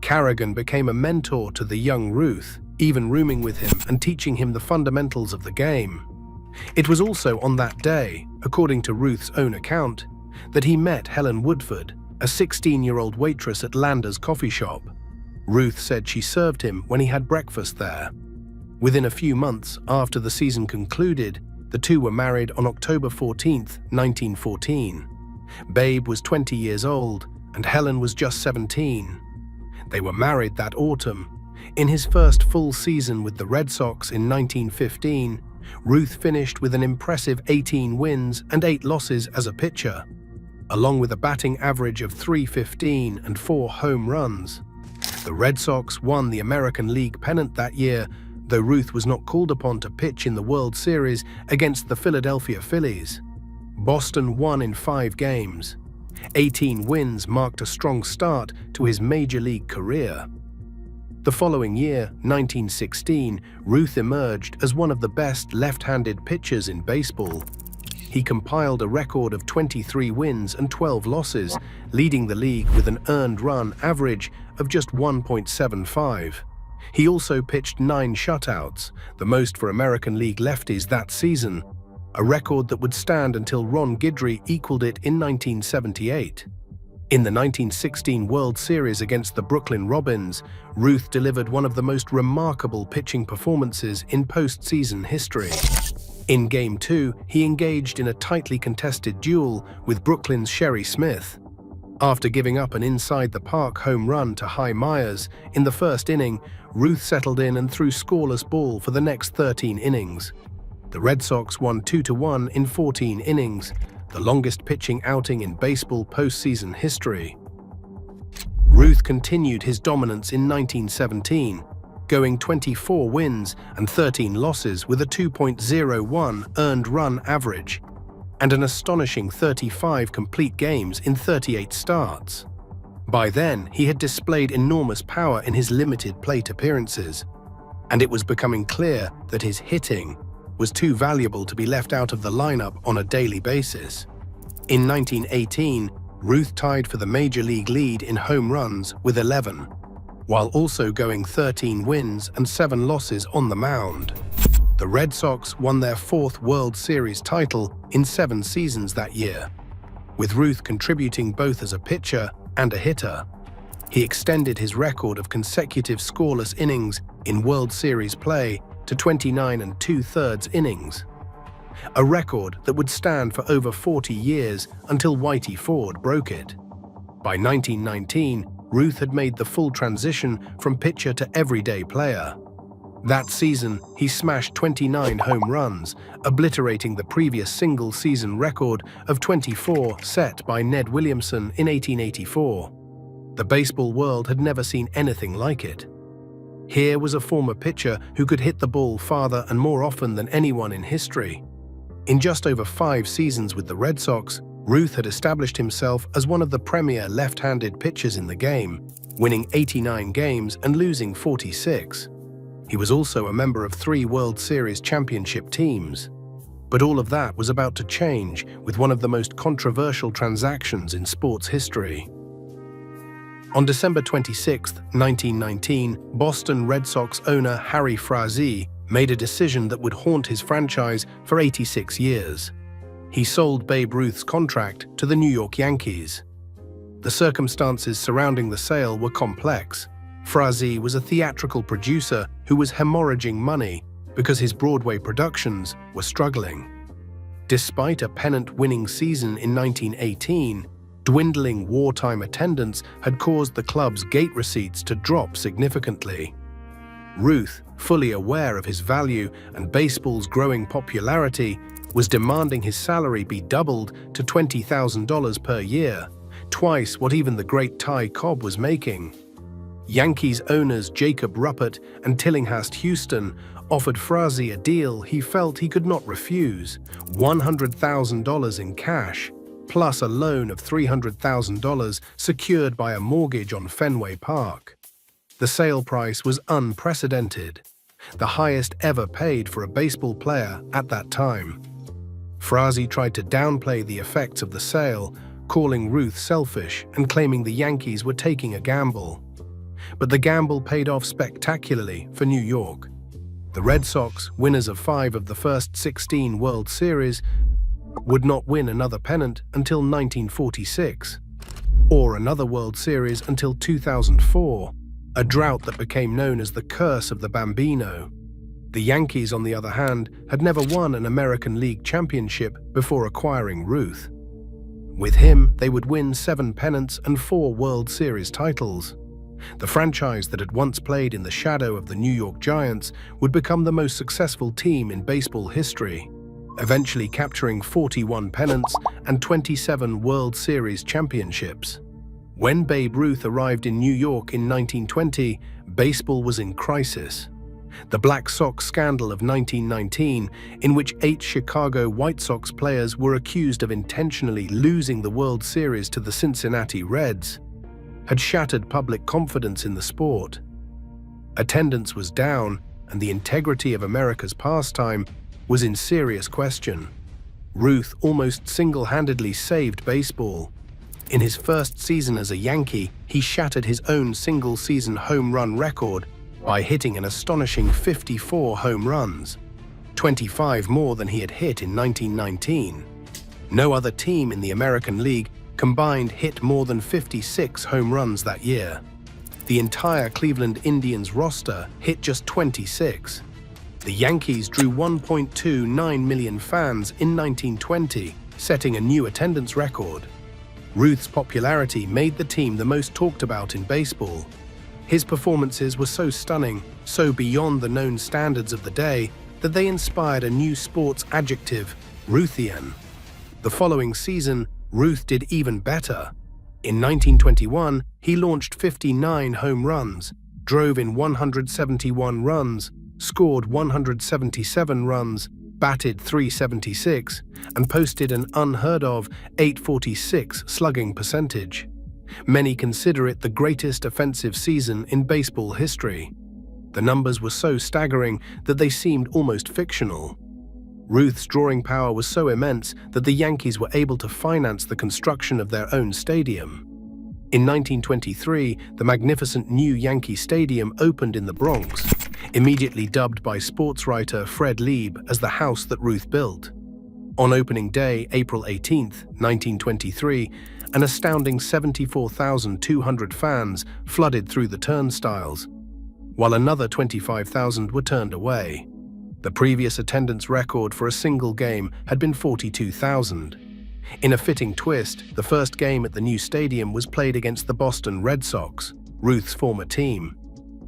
Carrigan became a mentor to the young Ruth, even rooming with him and teaching him the fundamentals of the game. It was also on that day, according to Ruth's own account, that he met Helen Woodford, a 16-year-old waitress at Lander's coffee shop. Ruth said she served him when he had breakfast there. Within a few months after the season concluded, the two were married on October 14, 1914. Babe was 20 years old and Helen was just 17. They were married that autumn. In his first full season with the Red Sox in 1915, Ruth finished with an impressive 18 wins and 8 losses as a pitcher, along with a batting average of .315 and 4 home runs. The Red Sox won the American League pennant that year, though Ruth was not called upon to pitch in the World Series against the Philadelphia Phillies. Boston won in 5 games. 18 wins marked a strong start to his major league career. The following year, 1916, Ruth emerged as one of the best left-handed pitchers in baseball. He compiled a record of 23 wins and 12 losses, leading the league with an earned run average of just 1.75. He also pitched 9 shutouts, the most for American League lefties that season, a record that would stand until Ron Guidry equaled it in 1978. In the 1916 World Series against the Brooklyn Robins, Ruth delivered one of the most remarkable pitching performances in postseason history. In Game 2, he engaged in a tightly contested duel with Brooklyn's Sherry Smith. After giving up an inside-the-park home run to Hy Myers in the first inning, Ruth settled in and threw scoreless ball for the next 13 innings. The Red Sox won 2-1 in 14 innings, the longest pitching outing in baseball postseason history. Ruth continued his dominance in 1917, going 24 wins and 13 losses with a 2.01 earned run average, and an astonishing 35 complete games in 38 starts. By then, he had displayed enormous power in his limited plate appearances, and it was becoming clear that his hitting was too valuable to be left out of the lineup on a daily basis. In 1918, Ruth tied for the major league lead in home runs with 11, while also going 13 wins and 7 losses on the mound. The Red Sox won their 4th World Series title in 7 seasons that year, with Ruth contributing both as a pitcher and a hitter. He extended his record of consecutive scoreless innings in World Series play to 29 2/3 innings, a record that would stand for over 40 years until Whitey Ford broke it. By 1919, Ruth had made the full transition from pitcher to everyday player. That season, he smashed 29 home runs, obliterating the previous single-season record of 24 set by Ned Williamson in 1884. The baseball world had never seen anything like it. Here was a former pitcher who could hit the ball farther and more often than anyone in history. In just over 5 seasons with the Red Sox, Ruth had established himself as one of the premier left-handed pitchers in the game, winning 89 games and losing 46. He was also a member of 3 World Series championship teams. But all of that was about to change with one of the most controversial transactions in sports history. On December 26, 1919, Boston Red Sox owner Harry Frazee made a decision that would haunt his franchise for 86 years. He sold Babe Ruth's contract to the New York Yankees. The circumstances surrounding the sale were complex. Frazee was a theatrical producer who was hemorrhaging money because his Broadway productions were struggling. Despite a pennant-winning season in 1918, dwindling wartime attendance had caused the club's gate receipts to drop significantly. Ruth, fully aware of his value and baseball's growing popularity, was demanding his salary be doubled to $20,000 per year, twice what even the great Ty Cobb was making. Yankees owners Jacob Ruppert and Tillinghast Houston offered Frazee a deal he felt he could not refuse: $100,000 in cash, plus a loan of $300,000 secured by a mortgage on Fenway Park. The sale price was unprecedented, the highest ever paid for a baseball player at that time. Frazee tried to downplay the effects of the sale, calling Ruth selfish and claiming the Yankees were taking a gamble. But the gamble paid off spectacularly for New York. The Red Sox, winners of 5 of the first 16 World Series, would not win another pennant until 1946, or another World Series until 2004, a drought that became known as the Curse of the Bambino. The Yankees, on the other hand, had never won an American League championship before acquiring Ruth. With him, they would win 7 pennants and 4 World Series titles. The franchise that had once played in the shadow of the New York Giants would become the most successful team in baseball history, eventually capturing 41 pennants and 27 World Series championships. When Babe Ruth arrived in New York in 1920, baseball was in crisis. The Black Sox scandal of 1919, in which 8 Chicago White Sox players were accused of intentionally losing the World Series to the Cincinnati Reds, had shattered public confidence in the sport. Attendance was down, and the integrity of America's pastime was in serious question. Ruth almost single-handedly saved baseball. In his first season as a Yankee, he shattered his own single-season home run record by hitting an astonishing 54 home runs, 25 more than he had hit in 1919. No other team in the American League combined hit more than 56 home runs that year. The entire Cleveland Indians roster hit just 26. The Yankees drew 1.29 million fans in 1920, setting a new attendance record. Ruth's popularity made the team the most talked about in baseball. His performances were so stunning, so beyond the known standards of the day, that they inspired a new sports adjective, Ruthian. The following season, Ruth did even better. In 1921, he launched 59 home runs, drove in 171 runs, scored 177 runs, batted .376, and posted an unheard-of .846 slugging percentage. Many consider it the greatest offensive season in baseball history. The numbers were so staggering that they seemed almost fictional. Ruth's drawing power was so immense that the Yankees were able to finance the construction of their own stadium. In 1923, the magnificent new Yankee Stadium opened in the Bronx, immediately dubbed by sportswriter Fred Lieb as the house that Ruth built. On opening day, April 18, 1923, an astounding 74,200 fans flooded through the turnstiles, while another 25,000 were turned away. The previous attendance record for a single game had been 42,000. In a fitting twist, the first game at the new stadium was played against the Boston Red Sox, Ruth's former team.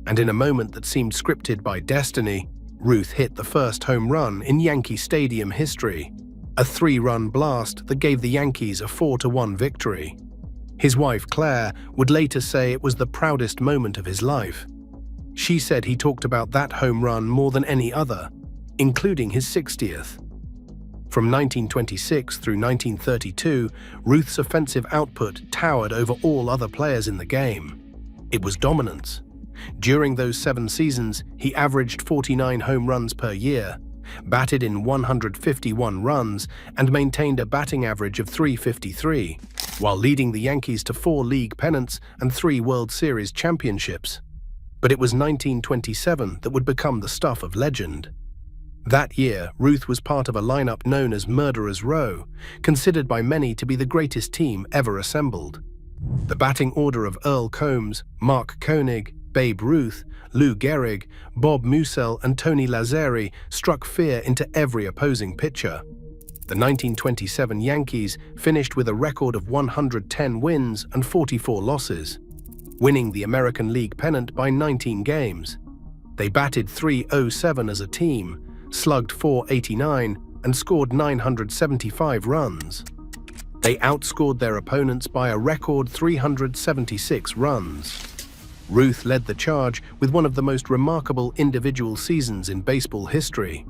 And in a moment that seemed scripted by destiny, Ruth hit the first home run in Yankee Stadium history, a 3-run blast that gave the Yankees a 4-1 victory. His wife, Claire, would later say it was the proudest moment of his life. She said he talked about that home run more than any other, including his 60th. From 1926 through 1932, Ruth's offensive output towered over all other players in the game. It was dominance. During those 7 seasons, he averaged 49 home runs per year, batted in 151 runs, and maintained a batting average of .353, while leading the Yankees to 4 league pennants and 3 World Series championships. But it was 1927 that would become the stuff of legend. That year, Ruth was part of a lineup known as Murderer's Row, considered by many to be the greatest team ever assembled. The batting order of Earl Combs, Mark Koenig, Babe Ruth, Lou Gehrig, Bob Musell, and Tony Lazzeri struck fear into every opposing pitcher. The 1927 Yankees finished with a record of 110 wins and 44 losses, winning the American League pennant by 19 games. They batted .307 as a team, slugged .489, and scored 975 runs. They outscored their opponents by a record 376 runs. Ruth led the charge with one of the most remarkable individual seasons in baseball history.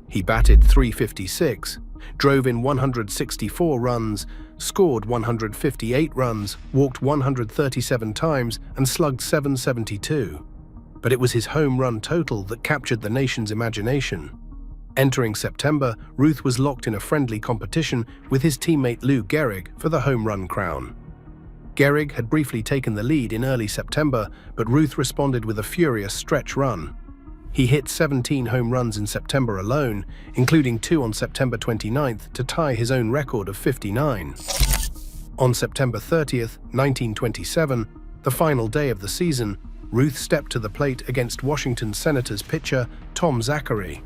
He batted .356, drove in 164 runs, scored 158 runs, walked 137 times, and slugged .772. But it was his home run total that captured the nation's imagination. Entering September, Ruth was locked in a friendly competition with his teammate Lou Gehrig for the home run crown. Gehrig had briefly taken the lead in early September, but Ruth responded with a furious stretch run. He hit 17 home runs in September alone, including 2 on September 29th to tie his own record of 59. On September 30th, 1927, the final day of the season, Ruth stepped to the plate against Washington Senators pitcher Tom Zachary.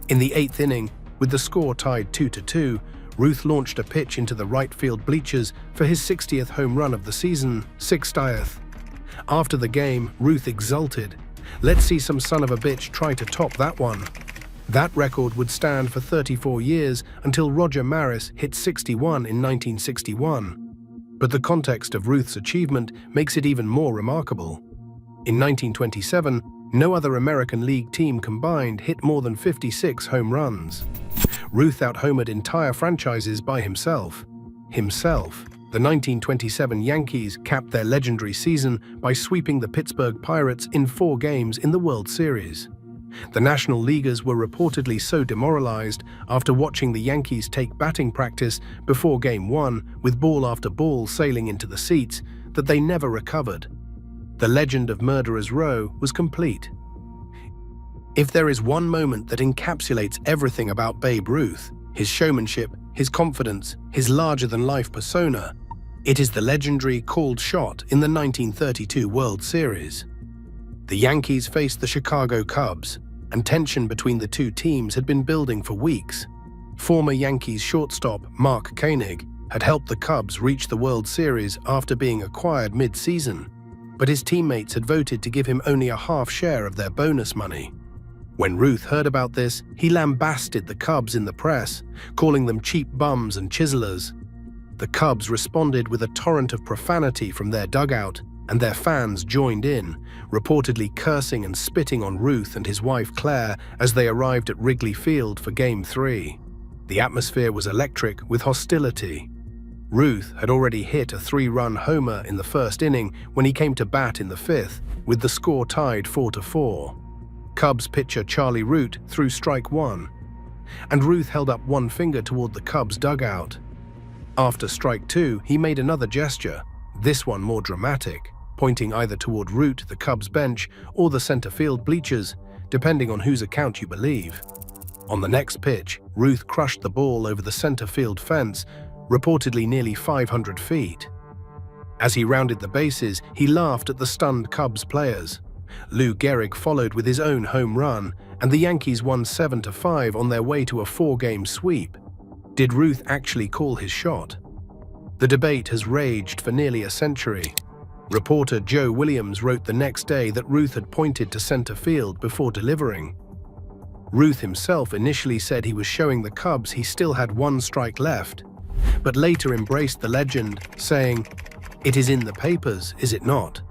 In the 8th inning, with the score tied 2-2, Ruth launched a pitch into the right field bleachers for his 60th home run of the season, 60th. After the game, Ruth exulted. "Let's see some son of a bitch try to top that one." That record would stand for 34 years until Roger Maris hit 61 in 1961. But the context of Ruth's achievement makes it even more remarkable. In 1927, no other American League team combined hit more than 56 home runs. Ruth out-homered entire franchises by himself. The 1927 Yankees capped their legendary season by sweeping the Pittsburgh Pirates in 4 games in the World Series. The National Leaguers were reportedly so demoralized after watching the Yankees take batting practice before Game 1 with ball after ball sailing into the seats that they never recovered. The legend of Murderer's Row was complete. If there is one moment that encapsulates everything about Babe Ruth, his showmanship, his confidence, his larger-than-life persona, it is the legendary called shot in the 1932 World Series. The Yankees faced the Chicago Cubs, and tension between the two teams had been building for weeks. Former Yankees shortstop Mark Koenig had helped the Cubs reach the World Series after being acquired mid-season, but his teammates had voted to give him only a half share of their bonus money. When Ruth heard about this, he lambasted the Cubs in the press, calling them cheap bums and chiselers. The Cubs responded with a torrent of profanity from their dugout, and their fans joined in, reportedly cursing and spitting on Ruth and his wife Claire as they arrived at Wrigley Field for Game 3. The atmosphere was electric with hostility. Ruth had already hit a 3-run homer in the first inning when he came to bat in the 5th, with the score tied 4-4. Cubs pitcher Charlie Root threw strike 1, and Ruth held up one finger toward the Cubs dugout. After strike 2, he made another gesture, this one more dramatic, pointing either toward Root, the Cubs bench, or the center field bleachers, depending on whose account you believe. On the next pitch, Ruth crushed the ball over the center field fence, reportedly nearly 500 feet. As he rounded the bases, he laughed at the stunned Cubs players. Lou Gehrig followed with his own home run, and the Yankees won 7-5 on their way to a 4-game sweep. Did Ruth actually call his shot? The debate has raged for nearly a century. Reporter Joe Williams wrote the next day that Ruth had pointed to center field before delivering. Ruth himself initially said he was showing the Cubs he still had one strike left, but later embraced the legend, saying, "It is in the papers, is it not?"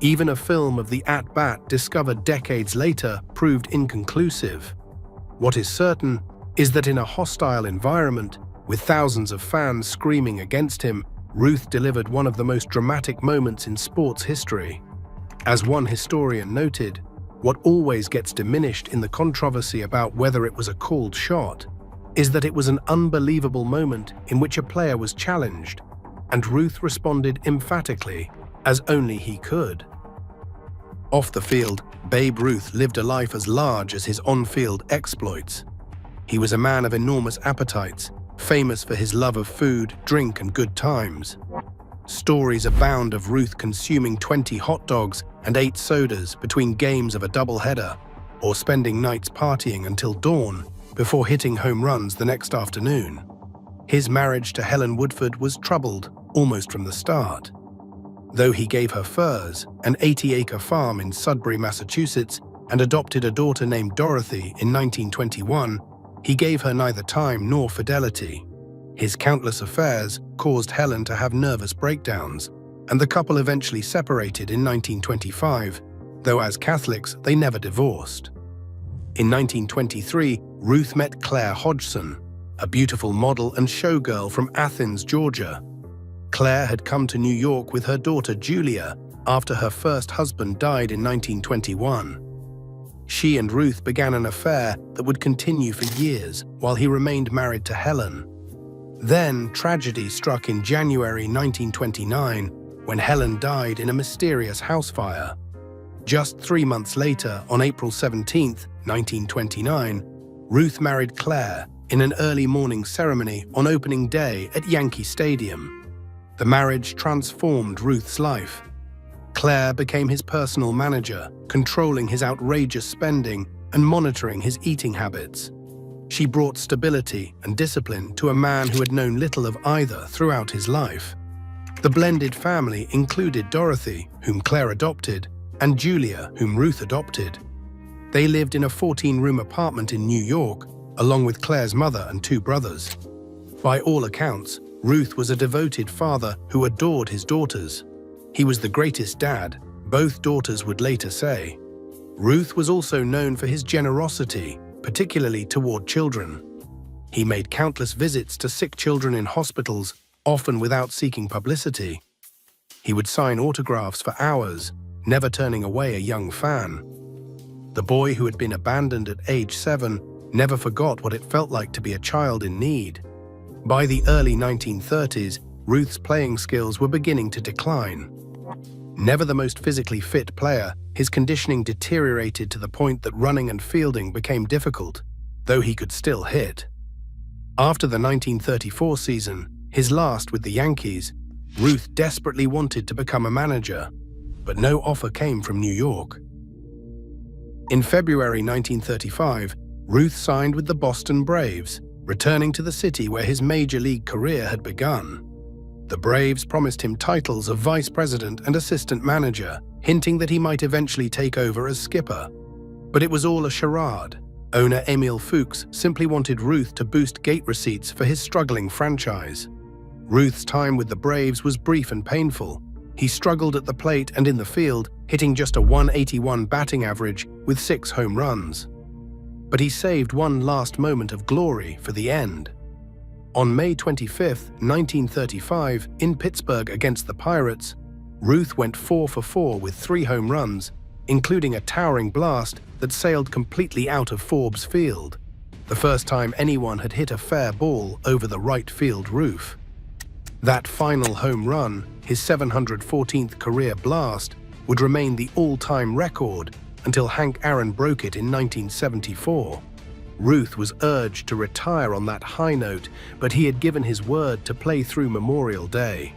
Even a film of the at-bat discovered decades later proved inconclusive. What is certain is that in a hostile environment, with thousands of fans screaming against him, Ruth delivered one of the most dramatic moments in sports history. As one historian noted, what always gets diminished in the controversy about whether it was a called shot is that it was an unbelievable moment in which a player was challenged, and Ruth responded emphatically, as only he could. Off the field, Babe Ruth lived a life as large as his on-field exploits. He was a man of enormous appetites, famous for his love of food, drink, and good times. Stories abound of Ruth consuming 20 hot dogs and 8 sodas between games of a doubleheader, or spending nights partying until dawn before hitting home runs the next afternoon. His marriage to Helen Woodford was troubled almost from the start. Though he gave her furs, an 80-acre farm in Sudbury, Massachusetts, and adopted a daughter named Dorothy in 1921, he gave her neither time nor fidelity. His countless affairs caused Helen to have nervous breakdowns, and the couple eventually separated in 1925, though as Catholics they never divorced. In 1923, Ruth met Claire Hodgson, a beautiful model and showgirl from Athens, Georgia. Claire had come to New York with her daughter Julia after her first husband died in 1921. She and Ruth began an affair that would continue for years while he remained married to Helen. Then tragedy struck in January 1929 when Helen died in a mysterious house fire. Just 3 months later, on April 17, 1929, Ruth married Claire in an early morning ceremony on opening day at Yankee Stadium. The marriage transformed Ruth's life. Claire became his personal manager, controlling his outrageous spending and monitoring his eating habits. She brought stability and discipline to a man who had known little of either throughout his life. The blended family included Dorothy, whom Claire adopted, and Julia, whom Ruth adopted. They lived in a 14-room apartment in New York, along with Claire's mother and 2 brothers. By all accounts, Ruth was a devoted father who adored his daughters. He was the greatest dad, both daughters would later say. Ruth was also known for his generosity, particularly toward children. He made countless visits to sick children in hospitals, often without seeking publicity. He would sign autographs for hours, never turning away a young fan. The boy who had been abandoned at age 7 never forgot what it felt like to be a child in need. By the early 1930s, Ruth's playing skills were beginning to decline. Never the most physically fit player, his conditioning deteriorated to the point that running and fielding became difficult, though he could still hit. After the 1934 season, his last with the Yankees, Ruth desperately wanted to become a manager, but no offer came from New York. In February 1935, Ruth signed with the Boston Braves, returning to the city where his major league career had begun. The Braves promised him titles of vice president and assistant manager, hinting that he might eventually take over as skipper. But it was all a charade. Owner Emil Fuchs simply wanted Ruth to boost gate receipts for his struggling franchise. Ruth's time with the Braves was brief and painful. He struggled at the plate and in the field, hitting just a .181 batting average with 6 home runs. But he saved one last moment of glory for the end. On May 25, 1935, in Pittsburgh against the Pirates, Ruth went 4 for 4 with 3 home runs, including a towering blast that sailed completely out of Forbes Field, the first time anyone had hit a fair ball over the right field roof. That final home run, his 714th career blast, would remain the all-time record until Hank Aaron broke it in 1974. Ruth was urged to retire on that high note, but he had given his word to play through Memorial Day.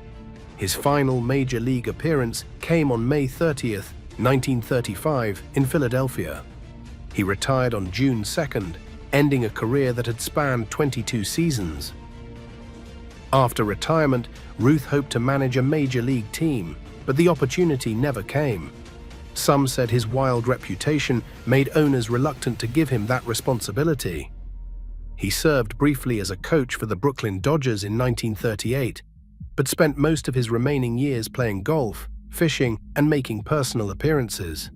His final major league appearance came on May 30, 1935, in Philadelphia. He retired on June 2nd, ending a career that had spanned 22 seasons. After retirement, Ruth hoped to manage a major league team, but the opportunity never came. Some said his wild reputation made owners reluctant to give him that responsibility. He served briefly as a coach for the Brooklyn Dodgers in 1938, but spent most of his remaining years playing golf, fishing, and making personal appearances.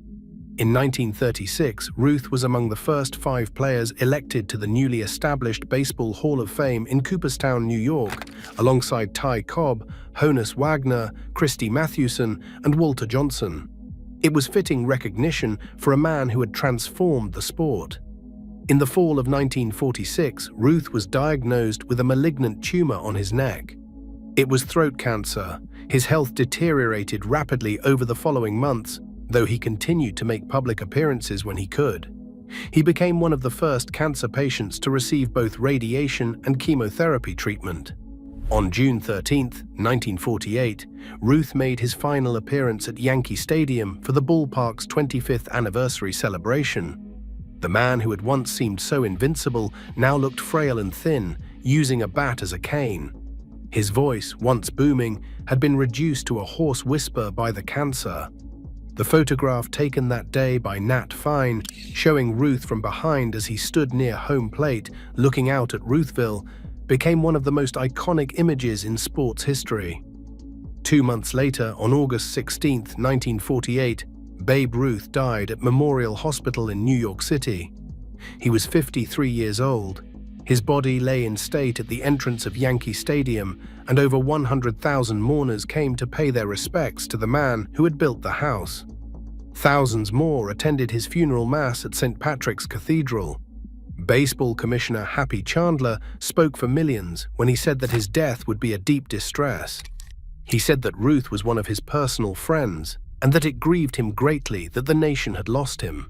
In 1936, Ruth was among the first 5 players elected to the newly established Baseball Hall of Fame in Cooperstown, New York, alongside Ty Cobb, Honus Wagner, Christy Mathewson, and Walter Johnson. It was fitting recognition for a man who had transformed the sport. In the fall of 1946, Ruth was diagnosed with a malignant tumor on his neck. It was throat cancer. His health deteriorated rapidly over the following months, though he continued to make public appearances when he could. He became one of the first cancer patients to receive both radiation and chemotherapy treatment. On June 13, 1948, Ruth made his final appearance at Yankee Stadium for the ballpark's 25th anniversary celebration. The man who had once seemed so invincible now looked frail and thin, using a bat as a cane. His voice, once booming, had been reduced to a hoarse whisper by the cancer. The photograph taken that day by Nat Fine, showing Ruth from behind as he stood near home plate, looking out at Ruthville, became one of the most iconic images in sports history. 2 months later, on August 16, 1948, Babe Ruth died at Memorial Hospital in New York City. He was 53 years old. His body lay in state at the entrance of Yankee Stadium, and over 100,000 mourners came to pay their respects to the man who had built the house. Thousands more attended his funeral mass at St. Patrick's Cathedral. Baseball Commissioner Happy Chandler spoke for millions when he said that his death would be a deep distress. He said that Ruth was one of his personal friends, and that it grieved him greatly that the nation had lost him.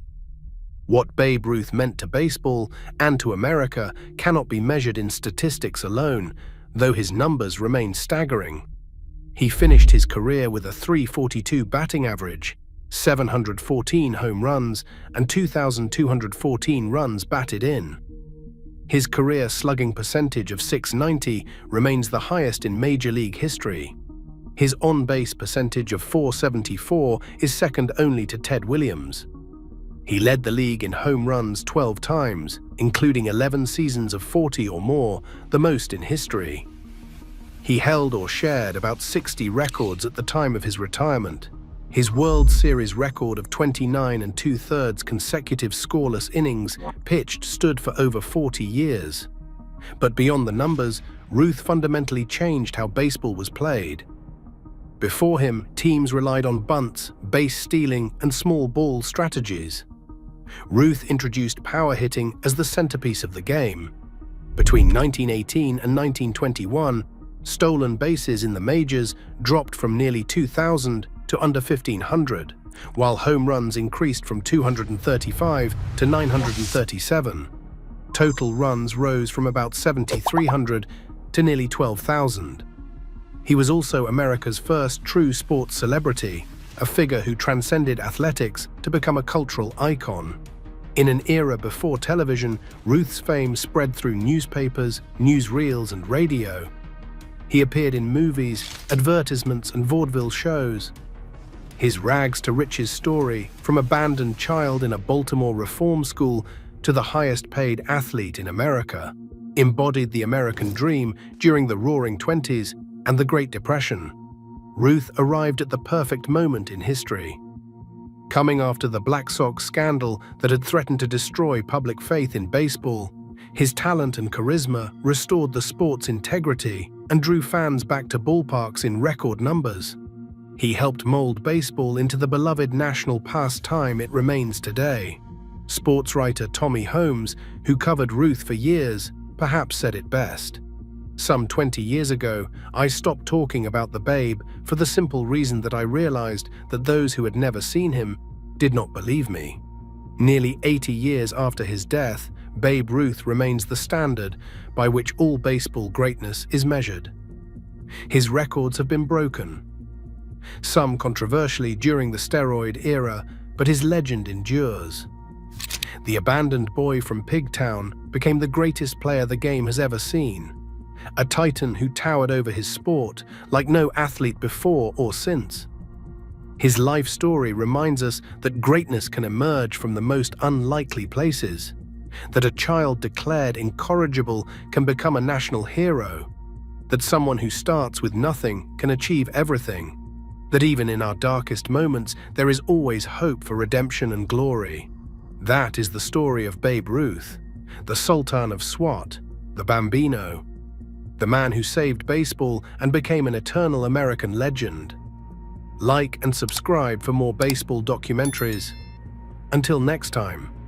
What Babe Ruth meant to baseball and to America cannot be measured in statistics alone, though his numbers remain staggering. He finished his career with a .342 batting average, 714 home runs, and 2,214 runs batted in. His career slugging percentage of .690 remains the highest in Major League history. His on-base percentage of .474 is second only to Ted Williams. He led the league in home runs 12 times, including 11 seasons of 40 or more, the most in history. He held or shared about 60 records at the time of his retirement. His World Series record of 29 2/3 consecutive scoreless innings pitched stood for over 40 years. But beyond the numbers, Ruth fundamentally changed how baseball was played. Before him, teams relied on bunts, base stealing, and small ball strategies. Ruth introduced power hitting as the centerpiece of the game. Between 1918 and 1921, stolen bases in the majors dropped from nearly 2,000 to under 1,500, while home runs increased from 235 to 937. Total runs rose from about 7,300 to nearly 12,000. He was also America's first true sports celebrity, a figure who transcended athletics to become a cultural icon. In an era before television, Ruth's fame spread through newspapers, newsreels, and radio. He appeared in movies, advertisements, and vaudeville shows. His rags-to-riches story, from abandoned child in a Baltimore reform school to the highest-paid athlete in America, embodied the American dream during the Roaring Twenties and the Great Depression. Ruth arrived at the perfect moment in history. Coming after the Black Sox scandal that had threatened to destroy public faith in baseball, his talent and charisma restored the sport's integrity and drew fans back to ballparks in record numbers. He helped mold baseball into the beloved national pastime it remains today. Sports writer Tommy Holmes, who covered Ruth for years, perhaps said it best. Some 20 years ago, I stopped talking about the Babe for the simple reason that I realized that those who had never seen him did not believe me. Nearly 80 years after his death, Babe Ruth remains the standard by which all baseball greatness is measured. His records have been broken, some controversially during the steroid era, but his legend endures. The abandoned boy from Pigtown became the greatest player the game has ever seen, a titan who towered over his sport like no athlete before or since. His life story reminds us that greatness can emerge from the most unlikely places, that a child declared incorrigible can become a national hero, that someone who starts with nothing can achieve everything, that even in our darkest moments there is always hope for redemption and glory. That is the story of Babe Ruth, the Sultan of Swat, the Bambino, the man who saved baseball and became an eternal American legend. Like and subscribe for more baseball documentaries. Until next time.